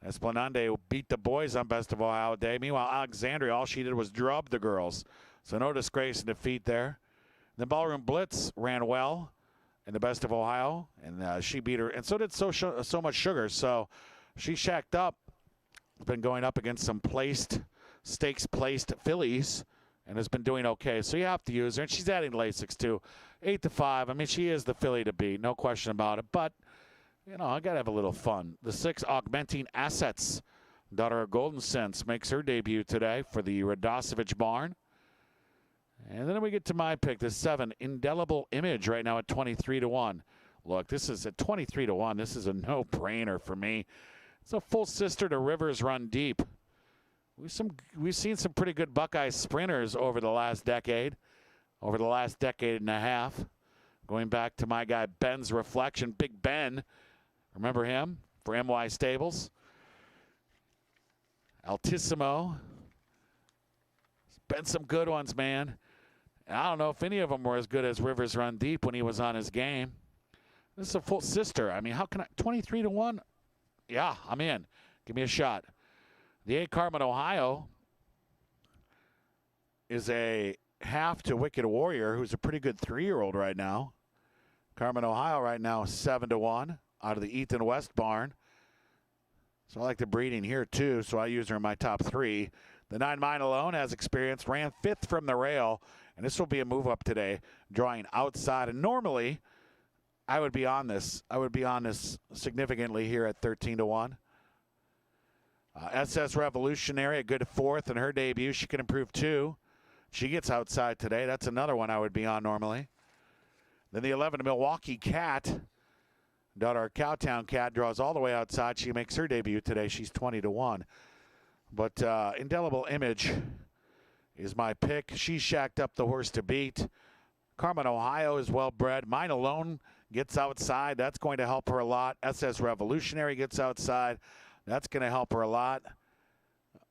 Esplanade beat the boys on Best of Ohio Day. Meanwhile, Alexandria, all she did was drub the girls. So no disgrace and defeat there. The Ballroom Blitz ran well in the Best of Ohio, and she beat her. And so did So Much Sugar. So she shacked up. Been going up against some stakes-placed fillies and has been doing okay. So you have to use her. And she's adding Lasix too. 8-5. I mean, she is the filly to beat. No question about it. But I got to have a little fun. The 6, Augmenting Assets, daughter of Golden Sense, makes her debut today for the Radosevich barn. And then we get to my pick, the 7, Indelible Image, right now at 23-1. Look, this is at 23-1. This is a no-brainer for me. It's a full sister to Rivers Run Deep. We've seen some pretty good Buckeye sprinters over the last decade, over the last decade and a half. Going back to my guy Ben's Reflection, Big Ben. Remember him for MY Stables? Altissimo. There's been some good ones, man. And I don't know if any of them were as good as Rivers Run Deep when he was on his game. This is a full sister. I mean, how can I? 23-1? Yeah, I'm in. Give me a shot. The 8 Carmen, Ohio is a half to Wicked Warrior, who's a pretty good 3-year-old right now. Carmen, Ohio right now 7-1. Out of the Ethan West barn. So I like the breeding here too, so I use her in my top 3. The 9 Mine Alone has experience, ran 5th from the rail, and this will be a move up today, drawing outside. And normally, I would be on this. I would be on this significantly here at 13-1. SS Revolutionary, a good 4th in her debut. She can improve 2. She gets outside today. That's another one I would be on normally. Then the 11 Milwaukee Cat, daughter of Cowtown Cat, draws all the way outside. She makes her debut today. She's 20-1. But Indelible Image is my pick. She shacked up the horse to beat. Carmen, Ohio is well bred. Mine Alone gets outside. That's going to help her a lot. SS Revolutionary gets outside. That's going to help her a lot.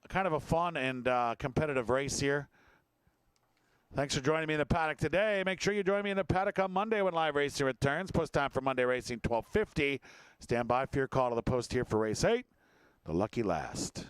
Kind of a fun and competitive race here. Thanks for joining me in the paddock today. Make sure you join me in the paddock on Monday when live racing returns. Post time for Monday Racing, 12:50. Stand by for your call to the post here for race 8, the lucky last.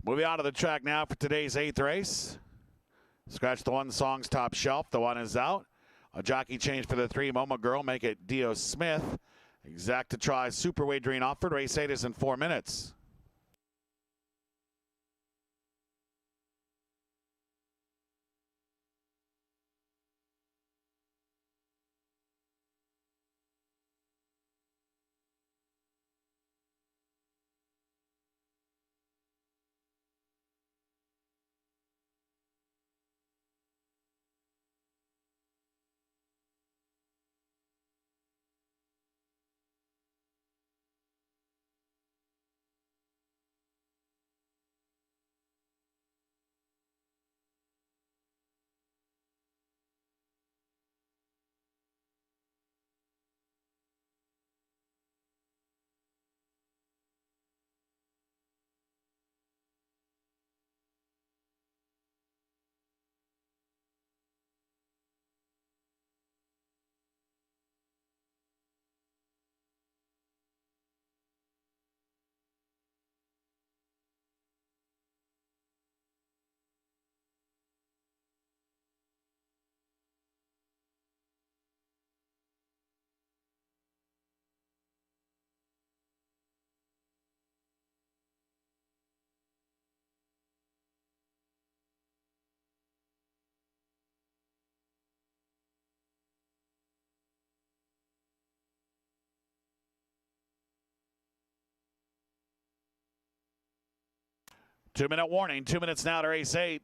Moving on to the track now for today's 8th race. Scratch the 1 song's top shelf. The 1 is out. A jockey change for the 3 Momo Girl. Make it Dio Smith. Exact to try super wagering offered. Race 8 is in 4 minutes. Two-minute warning. 2 minutes now to race 8.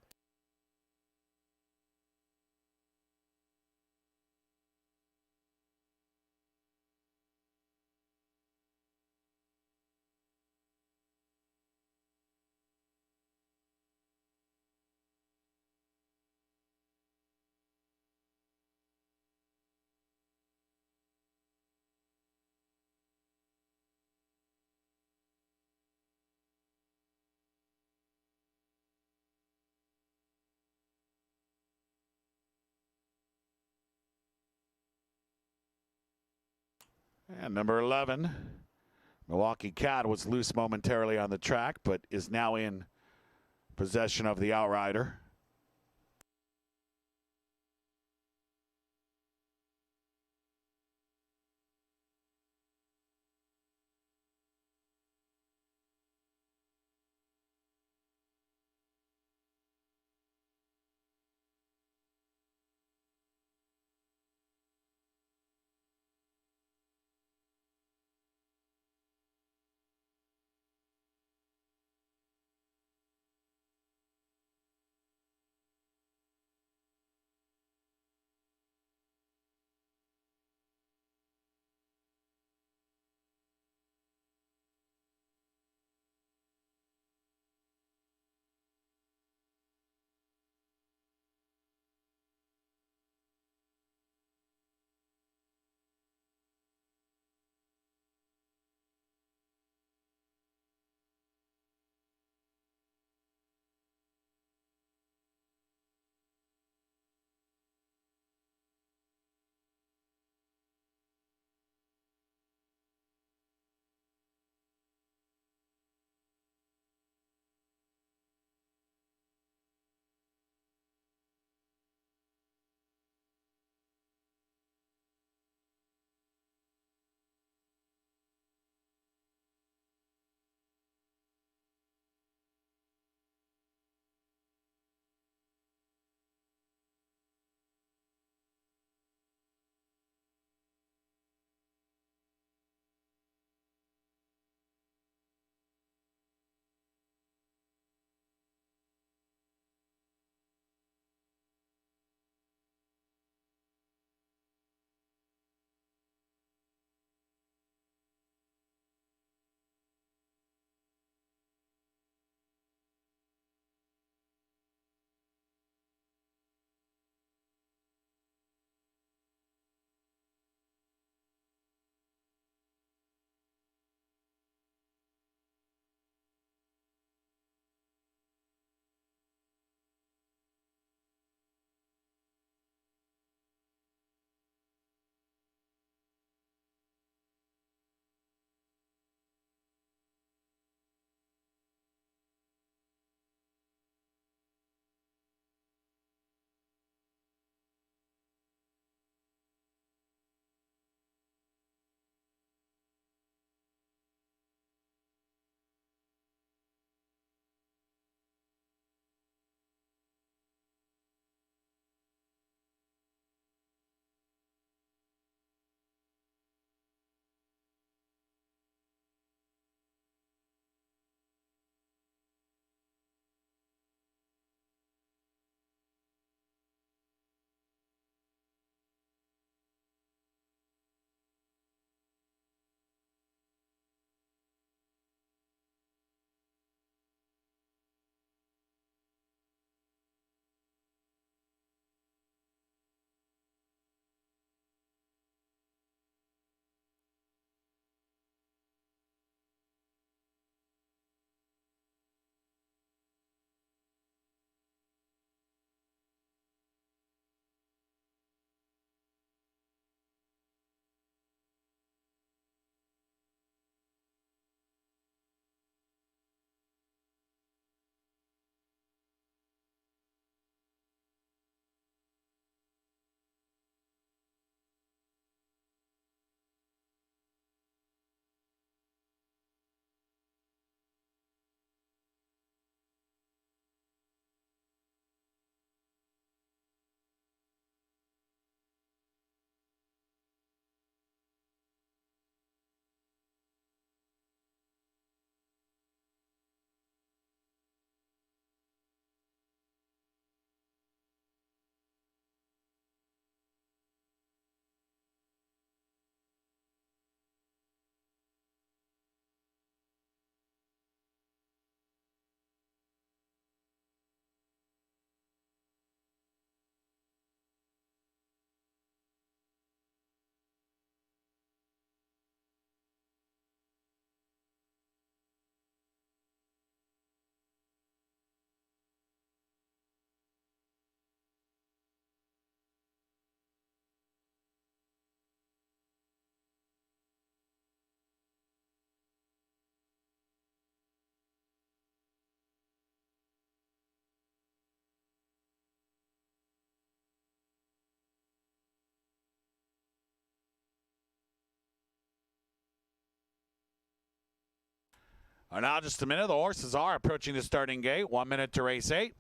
And number 11, Milwaukee Cat, was loose momentarily on the track, but is now in possession of the outrider. Now just a minute. The horses are approaching the starting gate. 1 minute to race 8.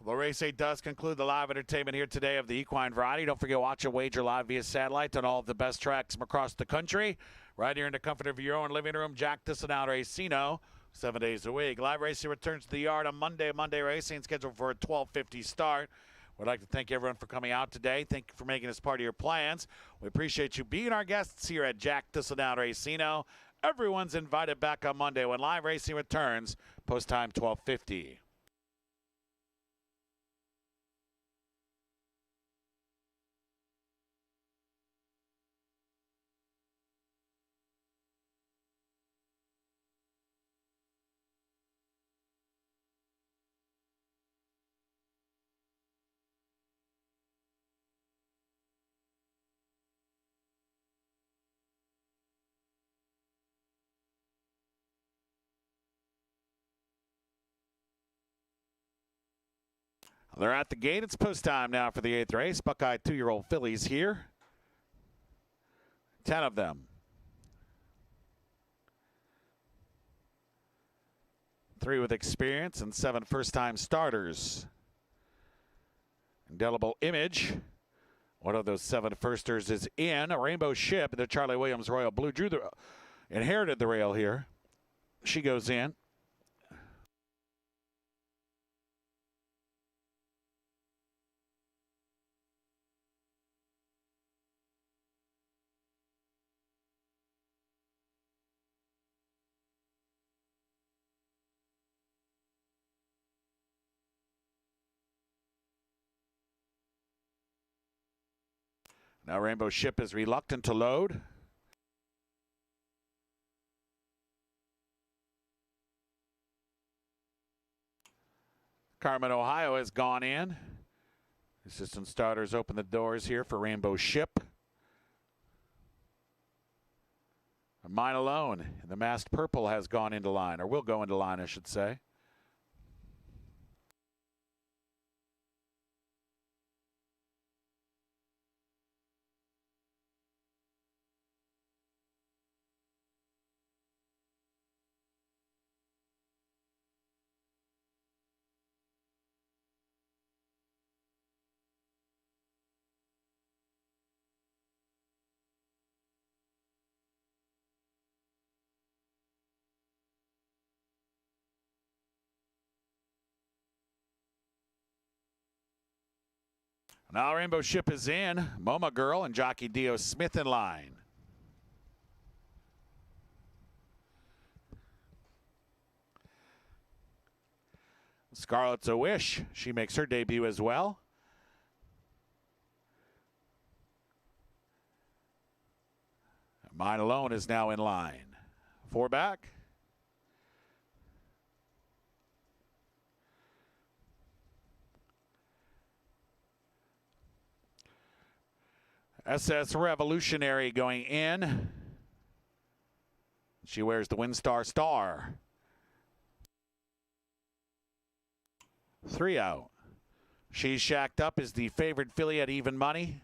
The race 8 does conclude the live entertainment here today of the equine variety. Don't forget to watch and wager live via satellite on all of the best tracks from across the country. Right here in the comfort of your own living room. Jack Thistledown Racino, 7 days a week. Live racing returns to the yard on Monday. Monday racing scheduled for a 12:50 start. We'd like to thank everyone for coming out today. Thank you for making us part of your plans. We appreciate you being our guests here at Jack Thistledown Racino. Everyone's invited back on Monday when live racing returns, post time 12:50. They're at the gate. It's post time now for the 8th race. Buckeye 2-year-old fillies here. 10 of them. 3 with experience and 7 first-time starters. Indelible Image. One of those 7 firsters is in. A Rainbow Ship, the Charlie Williams Royal Blue. Inherited the rail here. She goes in. Now Rainbow Ship is reluctant to load. Carmen, Ohio has gone in. Assistant starters open the doors here for Rainbow Ship. Mine Alone in the masked purple has gone into line, or will go into line, I should say. Now Rainbow Ship is in. MoMA Girl and jockey Dio Smith in line. Scarlet's a Wish. She makes her debut as well. Mine Alone is now in line. 4 back. SS Revolutionary going in. She wears the WinStar Star. 3 out. She's Shacked Up is the favored filly at even money.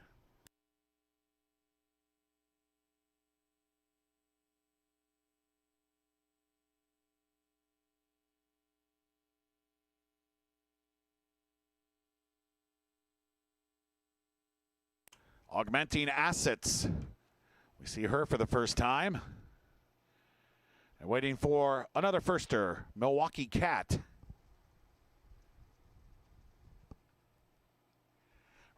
Augmenting Assets. We see her for the first time. And waiting for another firster, Milwaukee Cat.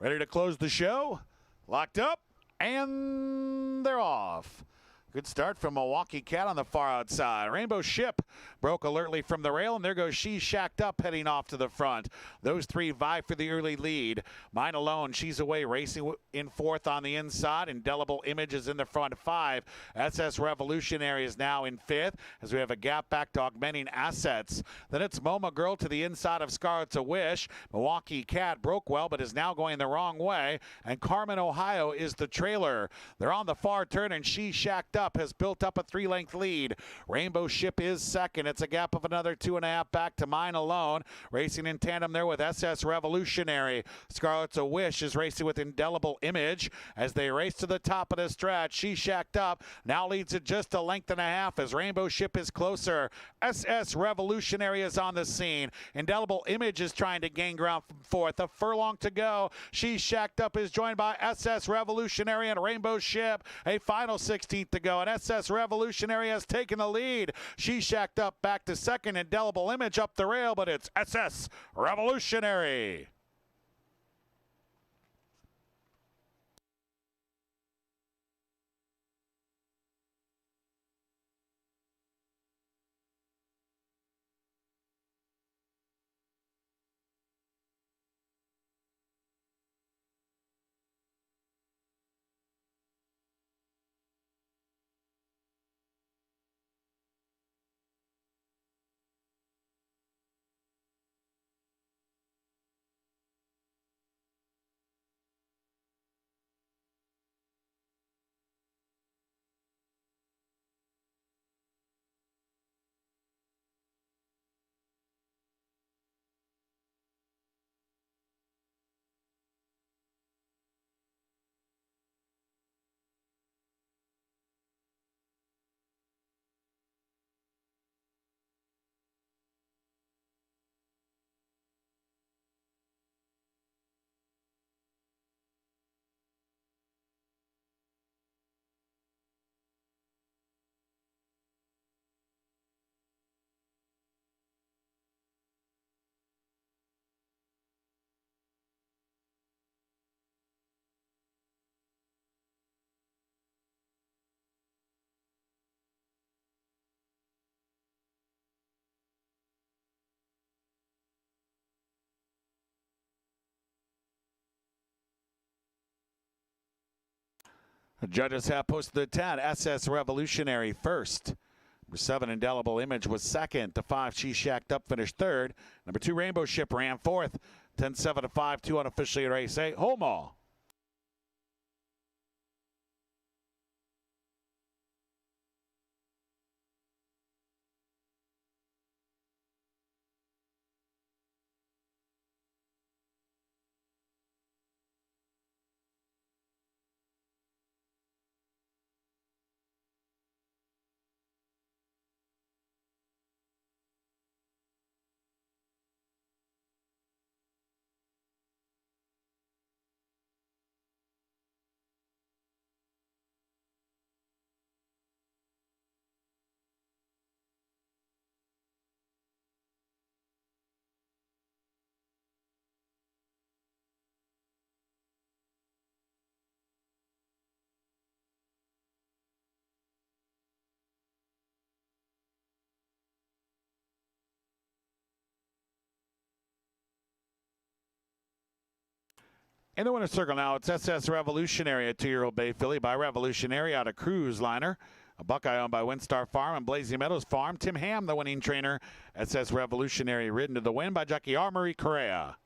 Ready to close the show. Locked up, and they're off. Good start from Milwaukee Cat on the far outside. Rainbow Ship broke alertly from the rail, and there goes She's Shacked Up heading off to the front. Those 3 vie for the early lead. Mine Alone, she's away, racing in 4th on the inside. Indelible Image is in the front 5. SS Revolutionary is now in 5th as we have a gap back to Augmenting Assets. Then it's MoMA Girl to the inside of Scarlet's a Wish. Milwaukee Cat broke well but is now going the wrong way. And Carmen, Ohio is the trailer. They're on the far turn, and She's Shacked Up up, has built up a 3-length lead. Rainbow Ship is second. It's a gap of another 2.5 back to Mine Alone. Racing in tandem there with SS Revolutionary. Scarlet's a Wish is racing with Indelible Image as they race to the top of the stretch. She shacked up, now leads it just a length and a half as Rainbow Ship is closer. SS Revolutionary is on the scene. Indelible Image is trying to gain ground from fourth. A furlong to go. She shacked up is joined by SS Revolutionary and Rainbow Ship. A final 16th to go, and SS Revolutionary has taken the lead. She shacked up back to second. Indelible Image up the rail, but it's SS Revolutionary. The judges have posted the 10. SS Revolutionary first. Number 7, Indelible Image was second. The 5, She Shacked Up finished third. Number 2, Rainbow Ship ran fourth. 10-7 to 5-2 unofficially in race 8. Homa. In the winner's circle now, it's SS Revolutionary, a 2-year-old bay filly by Revolutionary out of Cruise Liner. A Buckeye owned by Windstar Farm and Blazing Meadows Farm. Tim Ham, the winning trainer. SS Revolutionary ridden to the win by jockey R. Marie Correa.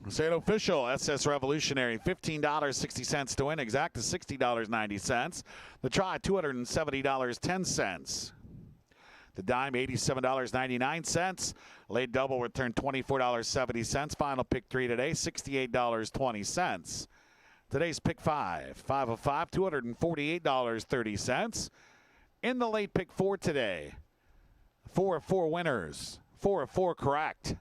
Say it official, SS Revolutionary, $15.60 to win, exact to $60.90. The try, $270.10. The dime, $87.99. Late double return, $24.70. Final pick 3 today, $68.20. Today's pick 5, 5 of 5, $248.30. In the late pick 4 today, 4 of 4 winners, 4 of 4 correct.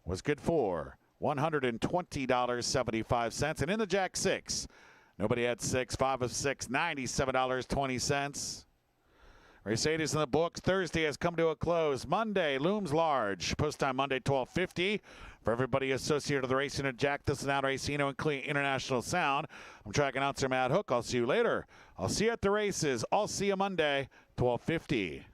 Was good for $120.75. And in the Jack 6, nobody had 6, 5 of 6, $97.20. Race 8 is in the books. Thursday has come to a close. Monday looms large. Post time Monday, 12:50. For everybody associated with the racing at Jack, Thistledown, Racino, and Clean International Sound, I'm track announcer Matt Hook. I'll see you later. I'll see you at the races. I'll see you Monday, 12:50.